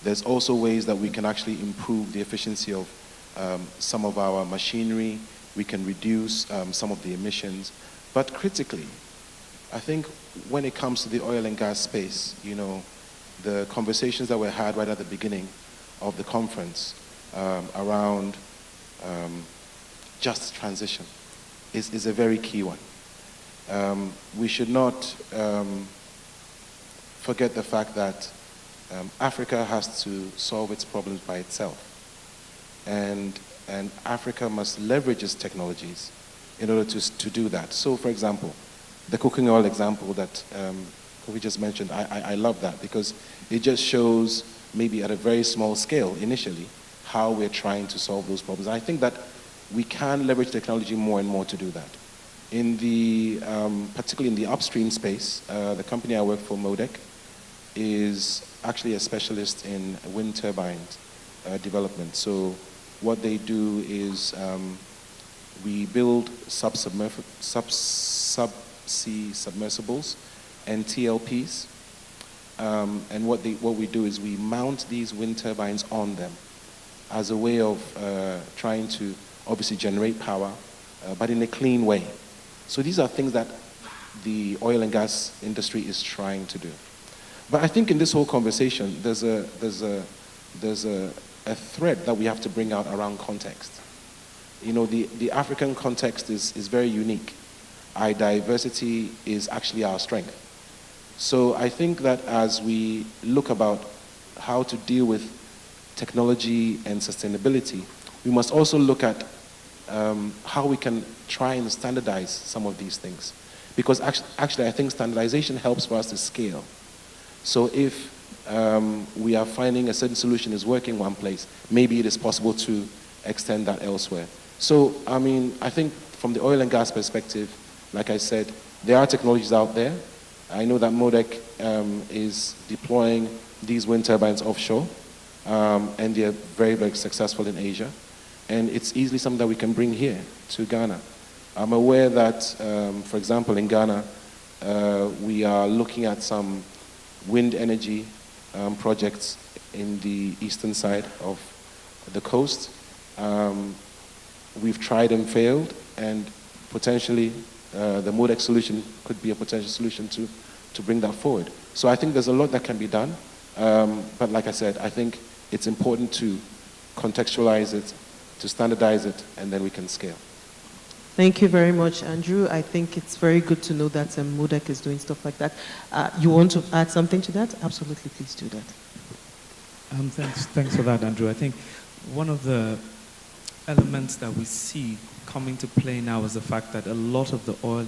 There's also ways that we can actually improve the efficiency of some of our machinery. We can reduce some of the emissions. But critically, I think when it comes to the oil and gas space, you know, the conversations that were had right at the beginning of the conference around just transition is a very key one. We should not forget the fact that Africa has to solve its problems by itself. And Africa must leverage its technologies in order to do that. So, for example, the cooking oil example that we just mentioned, I love that because it just shows maybe at a very small scale initially how we're trying to solve those problems. I think that we can leverage technology more and more to do that. In the, particularly in the upstream space, the company I work for, Modec, is actually a specialist in wind turbines development. So what they do is we build subsea submersibles and TLPs. And what we do is we mount these wind turbines on them as a way of trying to obviously generate power, but in a clean way. So these are things that the oil and gas industry is trying to do. But I think in this whole conversation, there's a thread that we have to bring out around context. You know, the African context is very unique. Our diversity is actually our strength. So I think that as we look about how to deal with technology and sustainability, we must also look at how we can try and standardize some of these things. Because actually I think standardization helps for us to scale. So if we are finding a certain solution is working one place, maybe it is possible to extend that elsewhere. So, I mean, I think from the oil and gas perspective, like I said, there are technologies out there. I know that Modec is deploying these wind turbines offshore, and they're very, very successful in Asia. And it's easily something that we can bring here to Ghana. I'm aware that, for example, in Ghana, we are looking at some wind energy projects in the eastern side of the coast. We've tried and failed, and potentially the Modec solution could be a potential solution to bring that forward. So I think there's a lot that can be done, but like I said, I think it's important to contextualize it, to standardize it, and then we can scale. Thank you very much, Andrew. I think it's very good to know that Modec is doing stuff like that. You want to add something to that? Absolutely, please do that. Thanks for that, Andrew. I think one of the elements that we see coming to play now is the fact that a lot of the oil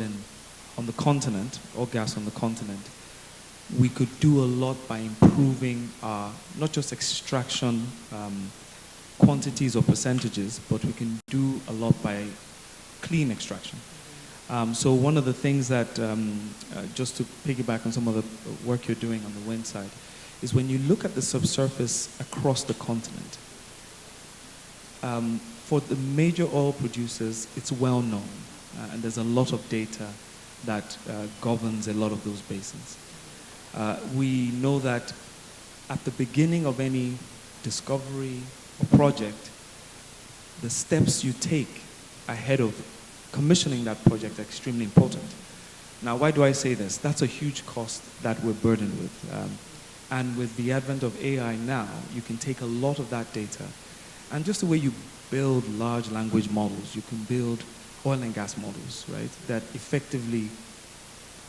on the continent, or gas on the continent, we could do a lot by improving our, not just extraction quantities or percentages, but we can do a lot by clean extraction. So one of the things that, just to piggyback on some of the work you're doing on the wind side, is when you look at the subsurface across the continent, for the major oil producers, it's well known, and there's a lot of data that governs a lot of those basins. We know that at the beginning of any discovery or project, the steps you take ahead of commissioning that project are extremely important. Now, why do I say this? That's a huge cost that we're burdened with. And with the advent of AI now, you can take a lot of that data, and just the way you build large language models, you can build oil and gas models, right? That effectively,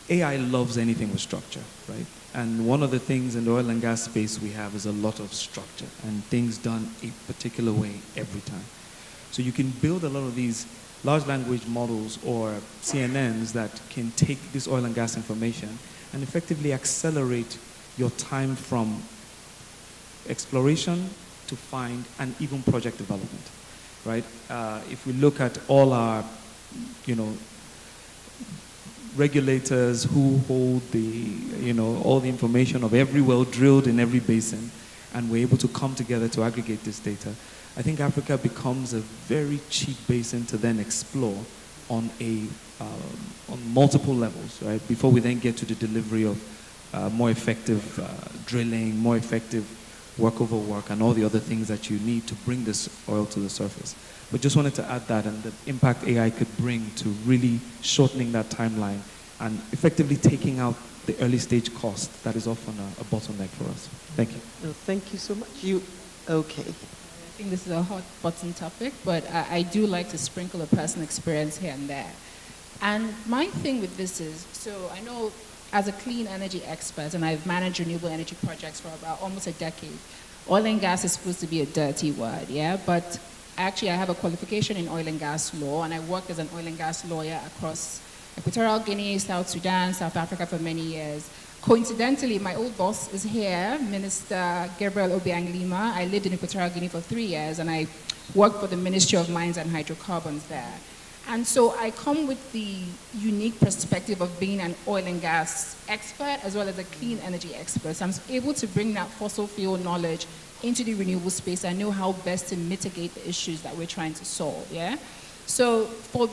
AI loves anything with structure, right? And one of the things in the oil and gas space we have is a lot of structure and things done a particular way every time. So you can build a lot of these large language models or CNNs that can take this oil and gas information and effectively accelerate your time from exploration to find and even project development, right? If we look at all our, regulators who hold all the information of every well drilled in every basin, and we're able to come together to aggregate this data, I think Africa becomes a very cheap basin to then explore on multiple levels, right? Before we then get to the delivery of more effective drilling, more effective work over work, and all the other things that you need to bring this oil to the surface. But just wanted to add that and the impact AI could bring to really shortening that timeline and effectively taking out the early stage cost that is often a bottleneck for us. Thank you. No, thank you so much. Okay. I think this is a hot button topic, but I do like to sprinkle a personal experience here and there. And my thing with this is, so I know as a clean energy expert, and I've managed renewable energy projects for about almost a decade, oil and gas is supposed to be a dirty word, yeah? But actually I have a qualification in oil and gas law, and I worked as an oil and gas lawyer across Equatorial Guinea, South Sudan, South Africa for many years. Coincidentally, my old boss is here, Minister Gabriel Obiang-Lima. I lived in Equatorial Guinea for 3 years, and I worked for the Ministry of Mines and Hydrocarbons there. And so I come with the unique perspective of being an oil and gas expert as well as a clean energy expert. So I'm able to bring that fossil fuel knowledge into the renewable space. I know how best to mitigate the issues that we're trying to solve, yeah? So for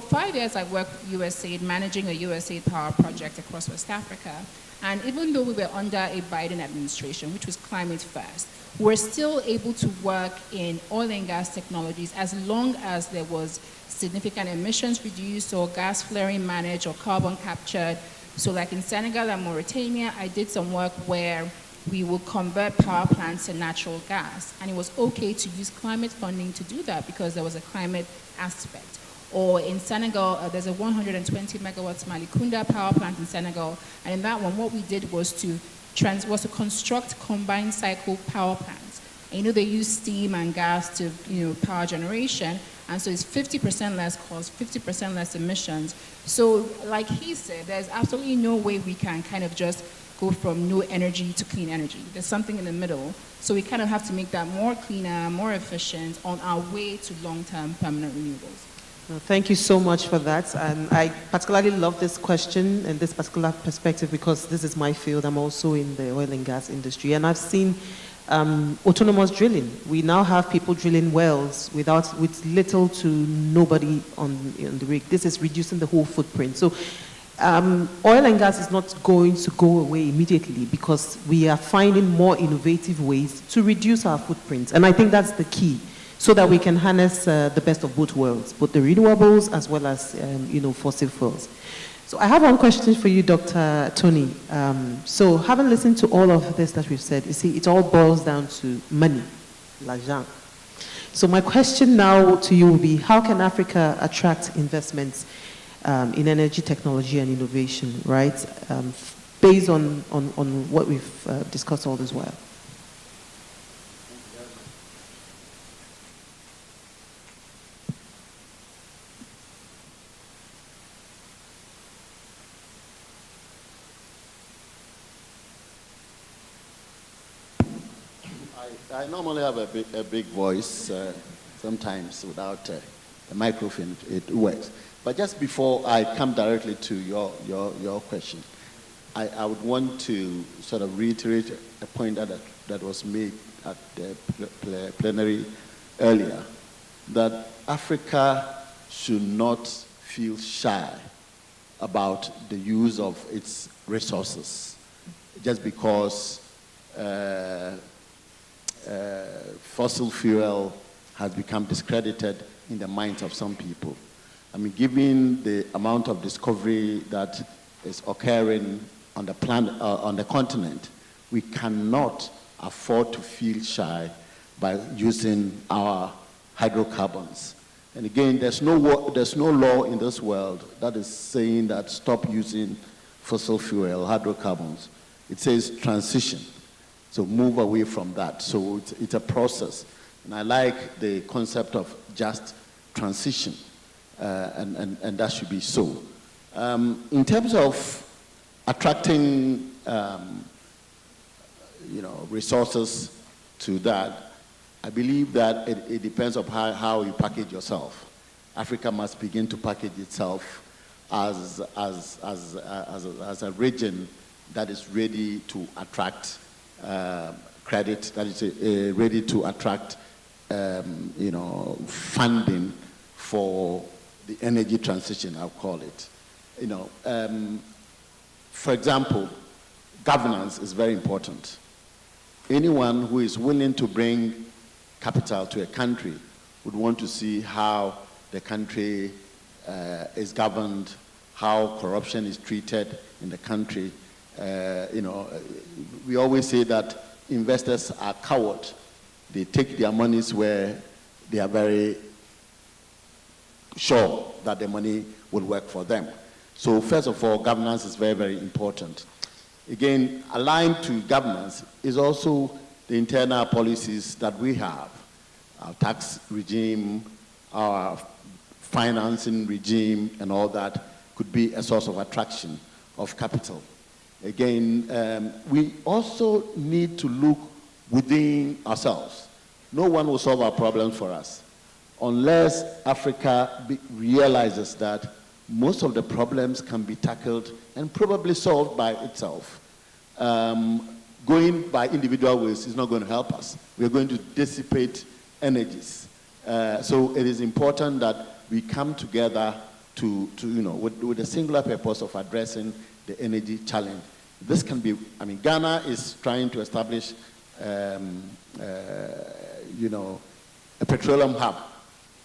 5 years, I worked with USAID, managing a USAID power project across West Africa. And even though we were under a Biden administration, which was climate first, we're still able to work in oil and gas technologies as long as there was significant emissions reduced or gas flaring managed or carbon captured. So like in Senegal and Mauritania, I did some work where we would convert power plants to natural gas. And it was okay to use climate funding to do that because there was a climate aspect. Or in Senegal, there's a 120 megawatts Malikunda power plant in Senegal. And in that one, what we did was to construct combined cycle power plants. And they use steam and gas to power generation. And so it's 50% less cost, 50% less emissions. So like he said, there's absolutely no way we can kind of just go from no energy to clean energy. There's something in the middle. So we kind of have to make that more cleaner, more efficient on our way to long-term permanent renewables. Well, thank you so much for that. And I particularly love this question and this particular perspective because this is my field. I'm also in the oil and gas industry. And I've seen autonomous drilling. We now have people drilling wells with little to nobody on the rig. This is reducing the whole footprint. So oil and gas is not going to go away immediately because we are finding more innovative ways to reduce our footprint. And I think that's the key, so that we can harness the best of both worlds, both the renewables as well as fossil fuels. So I have one question for you, Dr. Tony. So having listened to all of this that we've said, you see, it all boils down to money, l'argent. So my question now to you will be, how can Africa attract investments in energy technology and innovation, right? Based on what we've discussed all this while. I normally have a big voice, sometimes without a microphone, it works. But just before I come directly to your question, I would want to sort of reiterate a point that was made at the plenary earlier, that Africa should not feel shy about the use of its resources just because fossil fuel has become discredited in the minds of some people. I mean, given the amount of discovery that is occurring on the planet, on the continent, we cannot afford to feel shy by using our hydrocarbons. And again, there's no law in this world that is saying that stop using fossil fuel, hydrocarbons. It says transition. So move away from that. So it's a process. And I like the concept of just transition, and that should be so. In terms of attracting resources to that, I believe that it depends on how you package yourself. Africa must begin to package itself as a region that is ready to attract credit, that is ready to attract funding for the energy transition, I'll call it. For example, governance is very important. Anyone who is willing to bring capital to a country would want to see how the country is governed, how corruption is treated in the country. We always say that investors are cowards. They take their monies where they are very sure that the money will work for them. So first of all, governance is very, very important. Again, aligned to governance is also the internal policies that we have. Our tax regime, our financing regime, and all that could be a source of attraction of capital. Again, we also need to look within ourselves. No one will solve our problems for us unless Africa realizes that most of the problems can be tackled and probably solved by itself. Going by individual ways is not going to help us. We're going to dissipate energies. So it is important that we come together with the singular purpose of addressing the energy challenge. This can be, Ghana is trying to establish, a petroleum hub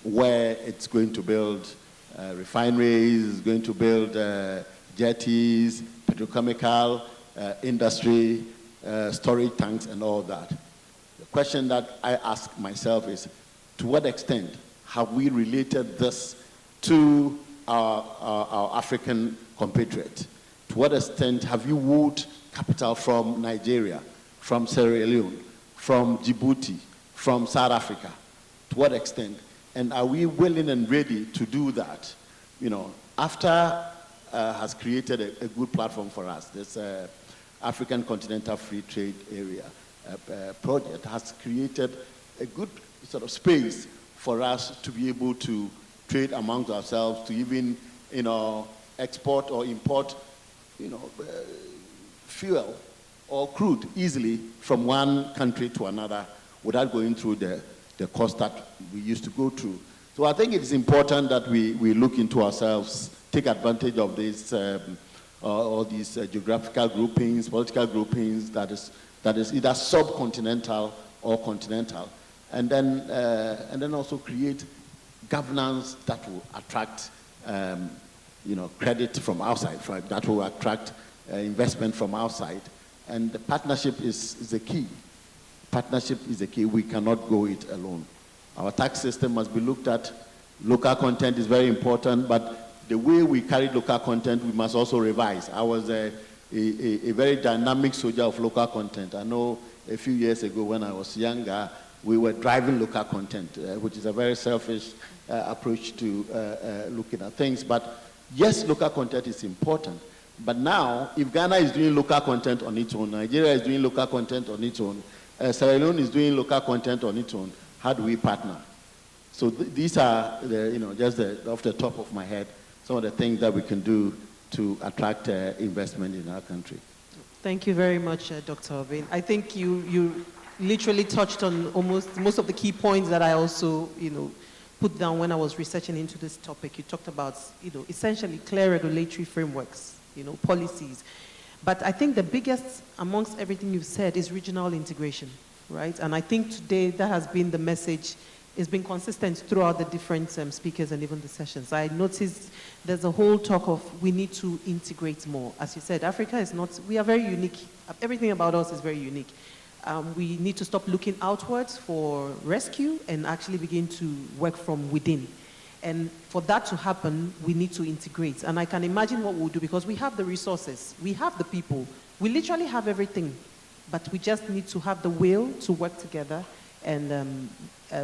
where it's going to build refineries, it's going to build jetties, petrochemical industry, storage tanks, and all that. The question that I ask myself is, to what extent have we related this to our African compatriots? To what extent have you wooed capital from Nigeria, from Sierra Leone, from Djibouti, from South Africa? To what extent? And are we willing and ready to do that? AFTA has created a good platform for us. This African Continental Free Trade Area project has created a good sort of space for us to be able to trade amongst ourselves, to even, export or import, fuel or crude easily from one country to another without going through the cost that we used to go through. So I think it's important that we look into ourselves, take advantage of this, all these geographical groupings, political groupings that is either subcontinental or continental, and then also create governance that will attract credit from outside, that will attract investment from outside. And the partnership is the key. Partnership is the key. We cannot go it alone. Our tax system must be looked at. Local content is very important, but the way we carry local content, we must also revise. I was a very dynamic soldier of local content. I know a few years ago when I was younger, we were driving local content, which is a very selfish approach to looking at things. But yes, local content is important. But now, if Ghana is doing local content on its own, Nigeria is doing local content on its own, Sierra Leone is doing local content on its own, how do we partner? So these are, just off the top of my head, some of the things that we can do to attract investment in our country. Thank you very much, Dr. Obin. I think you literally touched on most of the key points that I also, put down when I was researching into this topic. You talked about, essentially clear regulatory frameworks, policies. But I think the biggest amongst everything you've said is regional integration, right? And I think today that has been the message. It's been consistent throughout the different speakers and even the sessions. I noticed there's a whole talk of we need to integrate more. As you said, Africa is not, we are very unique. Everything about us is very unique. We need to stop looking outwards for rescue and actually begin to work from within. And for that to happen, we need to integrate. And I can imagine what we'll do because we have the resources, we have the people, we literally have everything, but we just need to have the will to work together and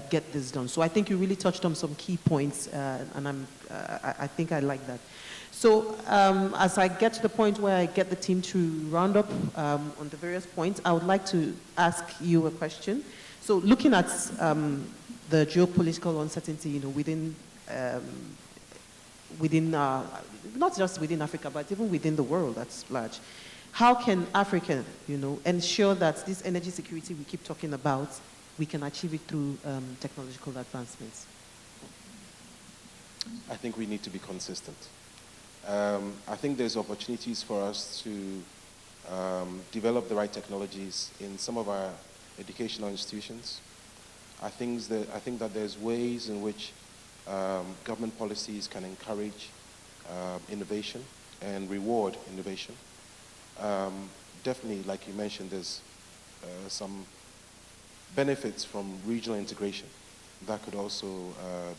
get this done. So I think you really touched on some key points, and I think I like that. So as I get to the point where I get the team to round up on the various points, I would like to ask you a question. So looking at the geopolitical uncertainty, within within, not just within Africa, but even within the world at large. How can Africa, ensure that this energy security we keep talking about, we can achieve it through technological advancements? I think we need to be consistent. I think there's opportunities for us to develop the right technologies in some of our educational institutions. I think that there's ways in which government policies can encourage innovation and reward innovation. Definitely, like you mentioned, there's some benefits from regional integration that could also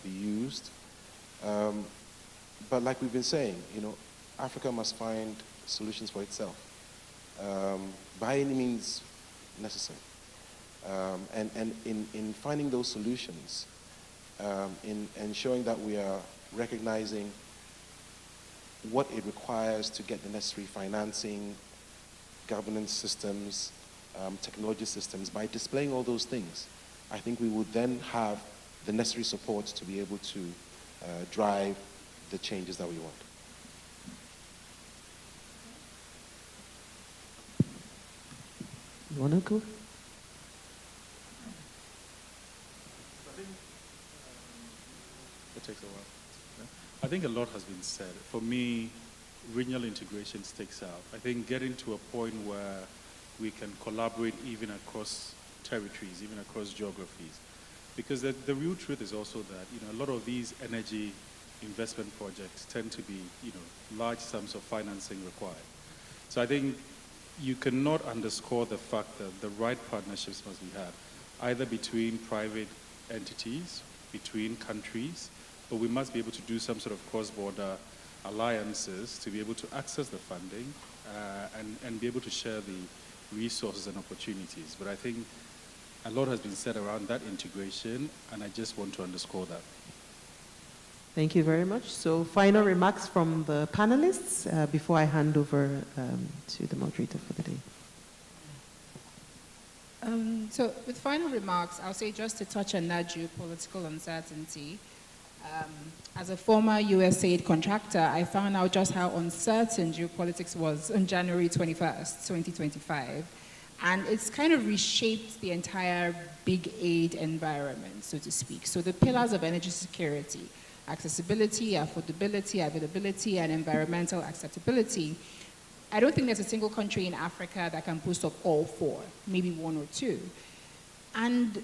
be used. But like we've been saying, Africa must find solutions for itself by any means necessary. And in finding those solutions, in ensuring that we are recognizing what it requires to get the necessary financing, governance systems, technology systems, by displaying all those things, I think we would then have the necessary support to be able to drive the changes that we want. You want to go? It takes a while. I think a lot has been said. For me, regional integration sticks out. I think getting to a point where we can collaborate even across territories, even across geographies. Because the real truth is also that, a lot of these energy investment projects tend to be, large sums of financing required. So I think you cannot underscore the fact that the right partnerships must be had, either between private entities, between countries, but we must be able to do some sort of cross-border alliances to be able to access the funding and be able to share the resources and opportunities. But I think a lot has been said around that integration, and I just want to underscore that. Thank you very much. So final remarks from the panelists before I hand over to the moderator for the day. So with final remarks, I'll say just to touch on that geopolitical uncertainty. As a former USAID contractor, I found out just how uncertain geopolitics was on January 21st, 2025. And it's kind of reshaped the entire big aid environment, so to speak. So the pillars of energy security, accessibility, affordability, availability, and environmental acceptability, I don't think there's a single country in Africa that can boast of all four, maybe one or two. And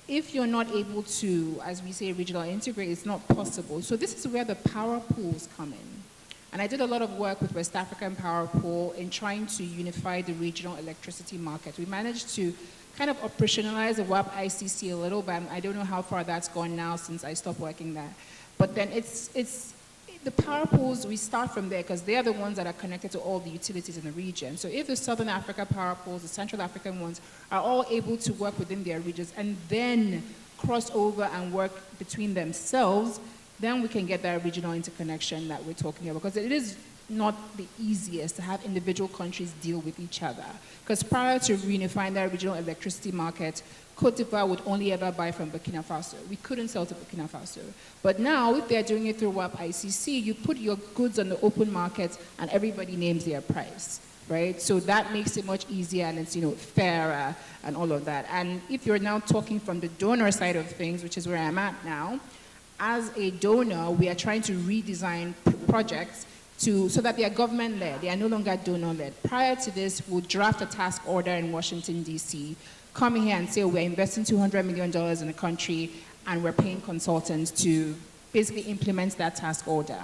if you're not able to, as we say, regional integrate, it's not possible. So this is where the power pools come in. And I did a lot of work with West African Power Pool in trying to unify the regional electricity market. We managed to kind of operationalize the WAP ICC a little, but I don't know how far that's gone now since I stopped working there. But then it's the power pools, we start from there because they are the ones that are connected to all the utilities in the region. So if the Southern Africa power pools, the Central African ones, are all able to work within their regions and then cross over and work between themselves, then we can get that regional interconnection that we're talking about. Because it is not the easiest to have individual countries deal with each other. Because prior to reunifying that regional electricity market, Cote d'Ivoire would only ever buy from Burkina Faso. We couldn't sell to Burkina Faso. But now, if they're doing it through WAP ICC, you put your goods on the open market and everybody names their price, right? So that makes it much easier and it's, fairer and all of that. And if you're now talking from the donor side of things, which is where I'm at now, as a donor, we are trying to redesign projects so that they are government-led, they are no longer donor-led. Prior to this, we'll draft a task order in Washington, D.C., come here and say we're investing $200 million in the country and we're paying consultants to basically implement that task order.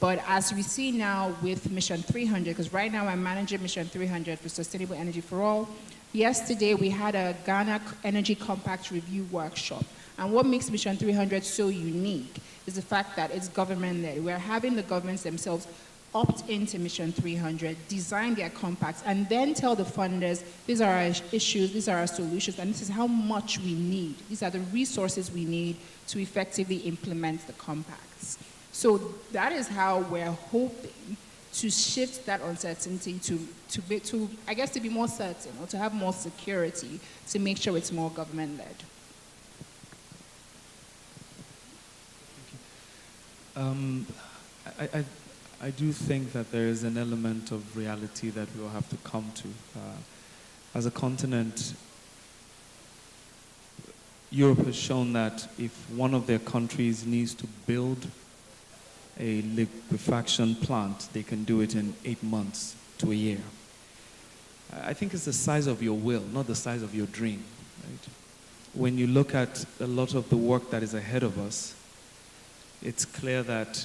But as we see now with Mission 300, because right now I'm managing Mission 300 for Sustainable Energy for All, yesterday we had a Ghana Energy Compact Review workshop. And what makes Mission 300 so unique is the fact that it's government-led. We're having the governments themselves opt into Mission 300, design their compacts, and then tell the funders, these are our issues, these are our solutions, and this is how much we need. These are the resources we need to effectively implement the compacts. So that is how we're hoping to shift that uncertainty to I guess, to be more certain or to have more security, to make sure it's more government-led. I do think that there is an element of reality that we will have to come to. As a continent, Europe has shown that if one of their countries needs to build a liquefaction plant, they can do it in 8 months to a year. I think it's the size of your will, not the size of your dream. Right? When you look at a lot of the work that is ahead of us, it's clear that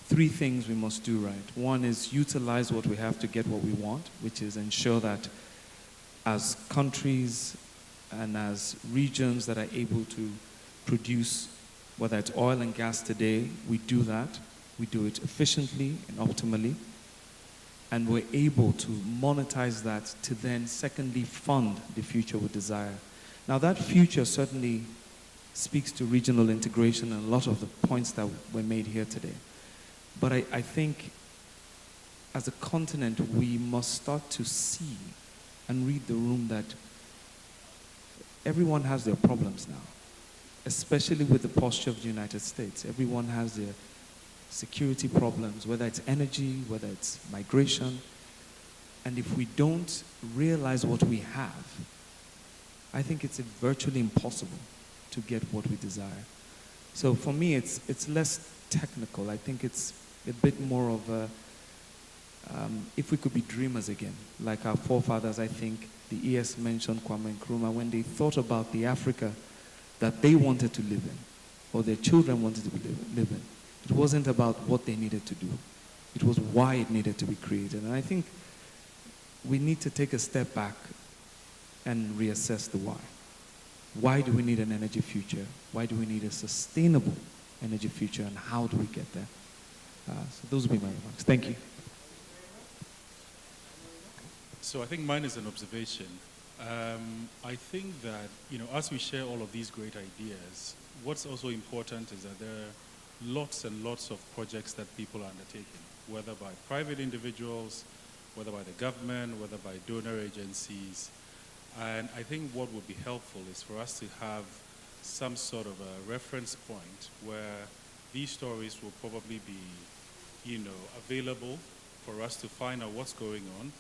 3 things we must do right. One is utilize what we have to get what we want, which is ensure that as countries and as regions that are able to produce, whether it's oil and gas today, we do that. We do it efficiently and optimally. And we're able to monetize that to then, secondly, fund the future we desire. Now, that future certainly speaks to regional integration and a lot of the points that were made here today. But I think as a continent, we must start to see and read the room that everyone has their problems now, especially with the posture of the United States. Everyone has their security problems, whether it's energy, whether it's migration. And if we don't realize what we have, I think it's virtually impossible to get what we desire. So for me, it's less technical. I think it's a bit more of a, if we could be dreamers again, like our forefathers. I think the ES mentioned Kwame Nkrumah, when they thought about the Africa that they wanted to live in, or their children wanted to live in. It wasn't about what they needed to do. It was why it needed to be created. And I think we need to take a step back and reassess the why. Why do we need an energy future? Why do we need a sustainable energy future, and how do we get there? So those will be my remarks. Thank you. So I think mine is an observation. I think that, as we share all of these great ideas, what's also important is that there are lots and lots of projects that people are undertaking, whether by private individuals, whether by the government, whether by donor agencies. And I think what would be helpful is for us to have some sort of a reference point where these stories will probably be, available for us to find out what's going on.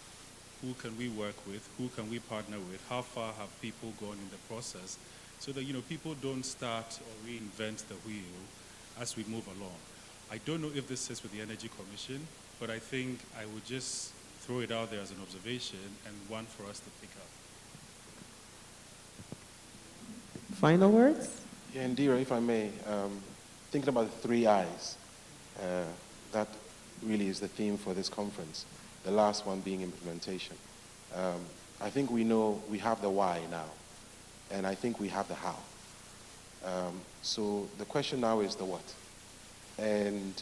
Who can we work with? Who can we partner with? How far have people gone in the process? So that, people don't start or reinvent the wheel as we move along. I don't know if this sits with the Energy Commission, but I think I would just throw it out there as an observation and one for us to pick up. Final words? Yeah, Indira, if I may, thinking about the 3 I's, that really is the theme for this conference, the last one being implementation. I think we know we have the why now, and I think we have the how. So the question now is the what. And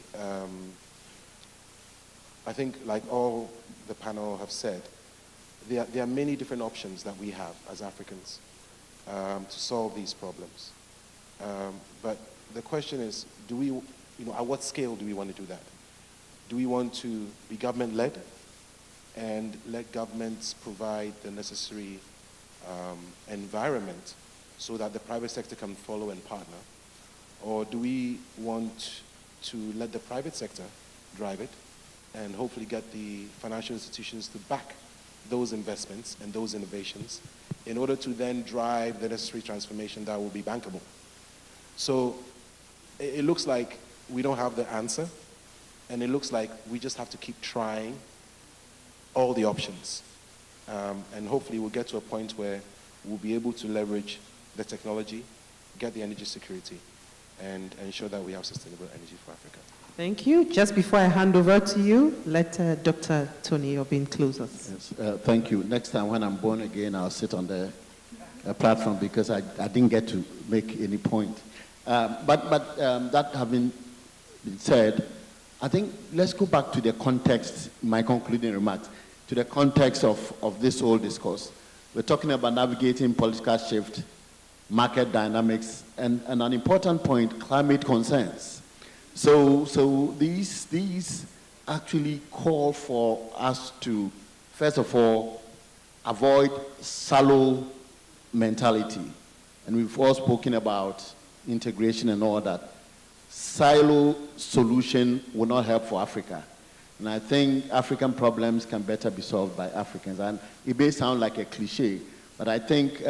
I think, like all the panel have said, there are many different options that we have as Africans to solve these problems. But the question is, do we, at what scale do we want to do that? Do we want to be government-led and let governments provide the necessary environment so that the private sector can follow and partner? Or do we want to let the private sector drive it and hopefully get the financial institutions to back those investments and those innovations in order to then drive the necessary transformation that will be bankable? So it looks like we don't have the answer, and it looks like we just have to keep trying all the options. And hopefully we'll get to a point where we'll be able to leverage the technology, get the energy security, and ensure that we have sustainable energy for Africa. Thank you. Just before I hand over to you, let Dr. Tony Obin close us. Yes, thank you. Next time when I'm born again, I'll sit on the platform because I didn't get to make any point. But that having been said, I think let's go back to the context, my concluding remarks, to the context of this whole discourse. We're talking about navigating political shift, market dynamics, and an important point, climate concerns. So these actually call for us to, first of all, avoid shallow mentality. And we've all spoken about integration and all that. silo solution will not help for Africa. And I think African problems can better be solved by Africans. And it may sound like a cliche, but I think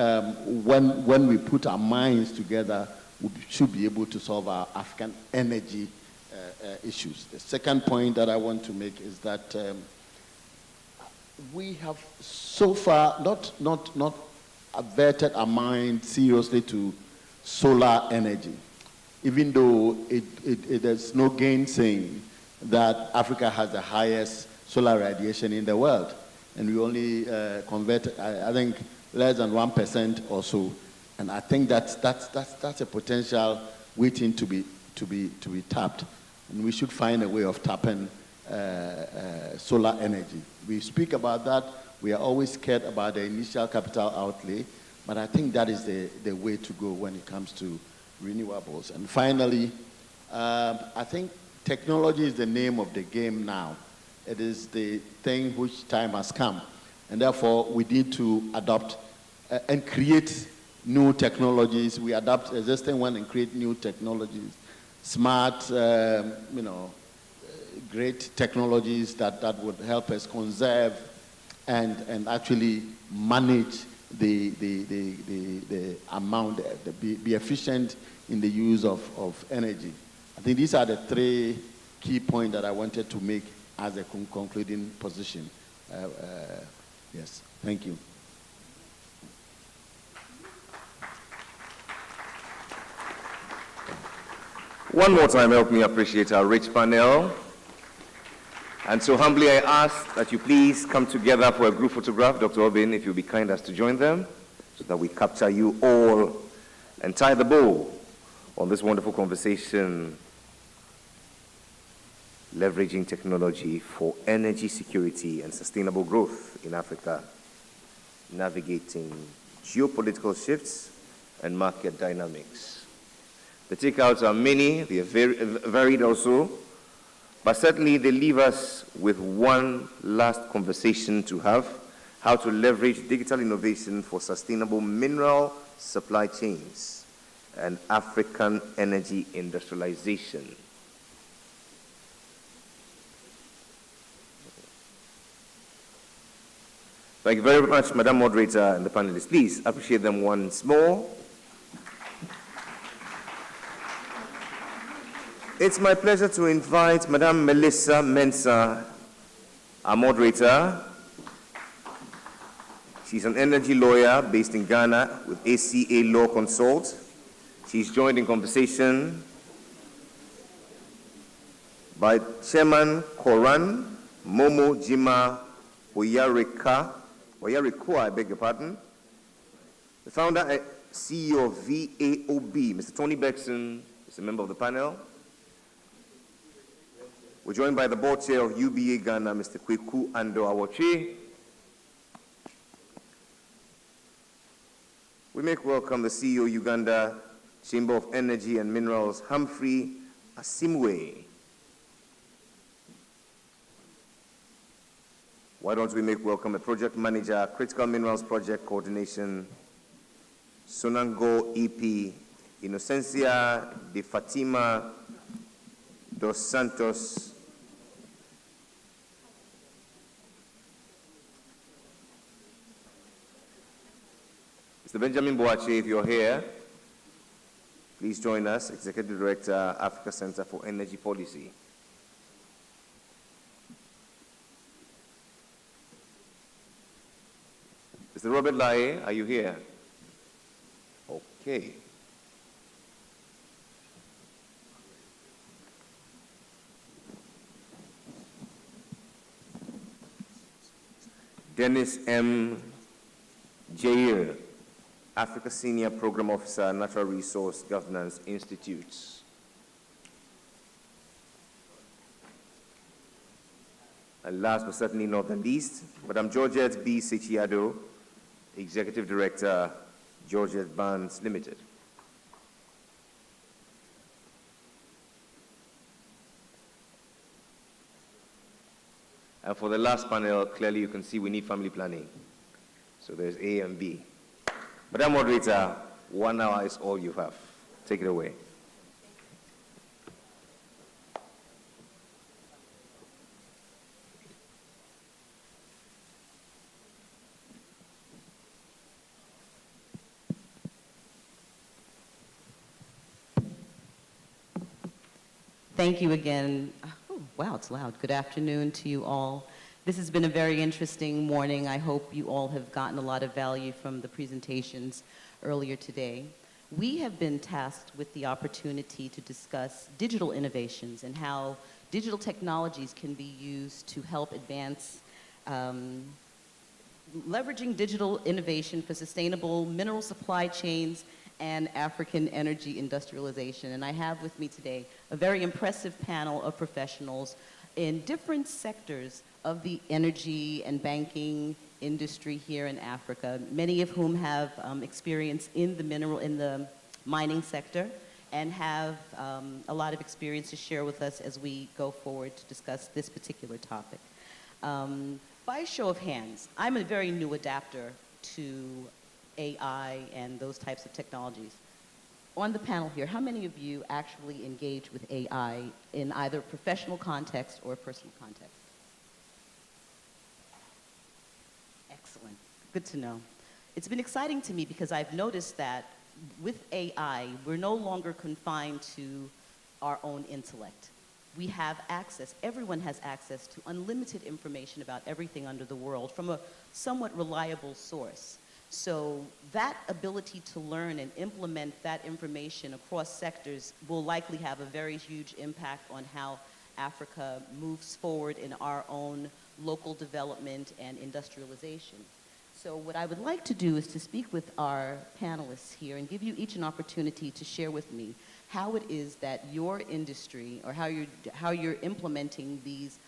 when we put our minds together, we should be able to solve our African energy issues. The second point that I want to make is that we have so far not averted our mind seriously to solar energy, even though there's no gainsaying that Africa has the highest solar radiation in the world. And we only convert, I think, less than 1% or so. And I think that's a potential waiting to be tapped. And we should find a way of tapping solar energy. We speak about that. We are always scared about the initial capital outlay, but I think that is the way to go when it comes to renewables. And finally, I think technology is the name of the game now. It is the thing which time has come. And therefore, we need to adopt and create new technologies. We adopt existing one and create new technologies. Smart, great technologies that would help us conserve and actually manage the amount, be efficient in the use of energy. I think these are the three key points that I wanted to make as a concluding position. Yes, thank you. One more time, help me appreciate our rich panel. And so humbly I ask that you please come together for a group photograph. Dr. Obin, if you'll be kind as to join them, so that we capture you all and tie the bow on this wonderful conversation, leveraging technology for energy security and sustainable growth in Africa, navigating geopolitical shifts and market dynamics. The takeouts are many, they are varied also, but certainly they leave us with one last conversation to have: how to leverage digital innovation for sustainable mineral supply chains and African energy industrialization. Thank you very much, Madam Moderator and the panelists. Please appreciate them once more. It's my pleasure to invite Madam Melissa Mensah, our moderator. She's an energy lawyer based in Ghana with ACA Law Consult. She's joined in conversation by Chairman Koran Momo Jima Oyareko, I beg your pardon. The founder and CEO of VAOB, Mr. Tony Beckson, is a member of the panel. We're joined by the board chair of UBA Ghana, Mr. Kweku Ando Awoche. We make welcome the CEO Uganda Chamber of Energy and Minerals, Humphrey Asimwe. Why don't we make welcome the project manager, Critical Minerals Project Coordination, Sonango EP, Inocencia de Fatima dos Santos. Mr. Benjamin Boache, if you're here, please join us, Executive Director, Africa Center for Energy Policy. Mr. Robert Laye, are you here? Okay. Dennis M. Jair, Africa Senior Program Officer, Natural Resource Governance Institutes. And last but certainly not the least, Madam Georgette B. Sechiado, Executive Director, Georgette Barnes Limited. And for the last panel, clearly you can see we need family planning. So there's A and B. Madam Moderator, 1 hour is all you have. Take it away. Thank you again. Oh, wow, it's loud. Good afternoon to you all. This has been a very interesting morning. I hope you all have gotten a lot of value from the presentations earlier today. We have been tasked with the opportunity to discuss digital innovations and how digital technologies can be used to help advance leveraging digital innovation for sustainable mineral supply chains and African energy industrialization. And I have with me today a very impressive panel of professionals in different sectors of the energy and banking industry here in Africa, many of whom have experience in the mining sector and have a lot of experience to share with us as we go forward to discuss this particular topic. By a show of hands, I'm a very new adapter to AI and those types of technologies. On the panel here, how many of you actually engage with AI in either professional context or personal context? Excellent. Good to know. It's been exciting to me because I've noticed that with AI, we're no longer confined to our own intellect. We have access, everyone has access to unlimited information about everything under the world from a somewhat reliable source. So that ability to learn and implement that information across sectors will likely have a very huge impact on how Africa moves forward in our own local development and industrialization. So what I would like to do is to speak with our panelists here and give you each an opportunity to share with me how it is that your industry or how you're implementing these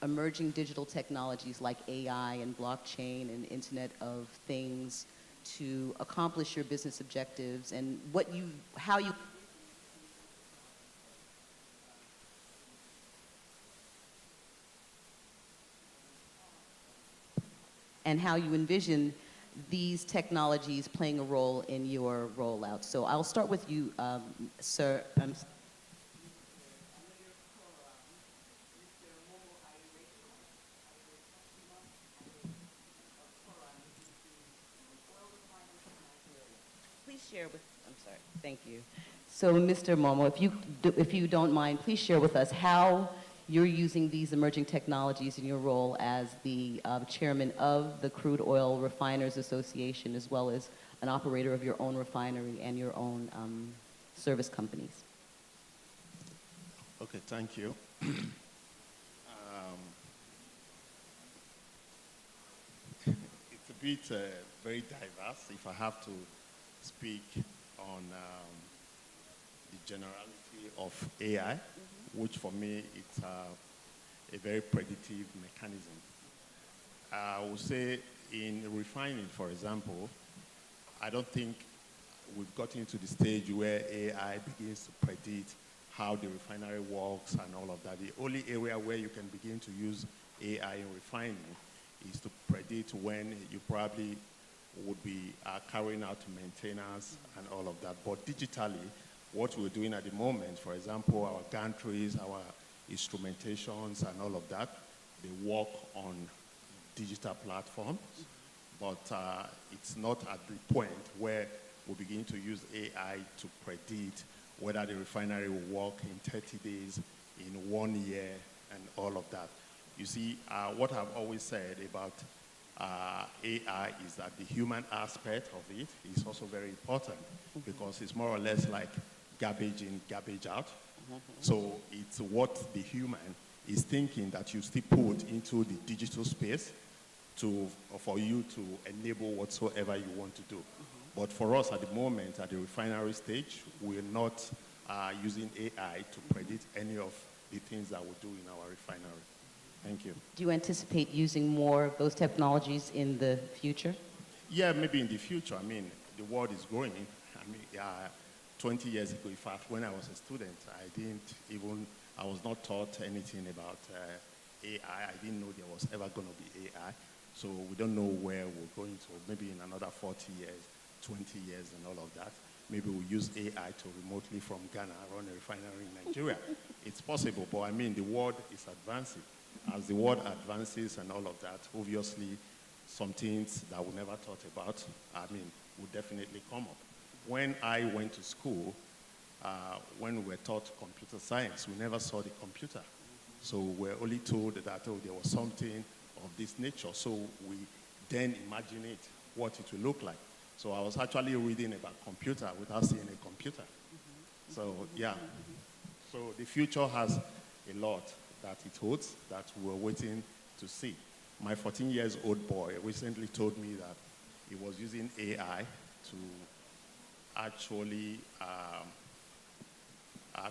emerging digital technologies like AI and blockchain and Internet of Things to accomplish your business objectives and how you envision these technologies playing a role in your rollout. So I'll start with you, sir. Please share with, I'm sorry, thank you. So Mr. Momo, if you don't mind, please share with us how you're using these emerging technologies in your role as the chairman of the Crude Oil Refiners Association, as well as an operator of your own refinery and your own service companies. Okay, thank you. It's a bit very diverse. If I have to speak on the generality of AI, which for me it's a very predictive mechanism. I would say in refining, for example, I don't think we've gotten to the stage where AI begins to predict how the refinery works and all of that. The only area where you can begin to use AI in refining is to predict when you probably would be carrying out maintenance and all of that. But digitally, what we're doing at the moment, for example, our gantries, our instrumentations and all of that, they work on digital platforms, but it's not at the point where we begin to use AI to predict whether the refinery will work in 30 days, in 1 year, and all of that. You see, what I've always said about AI is that the human aspect of it is also very important because it's more or less like garbage in, garbage out. So it's what the human is thinking that you still put into the digital space for you to enable whatsoever you want to do. But for us at the moment, at the refinery stage, we're not using AI to predict any of the things that we do in our refinery. Thank you. Do you anticipate using more of those technologies in the future? Yeah, maybe in the future. I mean, the world is growing. I mean, 20 years ago, in fact, when I was a student, I was not taught anything about AI. I didn't know there was ever going to be AI. So we don't know where we're going to. Maybe in another 40 years, 20 years and all of that. Maybe we'll use AI to remotely from Ghana run a refinery in Nigeria. It's possible, but I mean, the world is advancing. As the world advances and all of that, obviously, some things that we never thought about, will definitely come up. When I went to school, when we were taught computer science, we never saw the computer. So we're only told that, oh, there was something of this nature. So we then imagine it, what it will look like. So I was actually reading about computer without seeing a computer. So yeah, so the future has a lot that it holds that we're waiting to see. My 14-year-old boy recently told me that he was using AI to actually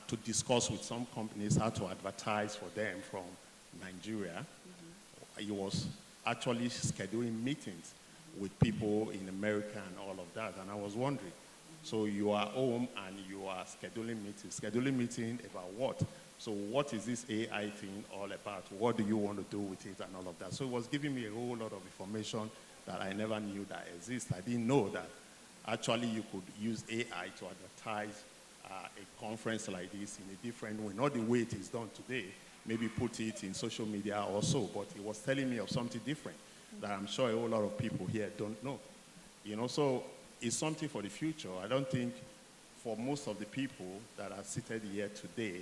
to discuss with some companies how to advertise for them from Nigeria. He was actually scheduling meetings with people in America and all of that, and I was wondering, so you are home and you are scheduling meeting about what? So what is this AI thing all about? What do you want to do with it and all of that? So it was giving me a whole lot of information that I never knew that existed. I didn't know that actually you could use AI to advertise a conference like this in a different way, not the way it is done today. Maybe put it in social media or so, but he was telling me of something different that I'm sure a whole lot of people here don't know. You know, so it's something for the future. I don't think for most of the people that are seated here today,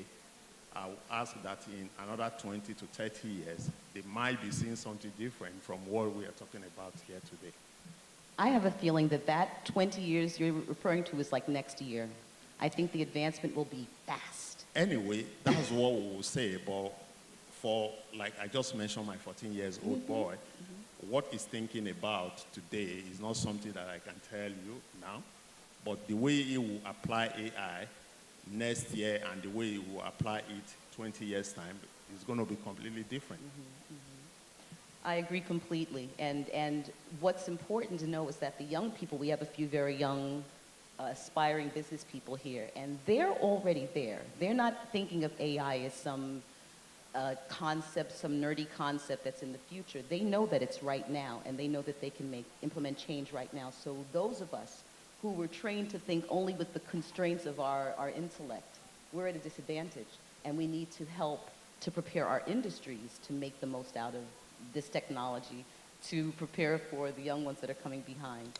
I will ask that in another 20 to 30 years, they might be seeing something different from what we are talking about here today. I have a feeling that that 20 years you're referring to is like next year. I think the advancement will be fast. Anyway, that's what we will say, but for, like I just mentioned, my 14-year-old boy, what he's thinking about today is not something that I can tell you now, but the way he will apply AI next year and the way he will apply it 20 years' time is going to be completely different. I agree completely. And what's important to know is that the young people, we have a few very young aspiring business people here, and they're already there. They're not thinking of AI as some concept, some nerdy concept that's in the future. They know that it's right now, and they know that they can implement change right now. So those of us who were trained to think only with the constraints of our intellect, we're at a disadvantage, and we need to help to prepare our industries to make the most out of this technology, to prepare for the young ones that are coming behind.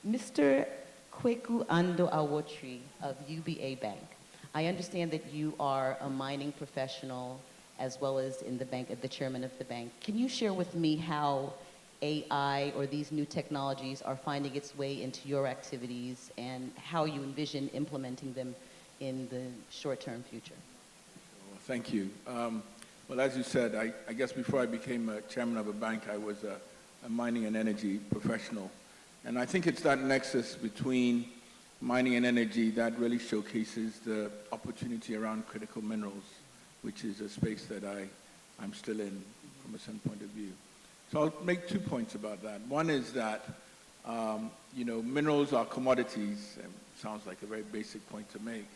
Mr. Kweku Ando Awotri of UBA Bank, I understand that you are a mining professional as well as in the bank, the chairman of the bank. Can you share with me how AI or these new technologies are finding its way into your activities and how you envision implementing them in the short-term future? Well, thank you. Well, as you said, I guess before I became a chairman of a bank, I was a mining and energy professional. And I think it's that nexus between mining and energy that really showcases the opportunity around critical minerals, which is a space that I'm still in from a certain point of view. So I'll make 2 points about that. One is that, minerals are commodities. Sounds like a very basic point to make.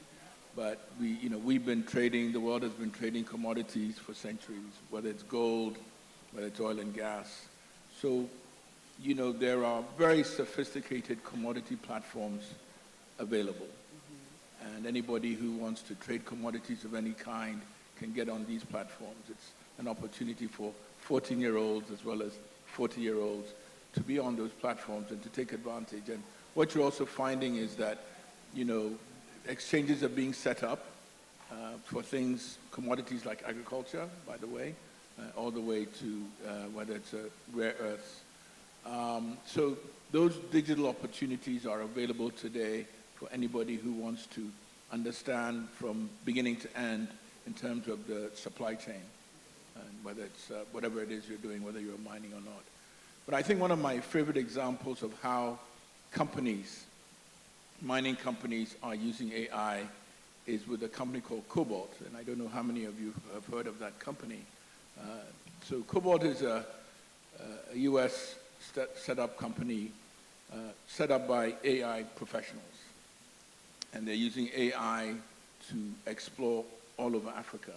But we've been trading, the world has been trading commodities for centuries, whether it's gold, whether it's oil and gas. So, there are very sophisticated commodity platforms available. And anybody who wants to trade commodities of any kind can get on these platforms. It's an opportunity for 14-year-olds as well as 40-year-olds to be on those platforms and to take advantage. And what you're also finding is that, exchanges are being set up for things, commodities like agriculture, by the way, all the way to whether it's rare earths. So those digital opportunities are available today for anybody who wants to understand from beginning to end in terms of the supply chain, and whether it's whatever it is you're doing, whether you're mining or not. But I think one of my favorite examples of how mining companies are using AI is with a company called Cobalt, and I don't know how many of you have heard of that company. So Cobalt is a U.S. set-up company set up by AI professionals, and they're using AI to explore all over Africa.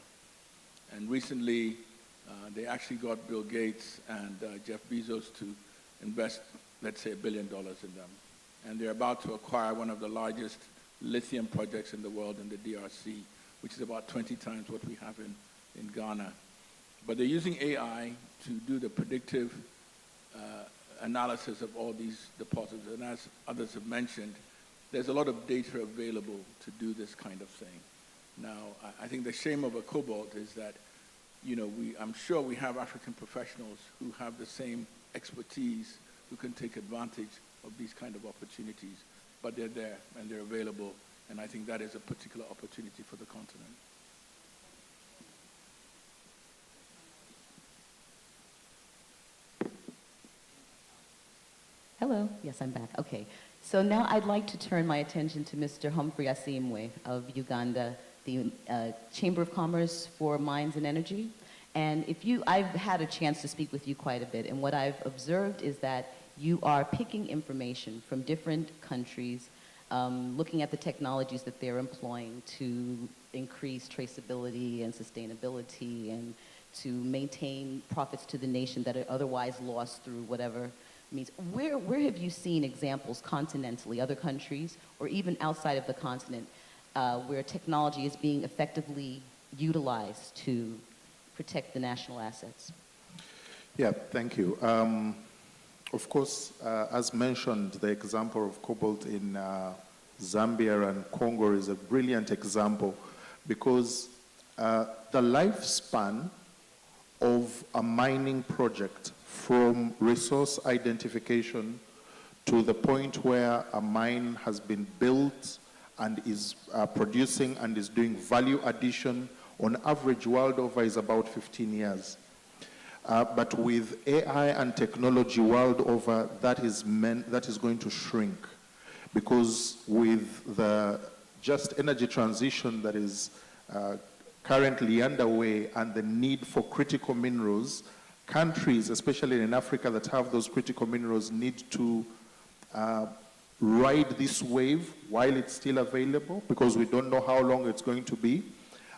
And recently, they actually got Bill Gates and Jeff Bezos to invest, let's say, $1 billion in them. And they're about to acquire one of the largest lithium projects in the world in the DRC, which is about 20 times what we have in Ghana. But they're using AI to do the predictive analysis of all these deposits. And as others have mentioned, there's a lot of data available to do this kind of thing. Now, I think the shame of a cobalt is that, I'm sure we have African professionals who have the same expertise, who can take advantage of these kind of opportunities, but they're there and they're available, and I think that is a particular opportunity for the continent. Hello. Yes, I'm back. Okay. So now I'd like to turn my attention to Mr. Humphrey Asimwe of Uganda, the Chamber of Commerce for Mines and Energy. And I've had a chance to speak with you quite a bit, and what I've observed is that you are picking information from different countries, looking at the technologies that they're employing to increase traceability and sustainability and to maintain profits to the nation that are otherwise lost through whatever means. Where have you seen examples continentally, other countries, or even outside of the continent, where technology is being effectively utilized to protect the national assets? Yeah, thank you. Of course, as mentioned, the example of cobalt in Zambia and Congo is a brilliant example because the lifespan of a mining project from resource identification to the point where a mine has been built and is producing and is doing value addition, on average world over, is about 15 years. But with AI and technology world over, that is going to shrink, because with the just energy transition that is currently underway and the need for critical minerals, countries, especially in Africa, that have those critical minerals need to ride this wave while it's still available, because we don't know how long it's going to be.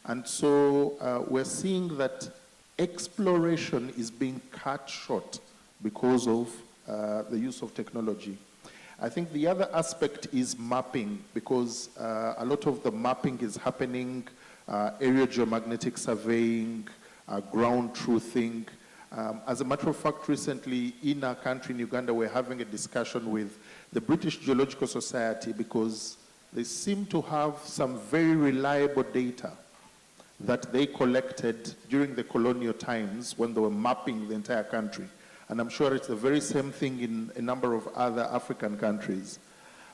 And so we're seeing that exploration is being cut short because of the use of technology. I think the other aspect is mapping, because a lot of the mapping is happening, aerial geomagnetic surveying, ground truthing. As a matter of fact, recently in our country, in Uganda, we're having a discussion with the British Geological Society, because they seem to have some very reliable data that they collected during the colonial times when they were mapping the entire country. And I'm sure it's the very same thing in a number of other African countries.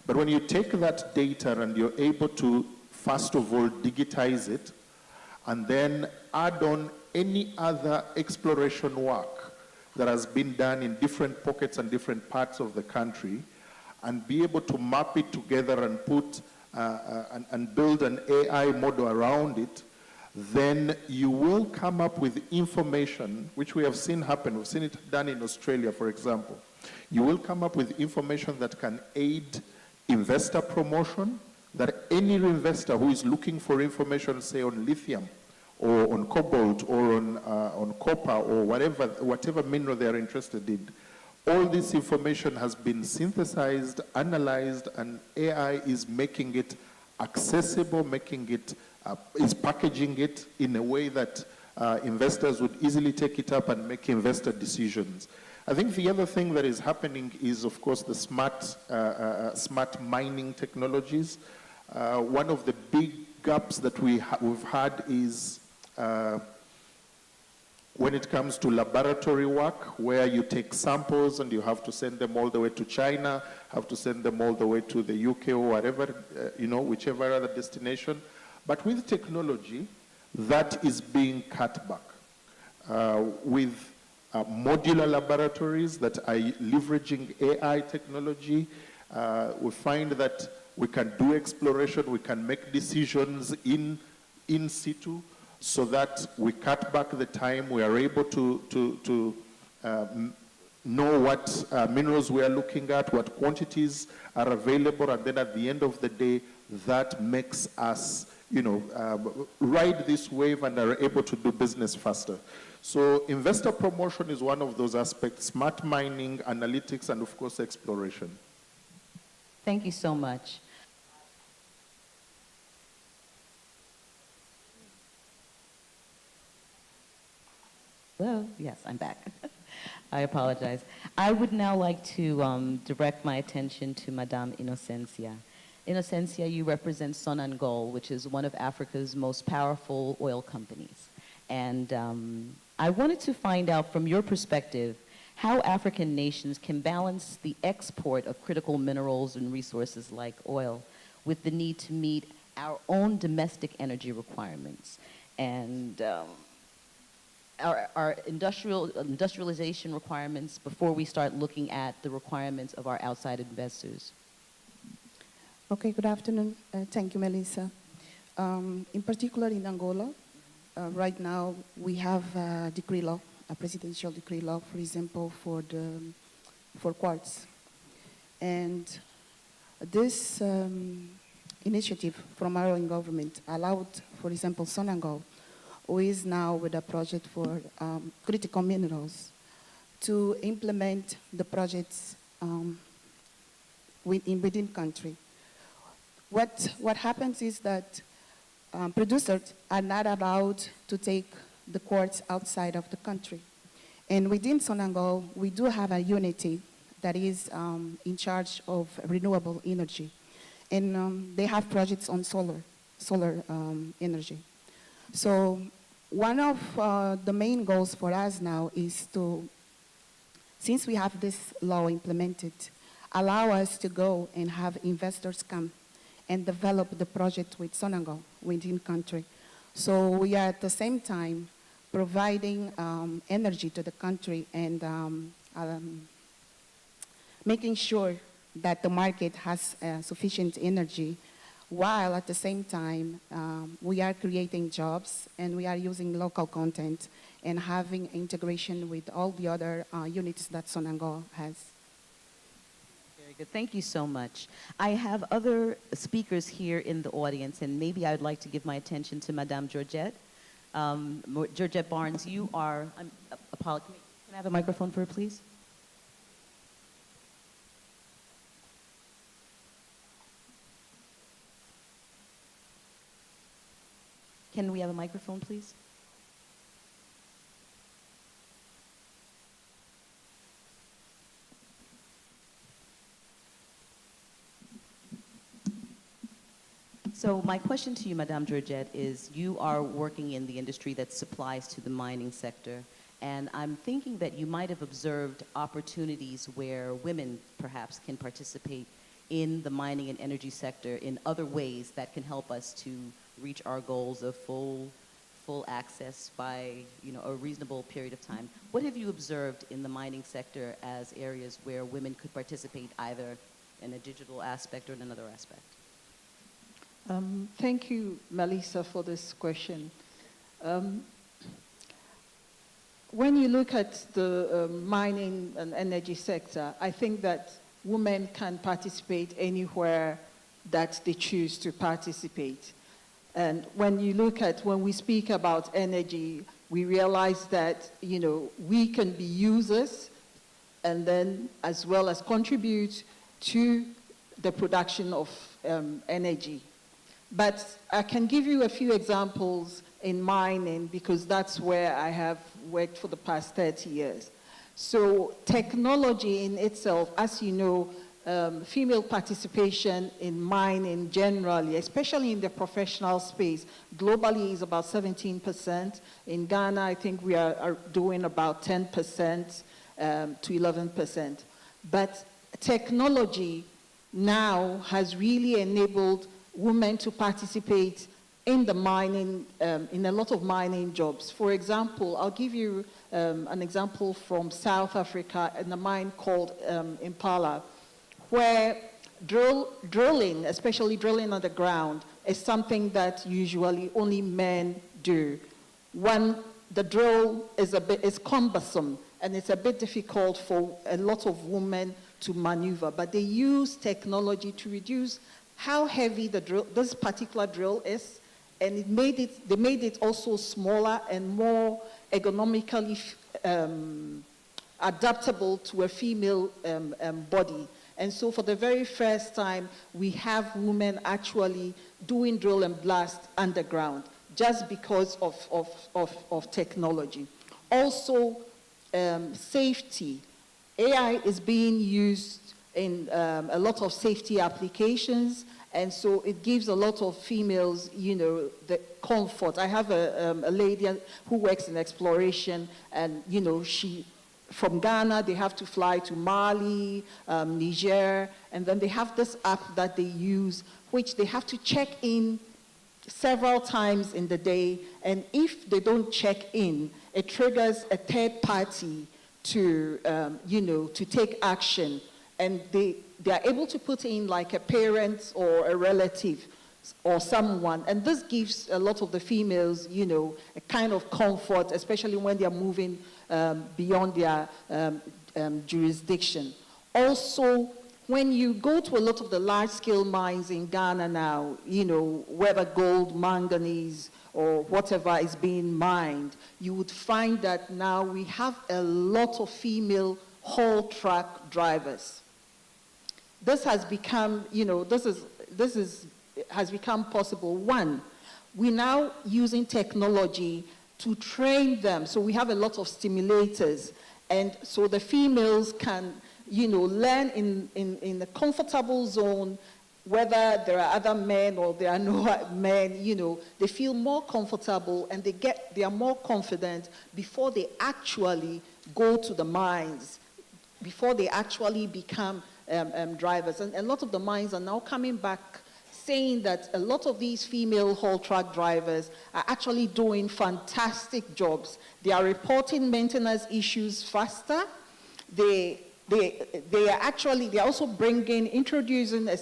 But when you take that data and you're able to, first of all, digitize it, and then add on any other exploration work that has been done in different pockets and different parts of the country, and be able to map it together and put and build an AI model around it, then you will come up with information, which we have seen happen. We've seen it done in Australia, for example. You will come up with information that can aid investor promotion, that any investor who is looking for information, say on lithium, or on cobalt, or on copper, or whatever mineral they are interested in, all this information has been synthesized, analyzed, and AI is making it accessible, is packaging it in a way that investors would easily take it up and make investor decisions. I think the other thing that is happening is, of course, the smart mining technologies. One of the big gaps that we've had is when it comes to laboratory work, where you take samples and you have to send them all the way to China, have to send them all the way to the UK or whatever, whichever other destination. But with technology, that is being cut back. With modular laboratories that are leveraging AI technology, we find that we can do exploration, we can make decisions in situ, so that we cut back the time, we are able to know what minerals we are looking at, what quantities are available, and then at the end of the day, that makes us ride this wave and are able to do business faster. So investor promotion is one of those aspects: smart mining, analytics, and of course exploration. Thank you so much. Hello? Yes, I'm back. I apologize. I would now like to direct my attention to Madame Innocencia. In Esencia, you represent Sonangol, which is one of Africa's most powerful oil companies. And I wanted to find out from your perspective how African nations can balance the export of critical minerals and resources like oil with the need to meet our own domestic energy requirements and our industrialization requirements before we start looking at the requirements of our outside investors. Okay, good afternoon. Thank you, Melissa. In particular in Angola, right now we have a decree law, a presidential decree law, for example, for quartz. And this initiative from our own government allowed, for example, Sonangol, who is now with a project for critical minerals, to implement the projects within country. What happens is that producers are not allowed to take the quartz outside of the country. And within Sonangol, we do have a unity that is in charge of renewable energy. And they have projects on solar energy. So one of the main goals for us now is to, since we have this law implemented, allow us to go and have investors come and develop the project with Sonangol within country. So we are at the same time providing energy to the country and making sure that the market has sufficient energy, while at the same time we are creating jobs and we are using local content and having integration with all the other units that Sonangol has. Very good. Thank you so much. I have other speakers here in the audience, and maybe I would like to give my attention to Madame Georgette. Georgette Barnes, you are, can I have a microphone for her, please? Can we have a microphone, please? So my question to you, Madame Georgette, is you are working in the industry that supplies to the mining sector, and I'm thinking that you might have observed opportunities where women perhaps can participate in the mining and energy sector in other ways that can help us to reach our goals of full access by a reasonable period of time. What have you observed in the mining sector as areas where women could participate either in a digital aspect or in another aspect? Thank you, Melissa, for this question. When you look at the mining and energy sector, I think that women can participate anywhere that they choose to participate. And when we speak about energy, we realize that, we can be users and then as well as contribute to the production of energy. But I can give you a few examples in mining because that's where I have worked for the past 30 years. So technology in itself, as you know, female participation in mining generally, especially in the professional space, globally is about 17%. In Ghana, I think we are doing about 10% to 11%. But technology now has really enabled women to participate in the mining, in a lot of mining jobs. For example, I'll give you an example from South Africa in a mine called Impala, where drilling, especially drilling underground, is something that usually only men do. When the drill is cumbersome and it's a bit difficult for a lot of women to maneuver, but they use technology to reduce how heavy this particular drill is, and they made it also smaller and more ergonomically adaptable to a female body. And so for the very first time, we have women actually doing drill and blast underground just because of technology. Also, safety. AI is being used in a lot of safety applications, and so it gives a lot of females, the comfort. I have a lady who works in exploration, and, from Ghana, they have to fly to Mali, Niger, and then they have this app that they use, which they have to check in several times in the day, and if they don't check in, it triggers a third party to, to take action. And they are able to put in like a parent or a relative or someone. And this gives a lot of the females, a kind of comfort, especially when they are moving beyond their jurisdiction. Also, when you go to a lot of the large-scale mines in Ghana now, whether gold, manganese, or whatever is being mined, you would find that now we have a lot of female haul truck drivers. This has become, has become possible. One, we're now using technology to train them. So we have a lot of stimulators. And so the females can, learn in a comfortable zone, whether there are other men or there are no men, they feel more comfortable and they are more confident before they actually go to the mines, before they actually become drivers. And a lot of the mines are now coming back saying that a lot of these female haul truck drivers are actually doing fantastic jobs. They are reporting maintenance issues faster. They are also introducing a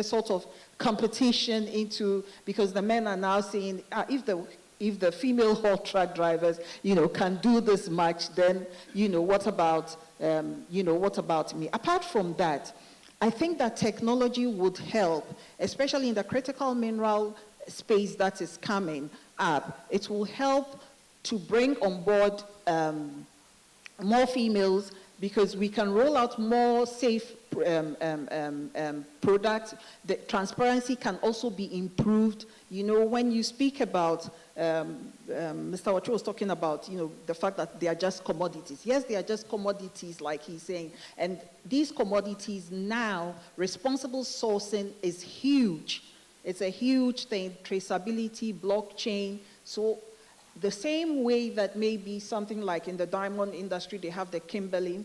sort of competition into, because the men are now saying, if the female haul truck drivers, can do this much, then, what about me? Apart from that, I think that technology would help, especially in the critical mineral space that is coming up. It will help to bring on board more females, because we can roll out more safe products. The transparency can also be improved. When you speak about, Mr. Wacho was talking about, the fact that they are just commodities. Yes, they are just commodities, like he's saying. And these commodities now, responsible sourcing is huge. It's a huge thing, traceability, blockchain. So the same way that maybe something like in the diamond industry, they have the Kimberley.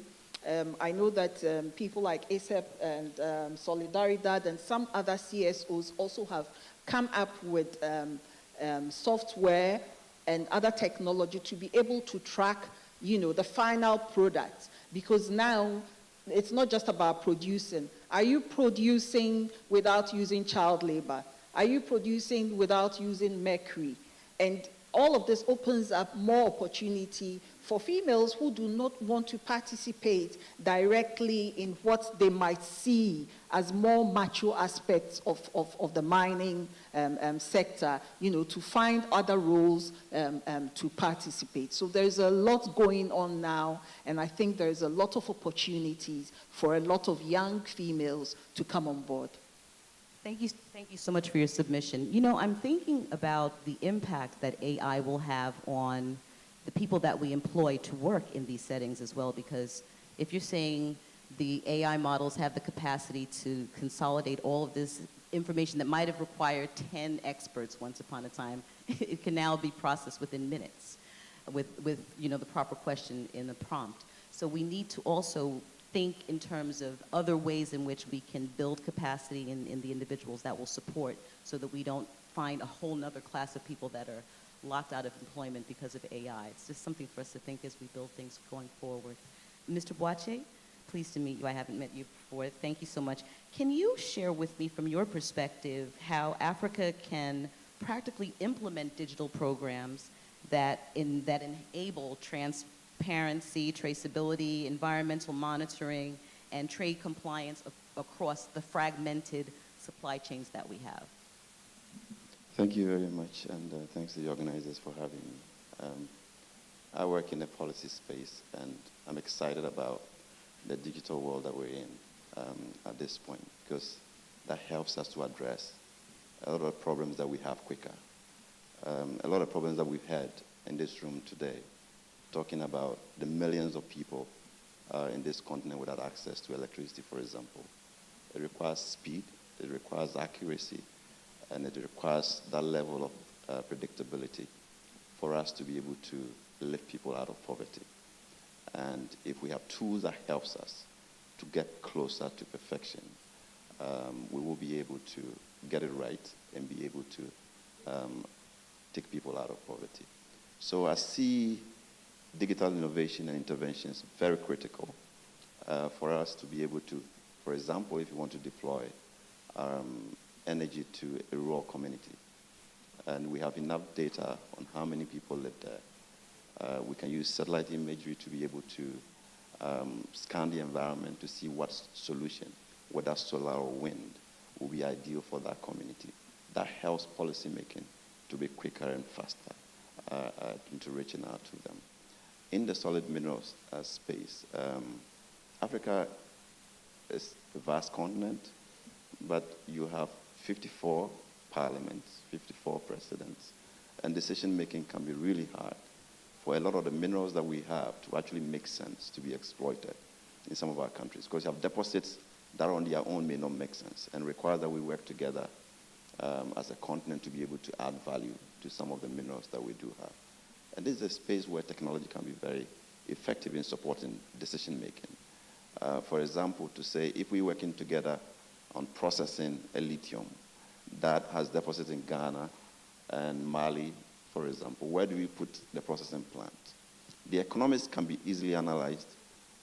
I know that people like ASEP and Solidaridad and some other CSOs also have come up with software and other technology to be able to track, the final product. Because now it's not just about producing. Are you producing without using child labor? Are you producing without using mercury? And all of this opens up more opportunity for females who do not want to participate directly in what they might see as more macho aspects of the mining sector, to find other roles to participate. So there's a lot going on now, and I think there's a lot of opportunities for a lot of young females to come on board. Thank you so much for your submission. I'm thinking about the impact that AI will have on the people that we employ to work in these settings as well, because if you're saying the AI models have the capacity to consolidate all of this information that might have required 10 experts once upon a time, it can now be processed within minutes with the proper question in the prompt. So we need to also think in terms of other ways in which we can build capacity in the individuals that will support, so that we don't find a whole nother class of people that are locked out of employment because of AI. It's just something for us to think as we build things going forward. Mr. Boache, pleased to meet you. I haven't met you before. Thank you so much. Can you share with me from your perspective how Africa can practically implement digital programs that enable transparency, traceability, environmental monitoring, and trade compliance across the fragmented supply chains that we have? Thank you very much, and thanks to the organizers for having me. I work in the policy space, and I'm excited about the digital world that we're in at this point, because that helps us to address a lot of problems that we have quicker. A lot of problems that we've had in this room today, talking about the millions of people in this continent without access to electricity, for example. It requires speed, it requires accuracy, and it requires that level of predictability for us to be able to lift people out of poverty. And if we have tools that helps us to get closer to perfection, we will be able to get it right and be able to take people out of poverty. So I see digital innovation and interventions very critical for us to be able to, for example, if you want to deploy energy to a rural community, and we have enough data on how many people live there, we can use satellite imagery to be able to scan the environment to see what solution, whether solar or wind, will be ideal for that community. That helps policymaking to be quicker and faster into reaching out to them. In the solid minerals space, Africa is a vast continent, but you have 54 parliaments, 54 presidents, and decision-making can be really hard for a lot of the minerals that we have to actually make sense to be exploited in some of our countries, because you have deposits that on their own may not make sense and require that we work together as a continent to be able to add value to some of the minerals that we do have. And this is a space where technology can be very effective in supporting decision-making. For example, to say if we're working together on processing a lithium that has deposits in Ghana and Mali, for example, where do we put the processing plant? The economics can be easily analyzed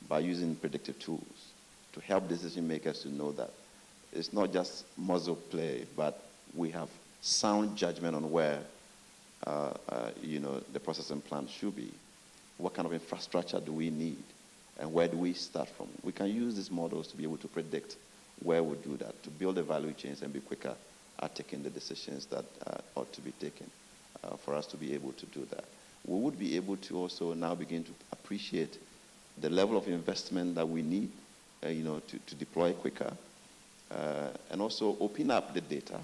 by using predictive tools to help decision makers to know that it's not just muzzle play, but we have sound judgment on where the processing plant should be. What kind of infrastructure do we need? And where do we start from? We can use these models to be able to predict where we do that, to build the value chains and be quicker at taking the decisions that ought to be taken for us to be able to do that. We would be able to also now begin to appreciate the level of investment that we need to deploy quicker, and also open up the data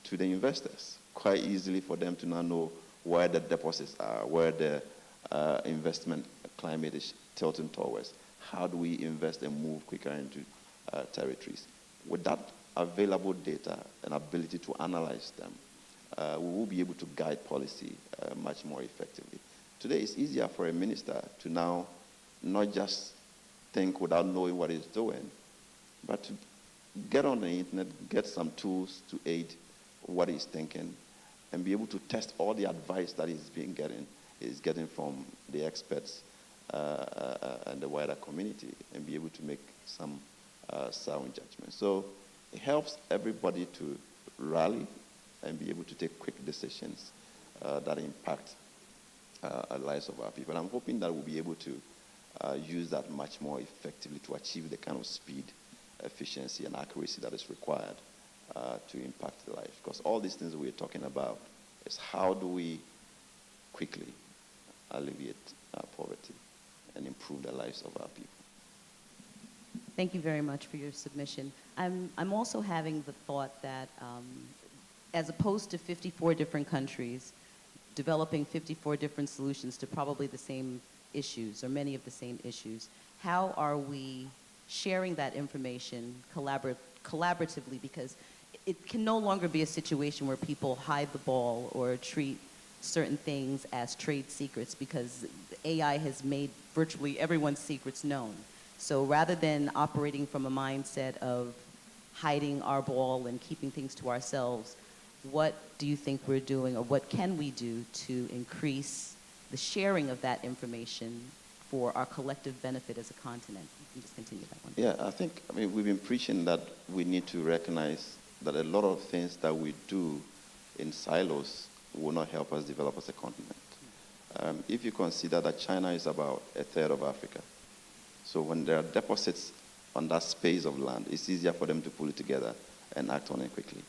to the investors quite easily for them to now know where the deposits are, where the investment climate is tilting towards. How do we invest and move quicker into territories? With that available data and ability to analyze them, we will be able to guide policy much more effectively. Today, it's easier for a minister to now not just think without knowing what he's doing, but to get on the internet, get some tools to aid what he's thinking, and be able to test all the advice that he's getting from the experts and the wider community, and be able to make some sound judgment. So it helps everybody to rally and be able to take quick decisions that impact the lives of our people. I'm hoping that we'll be able to use that much more effectively to achieve the kind of speed, efficiency, and accuracy that is required to impact the life. Because all these things we're talking about is how do we quickly alleviate poverty and improve the lives of our people. Thank you very much for your submission. I'm also having the thought that as opposed to 54 different countries developing 54 different solutions to probably the same issues or many of the same issues, how are we sharing that information collaboratively? Because it can no longer be a situation where people hide the ball or treat certain things as trade secrets, because AI has made virtually everyone's secrets known. So rather than operating from a mindset of hiding our ball and keeping things to ourselves, what do you think we're doing, or what can we do to increase the sharing of that information for our collective benefit as a continent? You can just continue that one. Yeah, we've been preaching that we need to recognize that a lot of things that we do in silos will not help us develop as a continent. If you consider that China is about a third of Africa, so when there are deposits on that space of land, it's easier for them to pull it together and act on it quickly.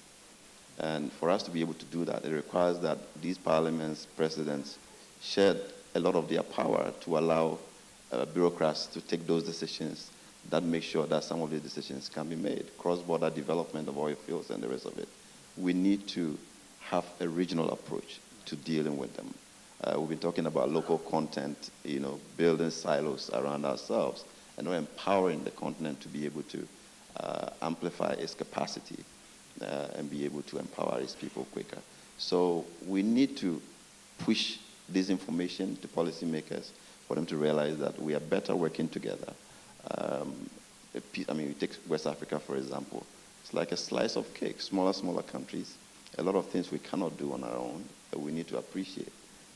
And for us to be able to do that, it requires that these parliaments, presidents, share a lot of their power to allow bureaucrats to take those decisions that make sure that some of the decisions can be made. Cross-border development of oil fields and the rest of it. We need to have a regional approach to dealing with them. We've been talking about local content, building silos around ourselves and we're empowering the continent to be able to amplify its capacity and be able to empower its people quicker. So we need to push this information to policymakers for them to realize that we are better working together. I mean, we take West Africa, for example. It's like a slice of cake, smaller countries. A lot of things we cannot do on our own, but we need to appreciate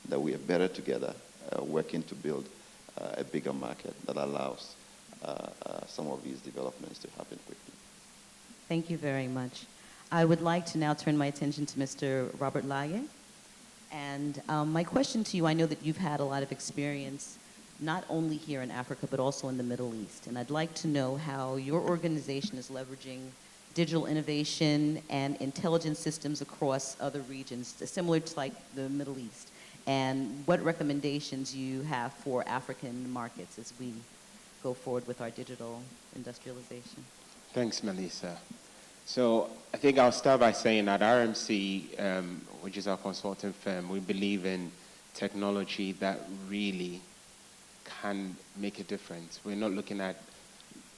that we are better together, working to build a bigger market that allows some of these developments to happen quickly. Thank you very much. I would like to now turn my attention to Mr. Robert Laye. And my question to you, I know that you've had a lot of experience not only here in Africa, but also in the Middle East. And I'd like to know how your organization is leveraging digital innovation and intelligence systems across other regions, similar to like the Middle East, and what recommendations you have for African markets as we go forward with our digital industrialization. Thanks, Melissa. So I think I'll start by saying that RMC, which is our consulting firm, we believe in technology that really can make a difference. We're not looking at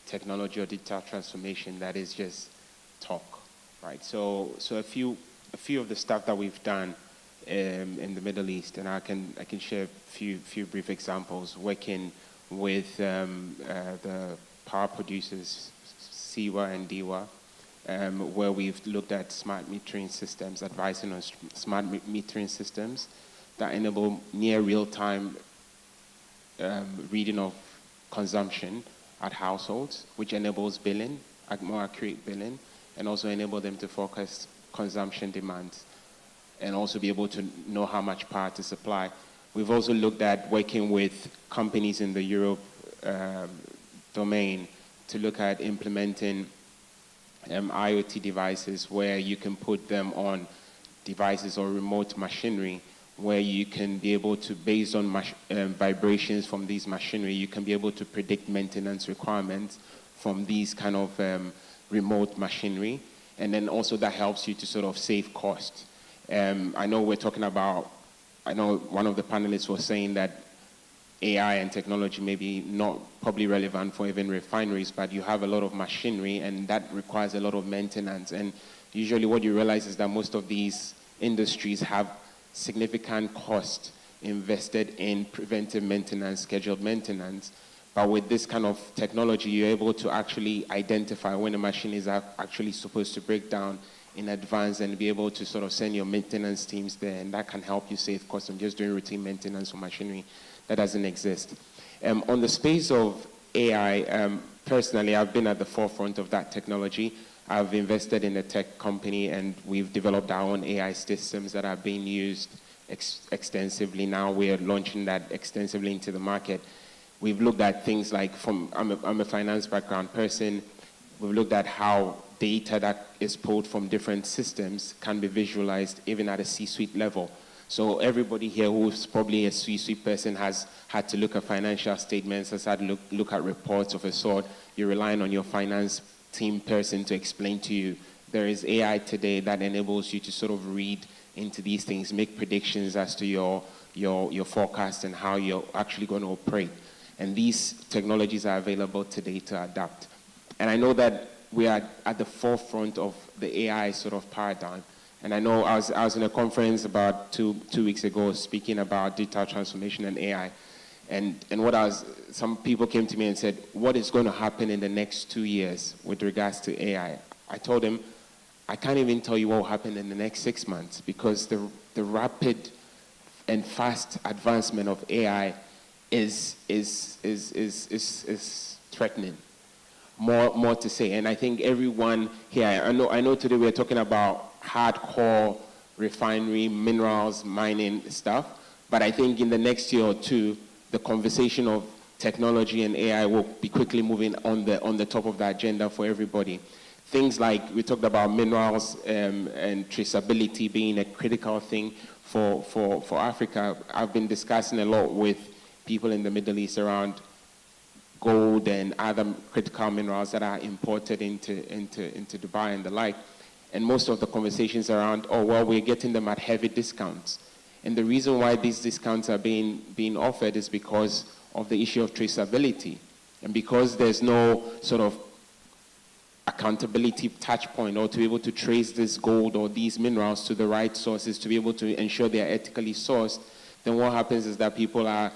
technology or digital transformation that is just talk, right? So a few of the stuff that we've done in the Middle East, and I can share a few brief examples, working with the power producers, Siwa and Diwa, where we've looked at smart metering systems, advising on smart metering systems that enable near real-time reading of consumption at households, which enables billing, more accurate billing, and also enable them to forecast consumption demands and also be able to know how much power to supply. We've also looked at working with companies in the Europe domain to look at implementing IoT devices where you can put them on devices or remote machinery where you can be able to, based on vibrations from these machinery, you can be able to predict maintenance requirements from these kind of remote machinery. And then also that helps you to sort of save costs. I know we're talking about, I know one of the panelists was saying that AI and technology may be not probably relevant for even refineries, but you have a lot of machinery and that requires a lot of maintenance. And usually what you realize is that most of these industries have significant cost invested in preventive maintenance, scheduled maintenance. But with this kind of technology, you're able to actually identify when a machine is actually supposed to break down in advance and be able to sort of send your maintenance teams there, and that can help you save costs on just doing routine maintenance for machinery that doesn't exist. On the space of AI, personally, I've been at the forefront of that technology. I've invested in a tech company and we've developed our own AI systems that are being used extensively. Now we're launching that extensively into the market. We've looked at things like, I'm a finance background person, we've looked at how data that is pulled from different systems can be visualized even at a C-suite level. So everybody here who's probably a C-suite person has had to look at financial statements, has had to look at reports of a sort. You're relying on your finance team person to explain to you. There is AI today that enables you to sort of read into these things, make predictions as to your forecast and how you're actually going to operate. And these technologies are available today to adapt. And I know that we are at the forefront of the AI sort of paradigm. And I know I was in a conference about two weeks ago speaking about digital transformation and AI. And some people came to me and said, what is going to happen in the next 2 years with regards to AI? I told them, I can't even tell you what will happen in the next 6 months because the rapid and fast advancement of AI is threatening. More to say. And I think everyone here, I know today we're talking about hardcore refinery, minerals, mining stuff, but I think in the next year or two, the conversation of technology and AI will be quickly moving on the top of the agenda for everybody. Things like, we talked about minerals and traceability being a critical thing for Africa. I've been discussing a lot with people in the Middle East around gold and other critical minerals that are imported into Dubai and the like. And most of the conversations around, oh, well, we're getting them at heavy discounts. And the reason why these discounts are being offered is because of the issue of traceability. And because there's no sort of accountability touch point or to be able to trace this gold or these minerals to the right sources to be able to ensure they are ethically sourced, then what happens is that people are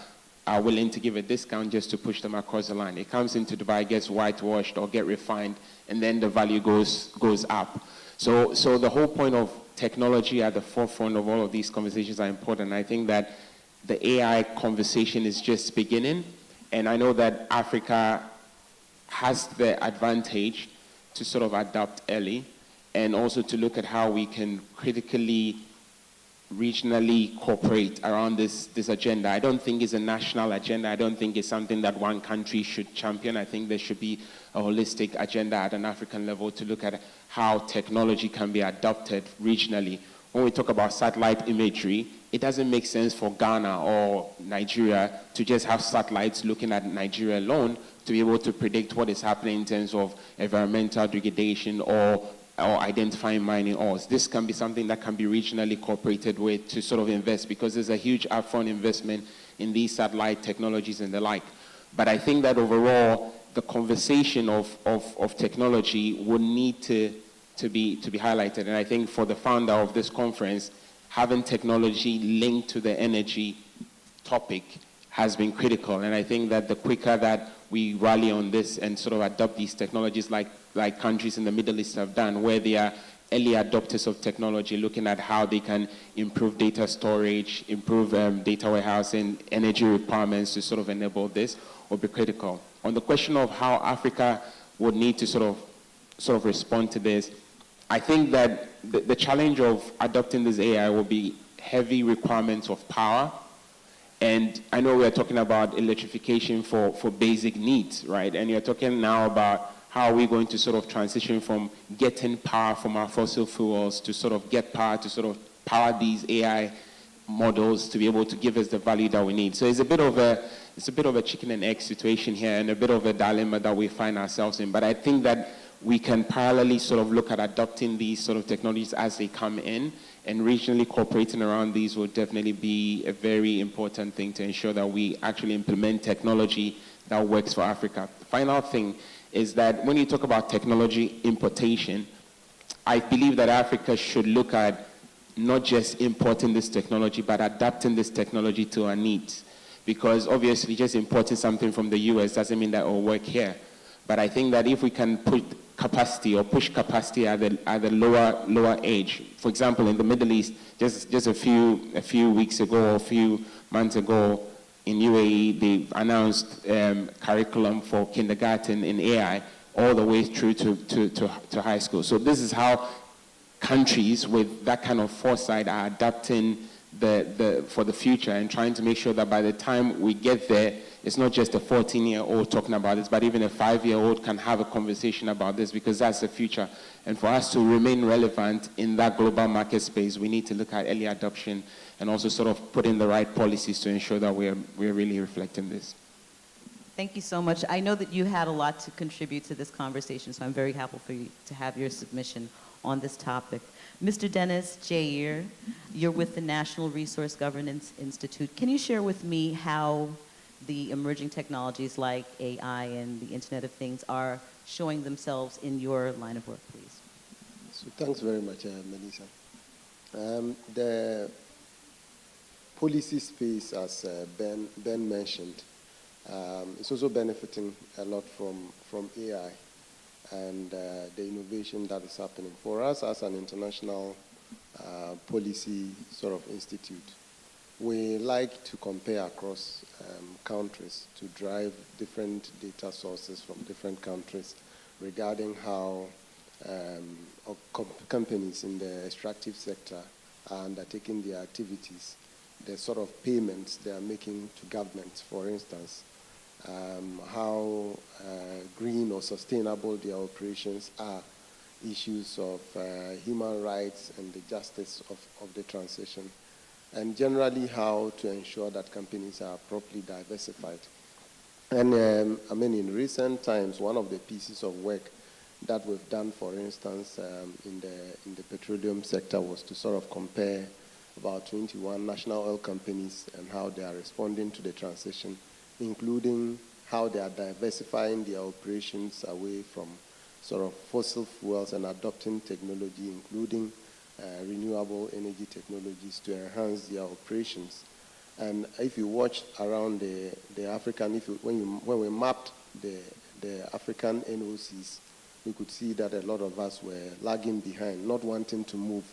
willing to give a discount just to push them across the line. It comes into Dubai, gets whitewashed or get refined, and then the value goes up. So the whole point of technology at the forefront of all of these conversations are important. I think that the AI conversation is just beginning, and I know that Africa has the advantage to sort of adapt early and also to look at how we can critically, regionally cooperate around this agenda. I don't think it's a national agenda. I don't think it's something that one country should champion. I think there should be a holistic agenda at an African level to look at how technology can be adopted regionally. When we talk about satellite imagery, it doesn't make sense for Ghana or Nigeria to just have satellites looking at Nigeria alone to be able to predict what is happening in terms of environmental degradation or identifying mining ores. This can be something that can be regionally cooperated with to sort of invest, because there's a huge upfront investment in these satellite technologies and the like. But I think that overall, the conversation of technology would need to be highlighted. And I think for the founder of this conference, having technology linked to the energy topic has been critical. And I think that the quicker that we rally on this and sort of adopt these technologies like countries in the Middle East have done, where they are early adopters of technology, looking at how they can improve data storage, improve data warehousing, energy requirements to sort of enable this, will be critical. On the question of how Africa would need to sort of respond to this, I think that the challenge of adopting this AI will be heavy requirements of power. And I know we're talking about electrification for basic needs, right? And you're talking now about how are we going to sort of transition from getting power from our fossil fuels to sort of get power to sort of power these AI models to be able to give us the value that we need. So it's a bit of a chicken and egg situation here, and a bit of a dilemma that we find ourselves in. But I think that we can parallelly sort of look at adopting these sort of technologies as they come in, and regionally cooperating around these will definitely be a very important thing to ensure that we actually implement technology that works for Africa. The final thing is that when you talk about technology importation, I believe that Africa should look at not just importing this technology, but adapting this technology to our needs. Because obviously just importing something from the US doesn't mean that it will work here. But I think that if we can put capacity or push capacity at the lower age. For example, in the Middle East, just a few weeks ago or a few months ago in UAE, they announced curriculum for kindergarten in AI all the way through to high school. So this is how countries with that kind of foresight are adapting for the future and trying to make sure that by the time we get there, it's not just a 14-year-old talking about this, but even a 5-year-old can have a conversation about this, because that's the future. And for us to remain relevant in that global market space, we need to look at early adoption and also sort of put in the right policies to ensure that we're really reflecting this. Thank you so much. I know that you had a lot to contribute to this conversation, so I'm very happy for you to have your submission on this topic. Mr. Dennis Jair, you're with the National Resource Governance Institute. Can you share with me how the emerging technologies like AI and the Internet of Things are showing themselves in your line of work, please? So thanks very much, Melissa. The policy space, as Ben mentioned, is also benefiting a lot from AI and the innovation that is happening. For us as an international policy sort of institute, we like to compare across countries to drive different data sources from different countries regarding how companies in the extractive sector are undertaking their activities, the sort of payments they are making to governments, for instance, how green or sustainable their operations are, issues of human rights and the justice of the transition, and generally how to ensure that companies are properly diversified. And I mean, in recent times, one of the pieces of work that we've done, for instance, in the petroleum sector was to sort of compare about 21 national oil companies and how they are responding to the transition, including how they are diversifying their operations away from sort of fossil fuels and adopting technology, including renewable energy technologies to enhance their operations. And if you watch around the African, when we mapped the African NOCs, we could see that a lot of us were lagging behind, not wanting to move,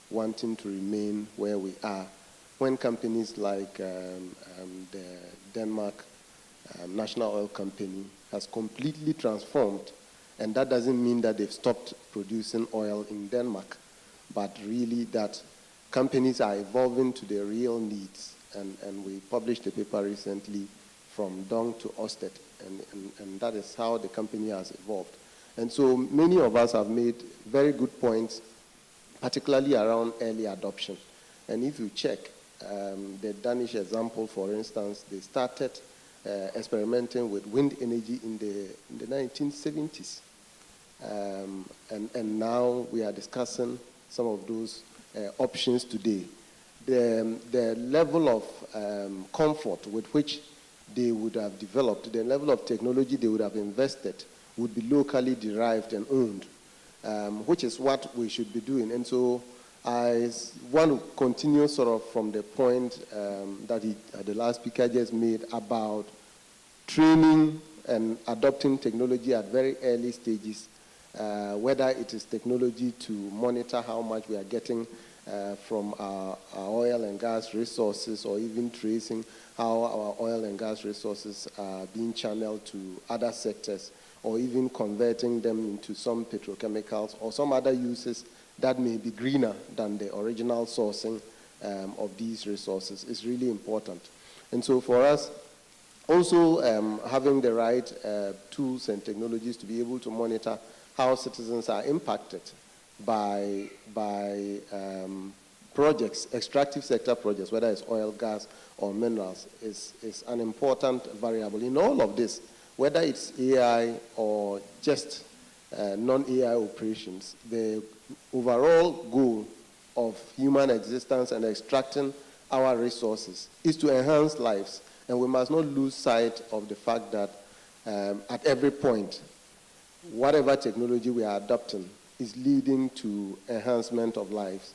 wanting to remain where we are. When companies like the Denmark National Oil Company has completely transformed, and that doesn't mean that they've stopped producing oil in Denmark, but really that companies are evolving to their real needs. And we published a paper recently from Dong to Ørsted, and that is how the company has evolved. And so many of us have made very good points, particularly around early adoption. And if you check the Danish example, for instance, they started experimenting with wind energy in the 1970s. And now we are discussing some of those options today. The level of comfort with which they would have developed, the level of technology they would have invested would be locally derived and owned, which is what we should be doing. And so I want to continue sort of from the point that the last speaker just made about training and adopting technology at very early stages, whether it is technology to monitor how much we are getting from our oil and gas resources, or even tracing how our oil and gas resources are being channeled to other sectors, or even converting them into some petrochemicals or some other uses that may be greener than the original sourcing of these resources is really important. And so for us, also having the right tools and technologies to be able to monitor how citizens are impacted by projects, extractive sector projects, whether it's oil, gas, or minerals, is an important variable. In all of this, whether it's AI or just non-AI operations, the overall goal of human existence and extracting our resources is to enhance lives. And we must not lose sight of the fact that at every point, whatever technology we are adopting is leading to enhancement of lives.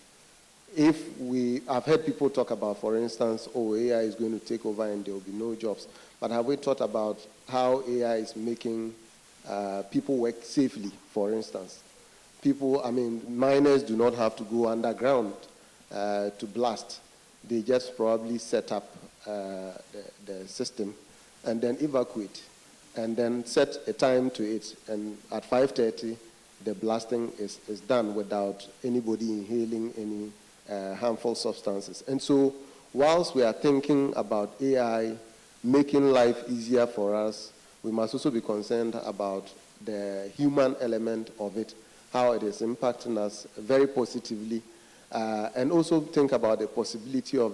I've heard people talk about, for instance, AI is going to take over and there will be no jobs. But have we thought about how AI is making people work safely, for instance? Miners do not have to go underground to blast. They just probably set up the system and then evacuate and then set a time to it. And at 5:30, the blasting is done without anybody inhaling any harmful substances. And so whilst we are thinking about AI making life easier for us, we must also be concerned about the human element of it, how it is impacting us very positively, and also think about the possibility of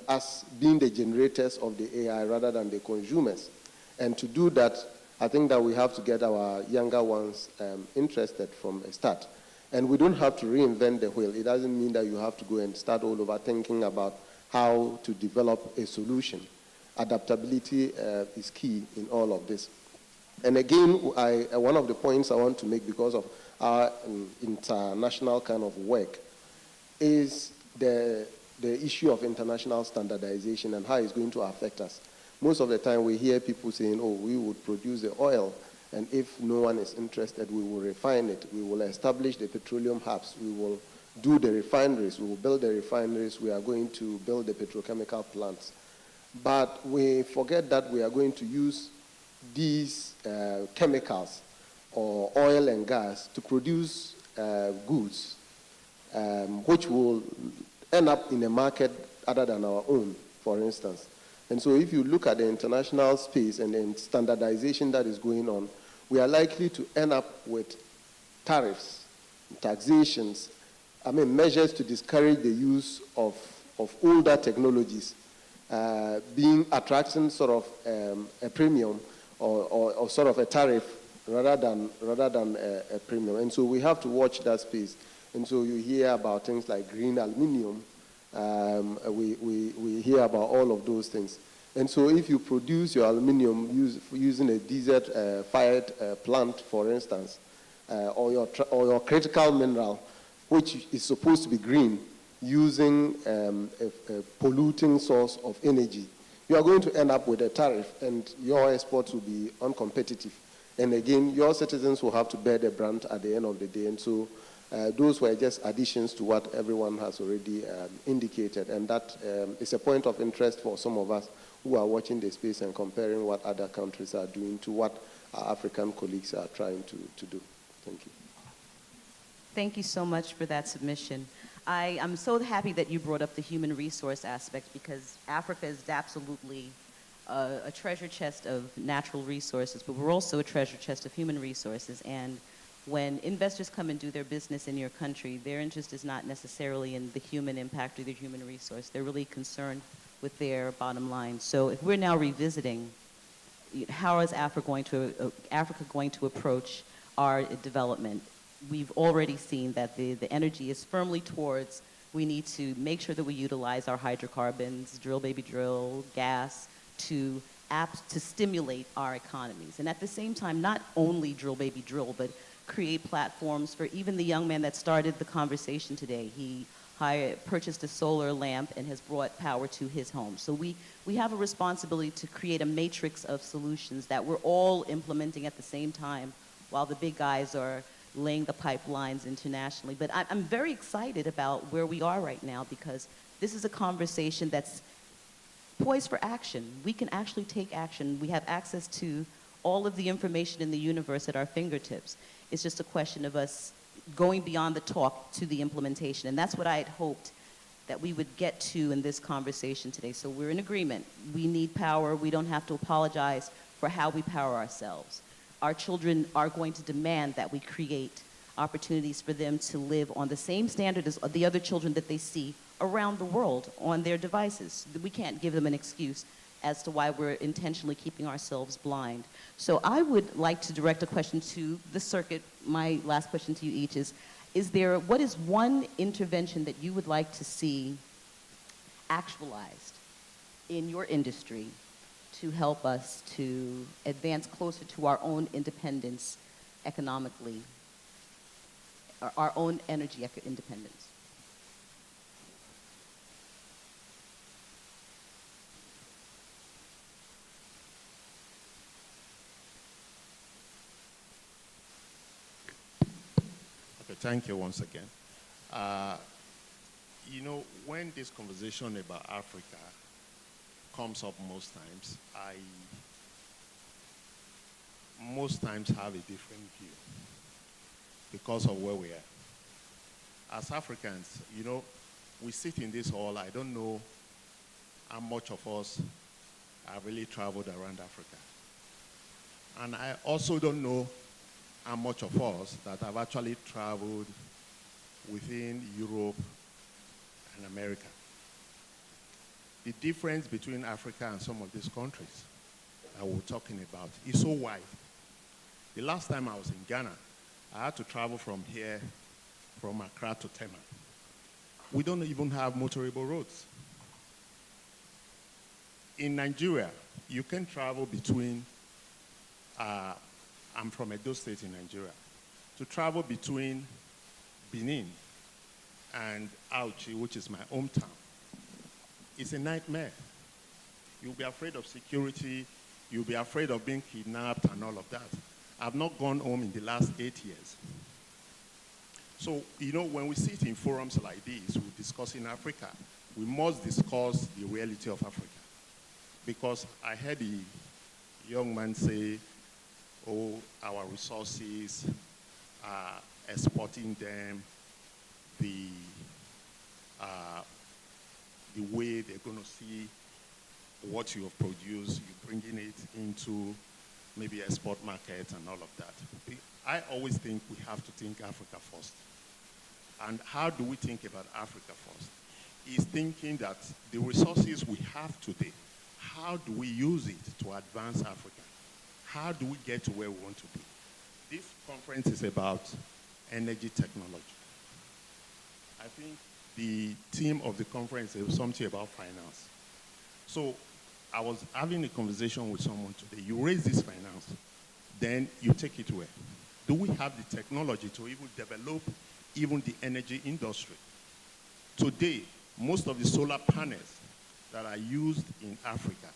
us being the generators of the AI rather than the consumers. And to do that, I think that we have to get our younger ones interested from a start. And we don't have to reinvent the wheel. It doesn't mean that you have to go and start all over thinking about how to develop a solution. Adaptability is key in all of this. And again, one of the points I want to make because of our international kind of work is the issue of international standardization and how it's going to affect us. Most of the time we hear people saying, oh, we would produce the oil, and if no one is interested, we will refine it. We will establish the petroleum hubs. We will do the refineries. We will build the refineries. We are going to build the petrochemical plants. But we forget that we are going to use these chemicals or oil and gas to produce goods, which will end up in a market other than our own, for instance. And so if you look at the international space and the standardization that is going on, we are likely to end up with tariffs, taxations, measures to discourage the use of older technologies, attracting sort of a premium or sort of a tariff rather than a premium. And so we have to watch that space. And so you hear about things like green aluminum. We hear about all of those things. And so if you produce your aluminum using a diesel-fired plant, for instance, or your critical mineral, which is supposed to be green, using a polluting source of energy, you are going to end up with a tariff, and your exports will be uncompetitive. And again, your citizens will have to bear the brunt at the end of the day. And so those were just additions to what everyone has already indicated. And that is a point of interest for some of us who are watching the space and comparing what other countries are doing to what our African colleagues are trying to do. Thank you. Thank you so much for that submission. I'm so happy that you brought up the human resource aspect, because Africa is absolutely a treasure chest of natural resources, but we're also a treasure chest of human resources. And when investors come and do their business in your country, their interest is not necessarily in the human impact or the human resource. They're really concerned with their bottom line. So if we're now revisiting, how is Africa going to approach our development? We've already seen that the energy is firmly towards, we need to make sure that we utilize our hydrocarbons, drill baby drill, gas, to stimulate our economies. And at the same time, not only drill baby drill, but create platforms for even the young man that started the conversation today. He purchased a solar lamp and has brought power to his home. So we have a responsibility to create a matrix of solutions that we're all implementing at the same time, while the big guys are laying the pipelines internationally. But I'm very excited about where we are right now, because this is a conversation that's poised for action. We can actually take action. We have access to all of the information in the universe at our fingertips. It's just a question of us going beyond the talk to the implementation. And that's what I had hoped that we would get to in this conversation today. So we're in agreement. We need power. We don't have to apologize for how we power ourselves. Our children are going to demand that we create opportunities for them to live on the same standard as the other children that they see around the world on their devices. We can't give them an excuse as to why we're intentionally keeping ourselves blind. So I would like to direct a question to the circuit. My last question to you each is what is one intervention that you would like to see actualized in your industry to help us to advance closer to our own independence economically, our own energy independence? Okay, thank you once again. You know, when this conversation about Africa comes up most times, I most times have a different view because of where we are. As Africans, you know, we sit in this hall, I don't know how much of us have really traveled around Africa. And I also don't know how much of us that have actually traveled within Europe and America. The difference between Africa and some of these countries that we're talking about is so wide. The last time I was in Ghana, I had to travel from here, from Accra to Tema. We don't even have motorable roads. In Nigeria, you can travel between, I'm from Edo State in Nigeria, to travel between Benin and Auchi, which is my hometown. It's a nightmare. You'll be afraid of security, you'll be afraid of being kidnapped and all of that. I've not gone home in the last 8 years. So, you know, when we sit in forums like this, we discuss in Africa, we must discuss the reality of Africa. Because I heard a young man say, oh, our resources are exporting them, the way they're going to see what you have produced, you're bringing it into maybe export markets and all of that. I always think we have to think Africa first. And how do we think about Africa first? Is thinking that the resources we have today, how do we use it to advance Africa? How do we get to where we want to be? This conference is about energy technology. I think the theme of the conference is something about finance. So I was having a conversation with someone today. You raise this finance, then you take it where? Do we have the technology to even develop even the energy industry? Today, most of the solar panels that are used in Africa,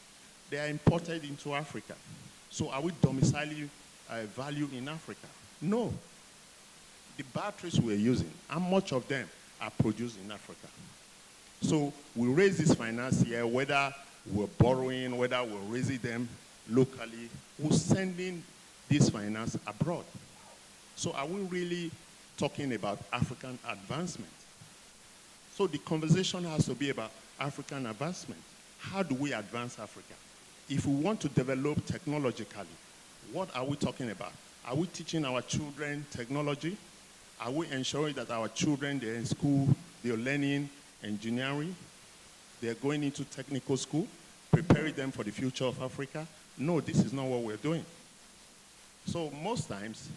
they are imported into Africa. So are we domiciling value in Africa? No. The batteries we're using, how much of them are produced in Africa? So we raise this finance here, whether we're borrowing, whether we're raising them locally, we're sending this finance abroad. So are we really talking about African advancement? So the conversation has to be about African advancement. How do we advance Africa? If we want to develop technologically, what are we talking about? Are we teaching our children technology? Are we ensuring that our children, they're in school, they're learning engineering, they're going into technical school, preparing them for the future of Africa? No, this is not what we're doing. So most times,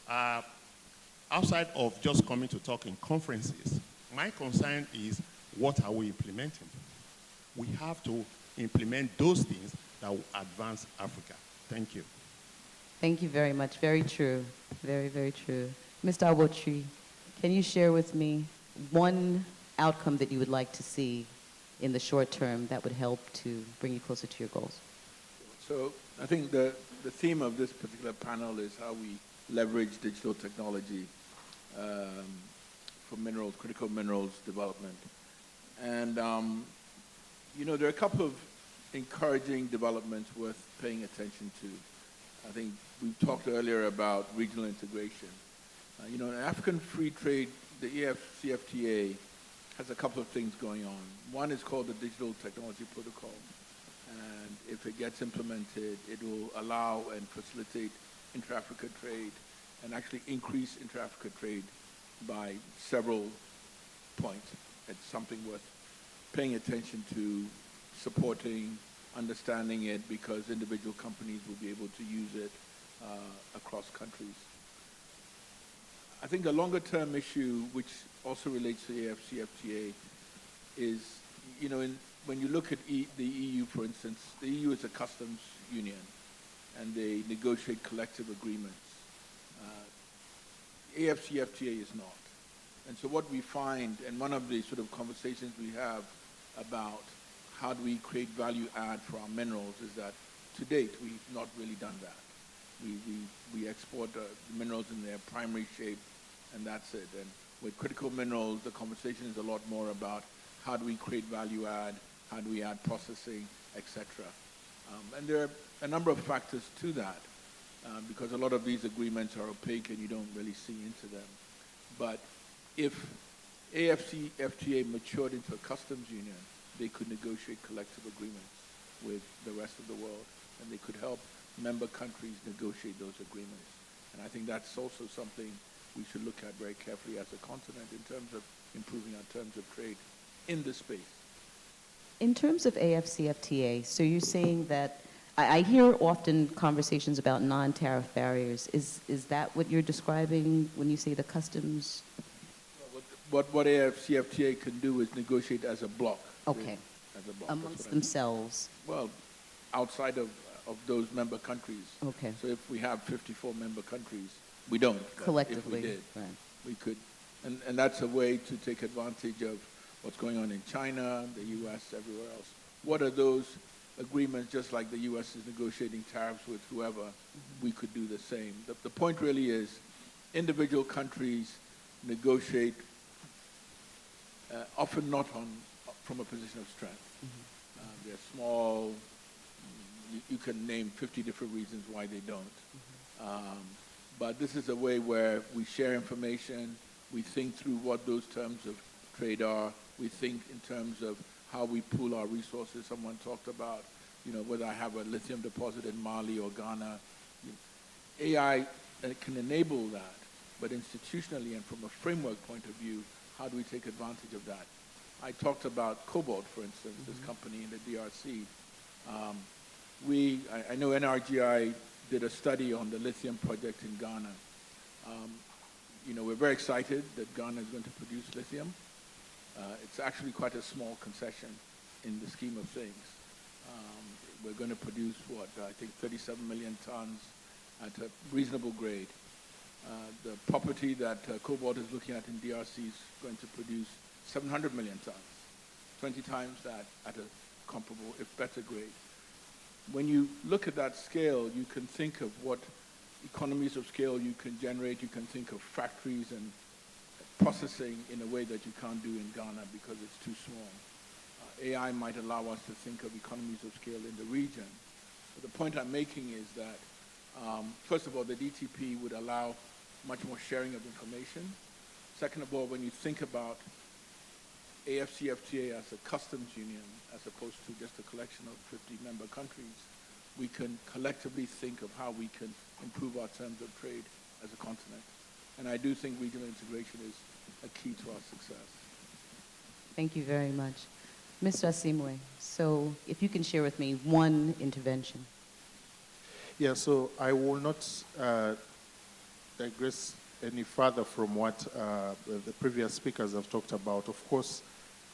outside of just coming to talk in conferences, my concern is, what are we implementing? We have to implement those things that will advance Africa. Thank you. Thank you very much. Very true. Very, very true. Mr. Awotri, can you share with me one outcome that you would like to see in the short term that would help to bring you closer to your goals? So I think the theme of this particular panel is how we leverage digital technology for minerals, critical minerals development. And, you know, there are a couple of encouraging developments worth paying attention to. I think we talked earlier about regional integration. You know, in African free trade, the AFCFTA has a couple of things going on. One is called the Digital Technology Protocol. And if it gets implemented, it will allow and facilitate intra-Africa trade and actually increase intra-Africa trade by several points. It's something worth paying attention to, supporting, understanding it, because individual companies will be able to use it across countries. I think a longer-term issue, which also relates to the AFCFTA, is, you know, when you look at the EU, for instance, the EU is a customs union, and they negotiate collective agreements. AFCFTA is not. And so what we find, and one of the sort of conversations we have about how do we create value add for our minerals, is that to date, we've not really done that. We export the minerals in their primary shape, and that's it. And with critical minerals, the conversation is a lot more about how do we create value add, how do we add processing, etc. And there are a number of factors to that, because a lot of these agreements are opaque and you don't really see into them. But if AFCFTA matured into a customs union, they could negotiate collective agreements with the rest of the world, and they could help member countries negotiate those agreements. And I think that's also something we should look at very carefully as a continent in terms of improving our terms of trade in this space. In terms of AFCFTA, so you're saying that, I hear often conversations about non-tariff barriers. Is that what you're describing when you say the customs? What AFCFTA can do is negotiate as a bloc. Okay. As a bloc. Amongst themselves. Well, outside of those member countries. Okay. So if we have 54 member countries, we don't. Collectively. If we did, right. we could. And that's a way to take advantage of what's going on in China, the U.S., everywhere else. What are those agreements, just like the U.S. is negotiating tariffs with whoever, we could do the same. The point really is individual countries negotiate often not from a position of strength. They're small. You can name 50 different reasons why they don't. But this is a way where we share information, we think through what those terms of trade are, we think in terms of how we pool our resources. Someone talked about, you know, whether I have a lithium deposit in Mali or Ghana. AI can enable that, but institutionally and from a framework point of view, how do we take advantage of that? I talked about Cobalt, for instance, this company in the DRC. I know NRGI did a study on the lithium project in Ghana. You know, we're very excited that Ghana is going to produce lithium. It's actually quite a small concession in the scheme of things. we're going to produce, what, I think 37 million tons at a reasonable grade. The property that Cobalt is looking at in DRC is going to produce 700 million tons, 20 times that at a comparable, if better grade. When you look at that scale, you can think of what economies of scale you can generate. You can think of factories and processing in a way that you can't do in Ghana because it's too small. AI might allow us to think of economies of scale in the region. But the point I'm making is that, first of all, the DTP would allow much more sharing of information. Second of all, when you think about AFCFTA as a customs union, as opposed to just a collection of 50 member countries, we can collectively think of how we can improve our terms of trade as a continent. And I do think regional integration is a key to our success. Thank you very much. Mr. Asimwe, so if you can share with me one intervention. Yeah, so I will not digress any further from what the previous speakers have talked about. Of course,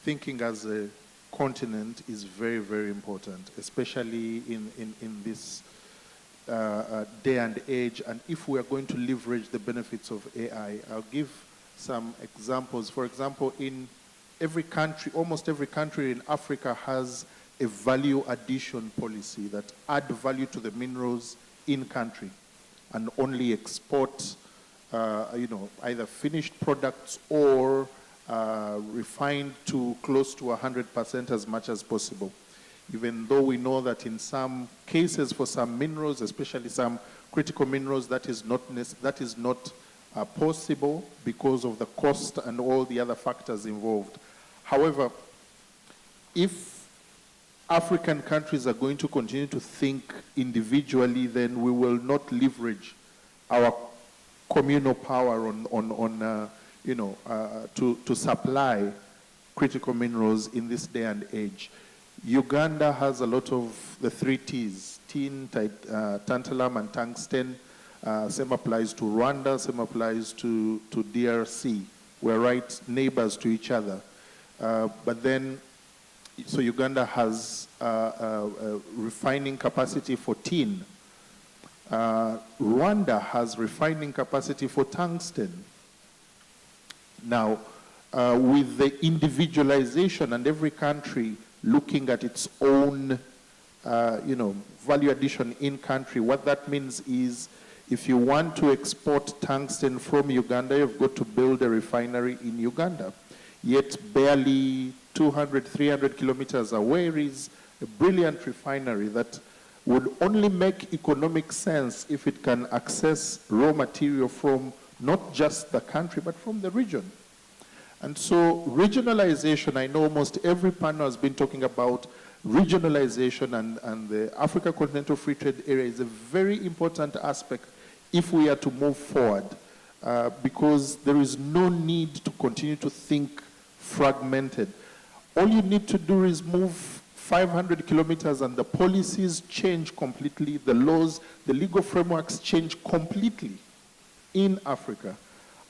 thinking as a continent is very, very important, especially in this day and age. And if we are going to leverage the benefits of AI, I'll give some examples. For example, in every country, almost every country in Africa has a value addition policy that add value to the minerals in country and only export, either finished products or refined to close to 100% as much as possible. Even though we know that in some cases for some minerals, especially some critical minerals, that is not possible because of the cost and all the other factors involved. However, if African countries are going to continue to think individually, then we will not leverage our communal power to supply critical minerals in this day and age. Uganda has a lot of the 3 T's, tin, tantalum, and tungsten. Same applies to Rwanda, same applies to DRC. We're right neighbors to each other. But then, so Uganda has a refining capacity for tin. Rwanda has refining capacity for tungsten. Now, with the individualization and every country looking at its own, value addition in country, what that means is if you want to export tungsten from Uganda, you've got to build a refinery in Uganda. Yet barely 200, 300 kilometers away is a brilliant refinery that would only make economic sense if it can access raw material from not just the country, but from the region. And so regionalization, I know almost every panel has been talking about regionalization, and the Africa Continental Free Trade Area is a very important aspect if we are to move forward, because there is no need to continue to think fragmented. All you need to do is move 500 kilometers and the policies change completely, the laws, the legal frameworks change completely in Africa.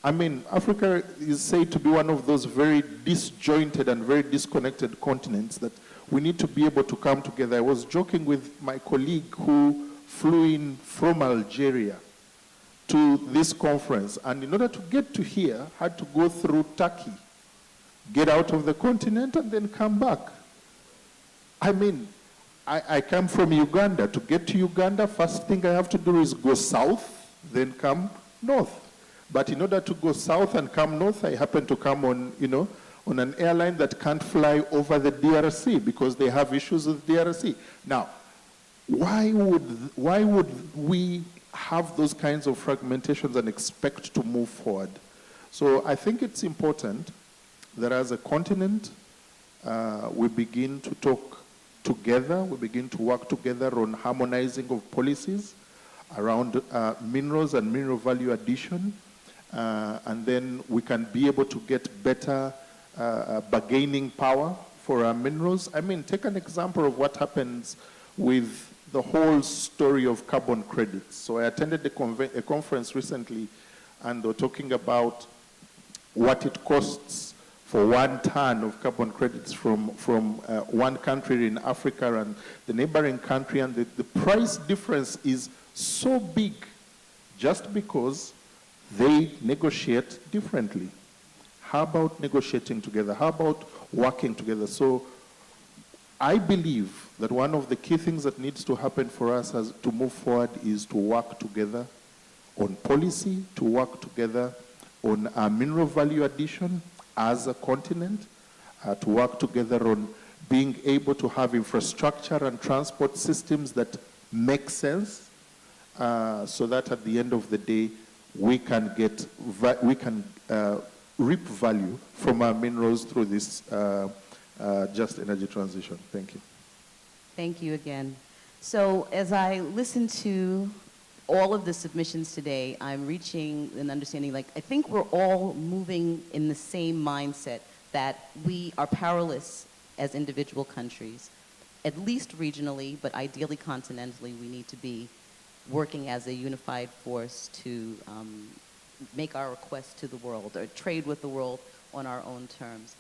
I mean, Africa is said to be one of those very disjointed and very disconnected continents that we need to be able to come together. I was joking with my colleague who flew in from Algeria to this conference, and in order to get to here, had to go through Turkey, get out of the continent, and then come back. I mean, I come from Uganda. To get to Uganda, first thing I have to do is go south, then come north. But in order to go south and come north, I happen to come on, on an airline that can't fly over the DRC because they have issues with DRC. Now, why would we have those kinds of fragmentations and expect to move forward? So I think it's important that as a continent, we begin to talk together, we begin to work together on harmonizing of policies around minerals and mineral value addition, and then we can be able to get better bargaining power for our minerals. I mean, take an example of what happens with the whole story of carbon credits. So I attended a conference recently, and they were talking about what it costs for 1 ton of carbon credits from one country in Africa and the neighboring country, and the price difference is so big just because they negotiate differently. How about negotiating together? How about working together? So I believe that one of the key things that needs to happen for us as to move forward is to work together on policy, to work together on mineral value addition as a continent, to work together on being able to have infrastructure and transport systems that make sense, so that at the end of the day, we can reap value from our minerals through this just energy transition. Thank you. Thank you again. So as I listen to all of the submissions today, I'm reaching an understanding, like, I think we're all moving in the same mindset that we are powerless as individual countries, at least regionally, but ideally continentally. We need to be working as a unified force to make our requests to the world or trade with the world on our own terms.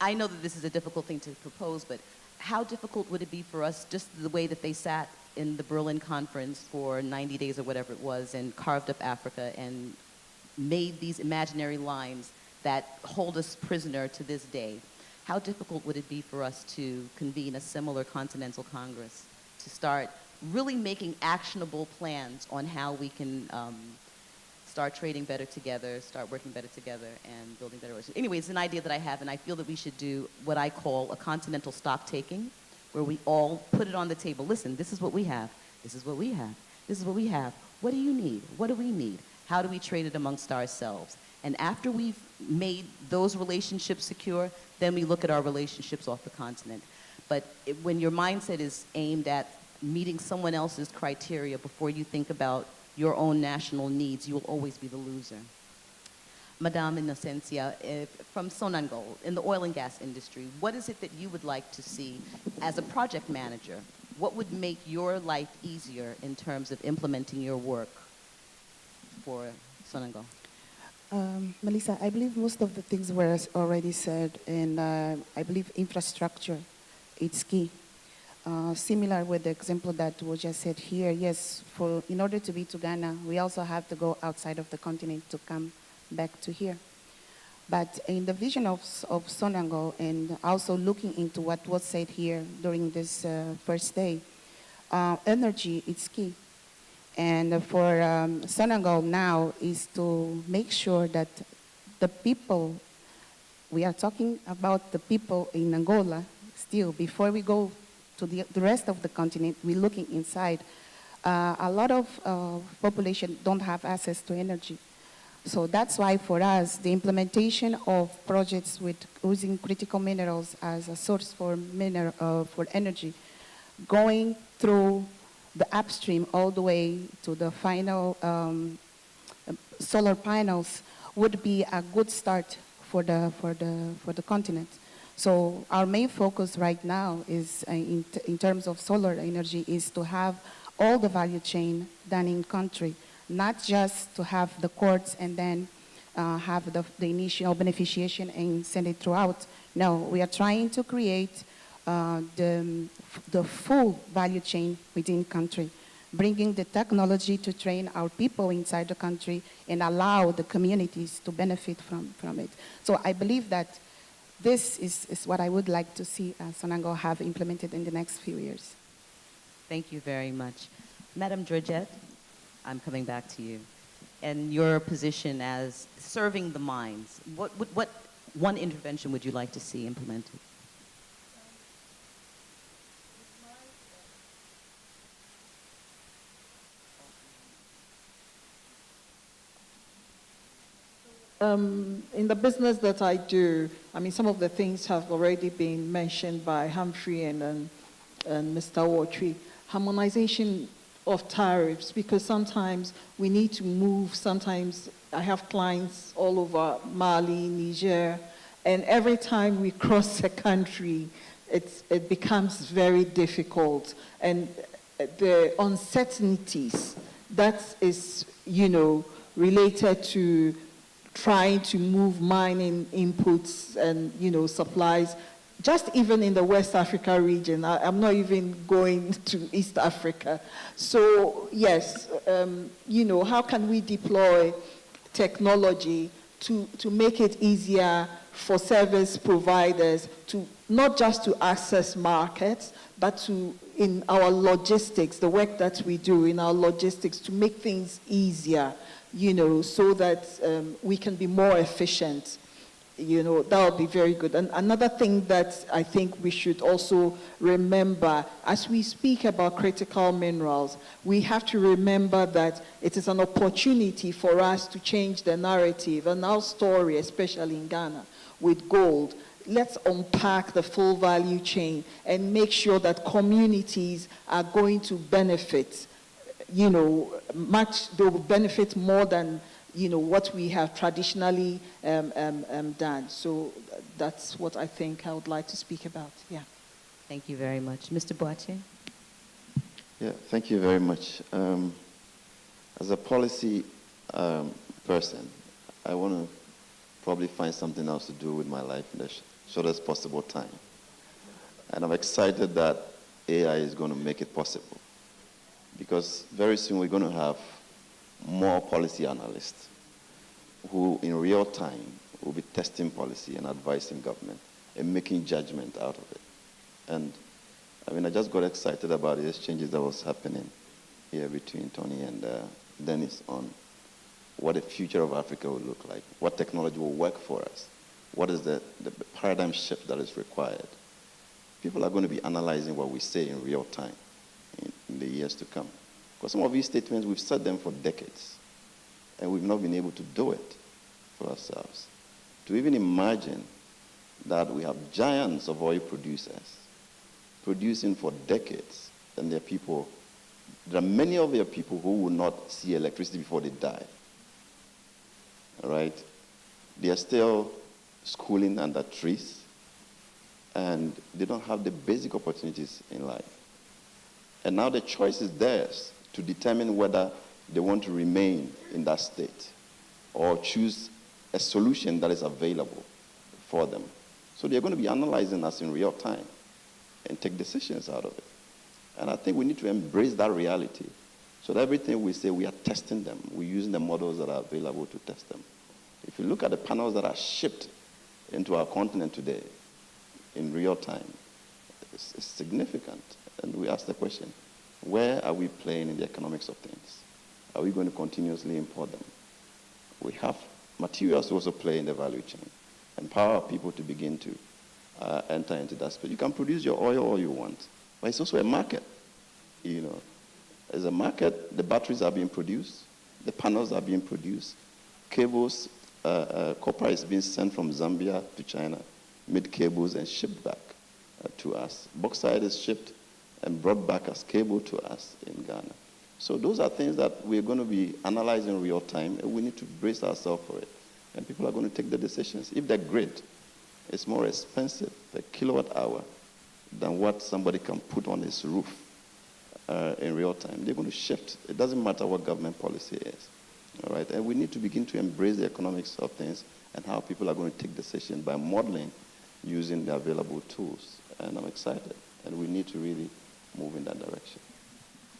I know that this is a difficult thing to propose, but how difficult would it be for us, just the way that they sat in the Berlin conference for 90 days or whatever it was and carved up Africa and made these imaginary lines that hold us prisoner to this day? How difficult would it be for us to convene a similar Continental Congress, to start really making actionable plans on how we can start trading better together, start working better together, and building better relations? Anyway, it's an idea that I have, and I feel that we should do what I call a continental stock taking, where we all put it on the table. Listen, this is what we have. This is what we have. This is what we have. What do you need? What do we need? How do we trade it amongst ourselves? And after we've made those relationships secure, then we look at our relationships off the continent. But when your mindset is aimed at meeting someone else's criteria before you think about your own national needs, you will always be the loser. Madame Innocencia, from Sonangol, in the oil and gas industry, what is it that you would like to see as a project manager? What would make your life easier in terms of implementing your work for Sonangol? Melissa, I believe most of the things were already said, and I believe infrastructure, it's key. Similar with the example that was just said here, yes, in order to be to Ghana, we also have to go outside of the continent to come back to here. But in the vision of Sonangol, and also looking into what was said here during this first day, energy is key. And for Sonangol now is to make sure that the people, we are talking about the people in Angola still, before we go to the rest of the continent, we're looking inside. A lot of population don't have access to energy. So that's why for us, the implementation of projects with using critical minerals as a source for energy, going through the upstream all the way to the final solar panels would be a good start for the continent. So our main focus right now is in terms of solar energy is to have all the value chain done in country, not just to have the courts and then have the initial beneficiation and send it throughout. No, we are trying to create the full value chain within country, bringing the technology to train our people inside the country and allow the communities to benefit from it. So I believe that this is what I would like to see Sonangol have implemented in the next few years. Thank you very much. Madam Georgette, I'm coming back to you. And your position as serving the mines, what one intervention would you like to see implemented? In the business that I do, I mean, some of the things have already been mentioned by Humphrey and Mr. Watry. Harmonization of tariffs, because sometimes we need to move. Sometimes I have clients all over Mali, Niger, and every time we cross a country, it becomes very difficult. And the uncertainties that is, related to trying to move mining inputs and, supplies, just even in the West Africa region. I'm not even going to East Africa. So yes, how can we deploy technology to make it easier for service providers to not just to access markets, but to, in our logistics, the work that we do in our logistics, to make things easier, so that we can be more efficient. That would be very good. And another thing that I think we should also remember, as we speak about critical minerals, we have to remember that it is an opportunity for us to change the narrative and our story, especially in Ghana, with gold. Let's unpack the full value chain and make sure that communities are going to benefit, they will benefit more than what we have traditionally done. So that's what I think I would like to speak about. Yeah. Thank you very much. Mr. Boache? Yeah, thank you very much. As a policy person, I want to probably find something else to do with my life in the shortest possible time. And I'm excited that AI is going to make it possible. Because very soon we're going to have more policy analysts who in real time will be testing policy and advising government and making judgment out of it. And I just got excited about the exchanges that was happening here between Tony and Dennis on what the future of Africa will look like, what technology will work for us, what is the paradigm shift that is required. People are going to be analyzing what we say in real time in the years to come. Because some of these statements, we've said them for decades, and we've not been able to do it for ourselves. To even imagine that we have giants of oil producers producing for decades, and there are many of their people who will not see electricity before they die. All right? They are still schooling under trees, and they don't have the basic opportunities in life. And now the choice is theirs to determine whether they want to remain in that state or choose a solution that is available for them. So they're going to be analyzing us in real time and take decisions out of it. And I think we need to embrace that reality so that everything we say, we are testing them. We're using the models that are available to test them. If you look at the panels that are shipped into our continent today in real time, it's significant. And we ask the question, where are we playing in the economics of things? Are we going to continuously import them? We have materials to also play in the value chain, empower people to begin to enter into that space. You can produce your oil all you want, but it's also a market. As a market, the batteries are being produced, the panels are being produced, cables, copper is being sent from Zambia to China, mid cables and shipped back to us. Bauxite is shipped and brought back as cable to us in Ghana. So those are things that we're going to be analyzing real time, and we need to brace ourselves for it. And people are going to take the decisions. If the grid is more expensive per kilowatt hour than what somebody can put on his roof in real time, they're going to shift. It doesn't matter what government policy is. All right? And we need to begin to embrace the economics of things and how people are going to take decisions by modeling using the available tools. And I'm excited. And we need to really move in that direction.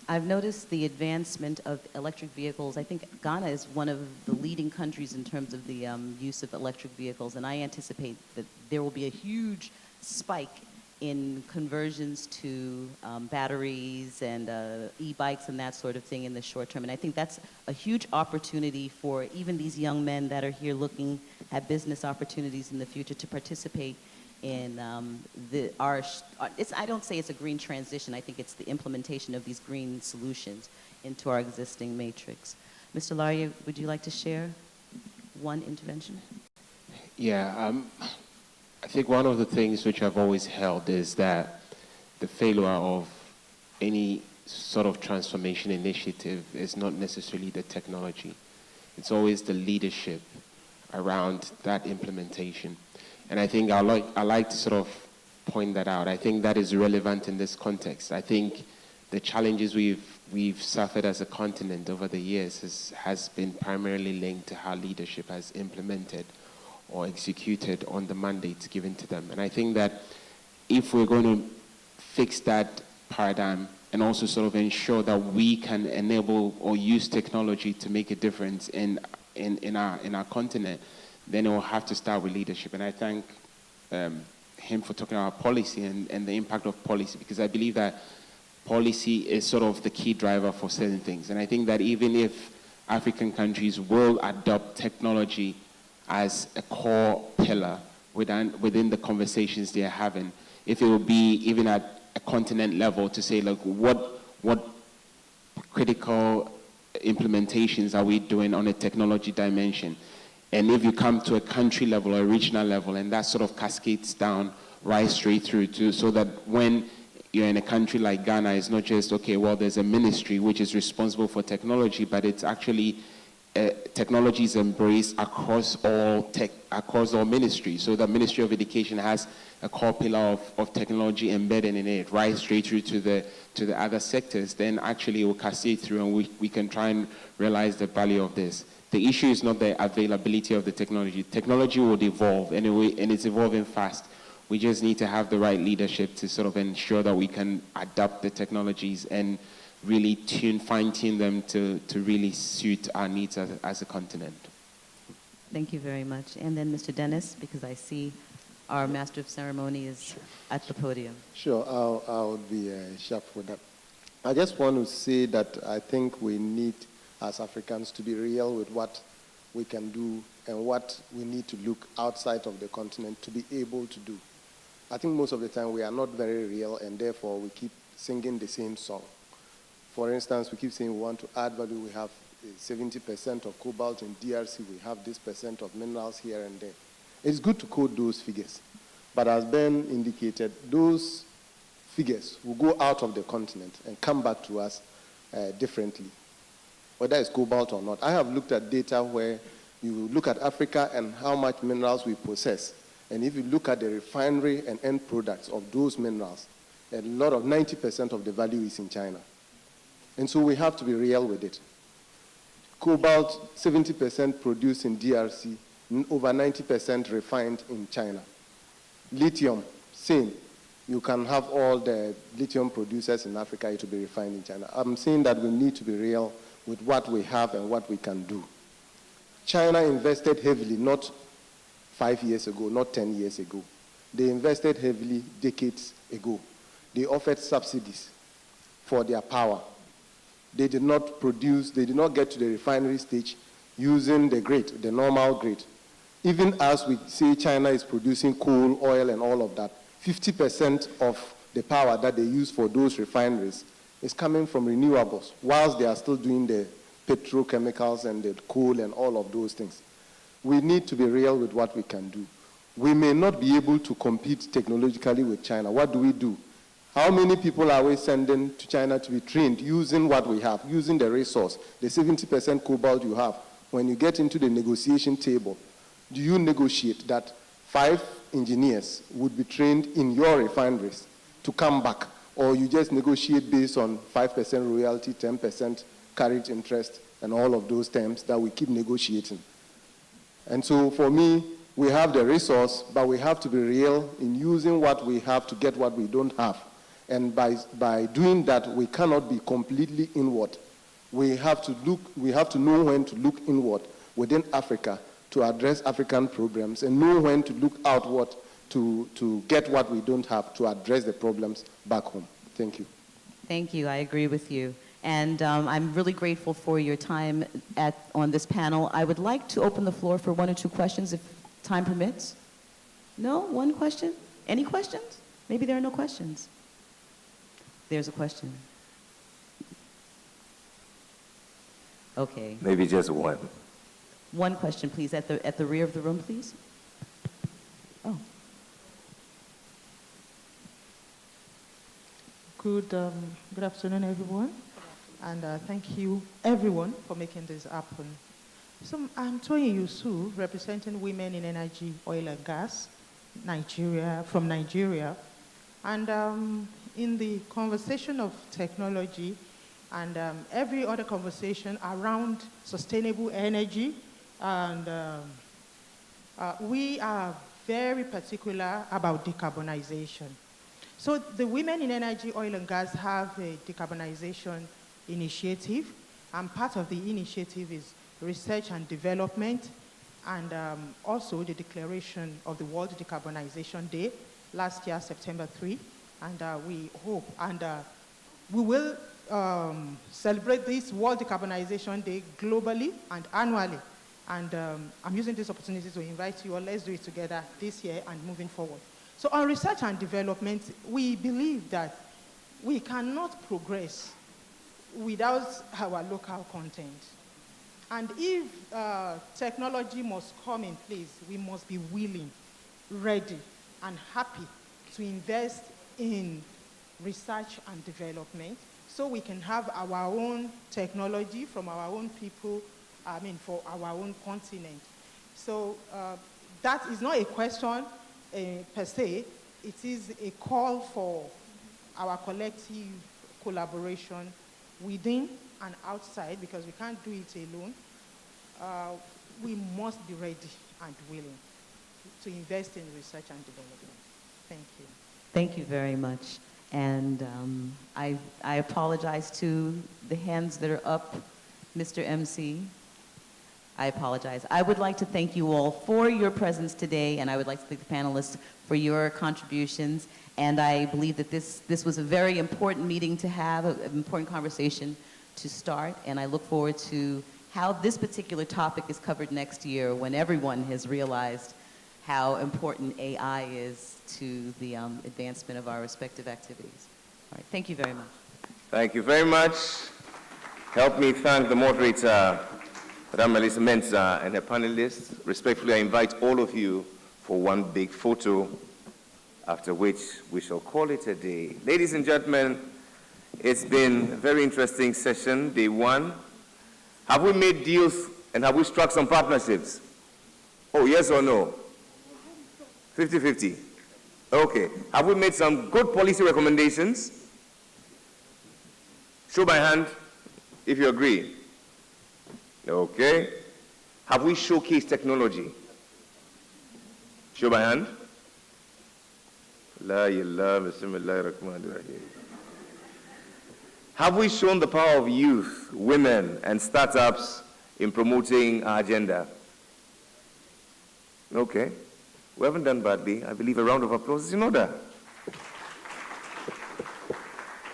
I've noticed the advancement of electric vehicles. I think Ghana is one of the leading countries in terms of the use of electric vehicles, and I anticipate that there will be a huge spike in conversions to batteries and e-bikes and that sort of thing in the short term. And I think that's a huge opportunity for even these young men that are here looking at business opportunities in the future to participate in I don't say it's a green transition. I think it's the implementation of these green solutions into our existing matrix. Mr. Laria, would you like to share one intervention? Yeah, I think one of the things which I've always held is that the failure of any sort of transformation initiative is not necessarily the technology. It's always the leadership around that implementation. And I think I like to sort of point that out. I think that is relevant in this context. I think the challenges we've suffered as a continent over the years has been primarily linked to how leadership has implemented or executed on the mandates given to them. And I think that if we're going to fix that paradigm and also sort of ensure that we can enable or use technology to make a difference in our continent, then it will have to start with leadership. And I thank him for talking about policy and the impact of policy, because I believe that policy is sort of the key driver for certain things. And I think that even if African countries will adopt technology as a core pillar within the conversations they are having, if it will be even at a continent level to say, like, what critical implementations are we doing on a technology dimension? And if you come to a country level or a regional level, and that sort of cascades down right straight through to, so that when you're in a country like Ghana, it's not just, okay, well, there's a ministry which is responsible for technology, but it's actually technology is embraced across all ministries. So the Ministry of Education has a core pillar of technology embedded in it, right straight through to the other sectors. Then actually it will cascade through, and we can try and realize the value of this. The issue is not the availability of the technology. Technology will evolve, and it's evolving fast. We just need to have the right leadership to sort of ensure that we can adapt the technologies and really fine-tune them to really suit our needs as a continent. Thank you very much. And then Mr. Dennis, because I see our Master of Ceremony is at the podium. Sure, I'll be sharp with that. I just want to say that I think we need, as Africans, to be real with what we can do and what we need to look outside of the continent to be able to do. I think most of the time we are not very real, and therefore we keep singing the same song. For instance, we keep saying we want to add value. We have 70% of cobalt in DRC. We have this percent of minerals here and there. It's good to quote those figures. But as Ben indicated, those figures will go out of the continent and come back to us differently, whether it's cobalt or not. I have looked at data where you look at Africa and how much minerals we possess. And if you look at the refinery and end products of those minerals, a lot of 90% of the value is in China. And so we have to be real with it. Cobalt, 70% produced in DRC, over 90% refined in China. Lithium, same. You can have all the lithium producers in Africa, it will be refined in China. I'm saying that we need to be real with what we have and what we can do. China invested heavily, not 5 years ago, not 10 years ago. They invested heavily decades ago. They offered subsidies for their power. They did not produce, they did not get to the refinery stage using the grade, the normal grade. Even as we say China is producing coal, oil, and all of that, 50% of the power that they use for those refineries is coming from renewables, whilst they are still doing the petrochemicals and the coal and all of those things. We need to be real with what we can do. We may not be able to compete technologically with China. What do? How many people are we sending to China to be trained using what we have, using the resource, the 70% cobalt you have? When you get into the negotiation table, do you negotiate that 5 engineers would be trained in your refineries to come back, or you just negotiate based on 5% royalty, 10% carriage interest, and all of those terms that we keep negotiating? And so for me, we have the resource, but we have to be real in using what we have to get what we don't have. And by doing that, we cannot be completely inward. We have to know when to look inward within Africa to address African problems, and know when to look outward to get what we don't have to address the problems back home. Thank you. Thank you. I agree with you. And I'm really grateful for your time on this panel. I would like to open the floor for 1 or 2 questions if time permits. No? 1 question? Any questions? Maybe there are no questions. There's a question. Okay. Maybe just one. 1 question, please, at the rear of the room, please. Oh. Good afternoon, everyone. And thank you, everyone, for making this happen. So I'm Toyin Yusu, representing Women in Energy, Oil and Gas, from Nigeria. And in the conversation of technology and every other conversation around sustainable energy, and we are very particular about decarbonization. So the Women in Energy, Oil and Gas have a decarbonization initiative, and part of the initiative is research and development, and also the declaration of the World Decarbonization Day last year, September 3, and we hope, and we will celebrate this World Decarbonization Day globally and annually. And I'm using this opportunity to invite you all, let's do it together this year and moving forward. So on research and development, we believe that we cannot progress without our local content. And if technology must come in place, we must be willing, ready, and happy to invest in research and development so we can have our own technology from our own people, for our own continent. So that is not a question per se, it is a call for our collective collaboration within and outside, because we can't do it alone. We must be ready and willing to invest in research and development. Thank you. Thank you very much. And I apologize to the hands that are up, Mr. MC. I apologize. I would like to thank you all for your presence today, and I would like to thank the panelists for your contributions. And I believe that this was a very important meeting to have, an important conversation to start, and I look forward to how this particular topic is covered next year when everyone has realized how important AI is to the advancement of our respective activities. All right, thank you very much. Thank you very much. Help me thank the moderator, Madame Melissa Mensah, and her panelists. Respectfully, I invite all of you for one big photo, after which we shall call it a day. Ladies and gentlemen, it's been a very interesting session, day one. Have we made deals and have we struck some partnerships? Oh, yes or no? 50-50. Okay. Have we made some good policy recommendations? Show by hand if you agree. Okay. Have we showcased technology? Show by hand. La ilaha bismillahir rahmanir rahim. Have we shown the power of youth, women, and startups in promoting our agenda? Okay. We haven't done badly. I believe a round of applause is in order.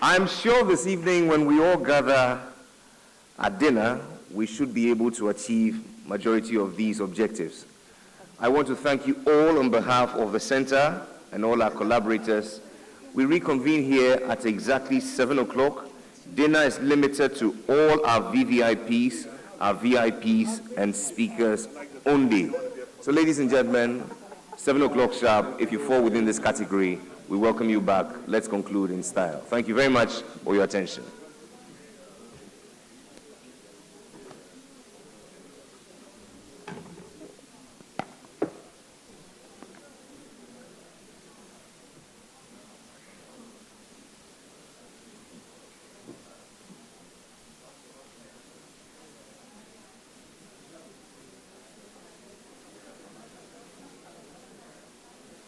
I'm sure this evening when we all gather at dinner, we should be able to achieve majority of these objectives. I want to thank you all on behalf of the center and all our collaborators. We reconvene here at exactly 7 o'clock. Dinner is limited to all our VVIPs, and speakers only. So ladies and gentlemen, 7 o'clock sharp, if you fall within this category, we welcome you back. Let's conclude in style. Thank you very much for your attention.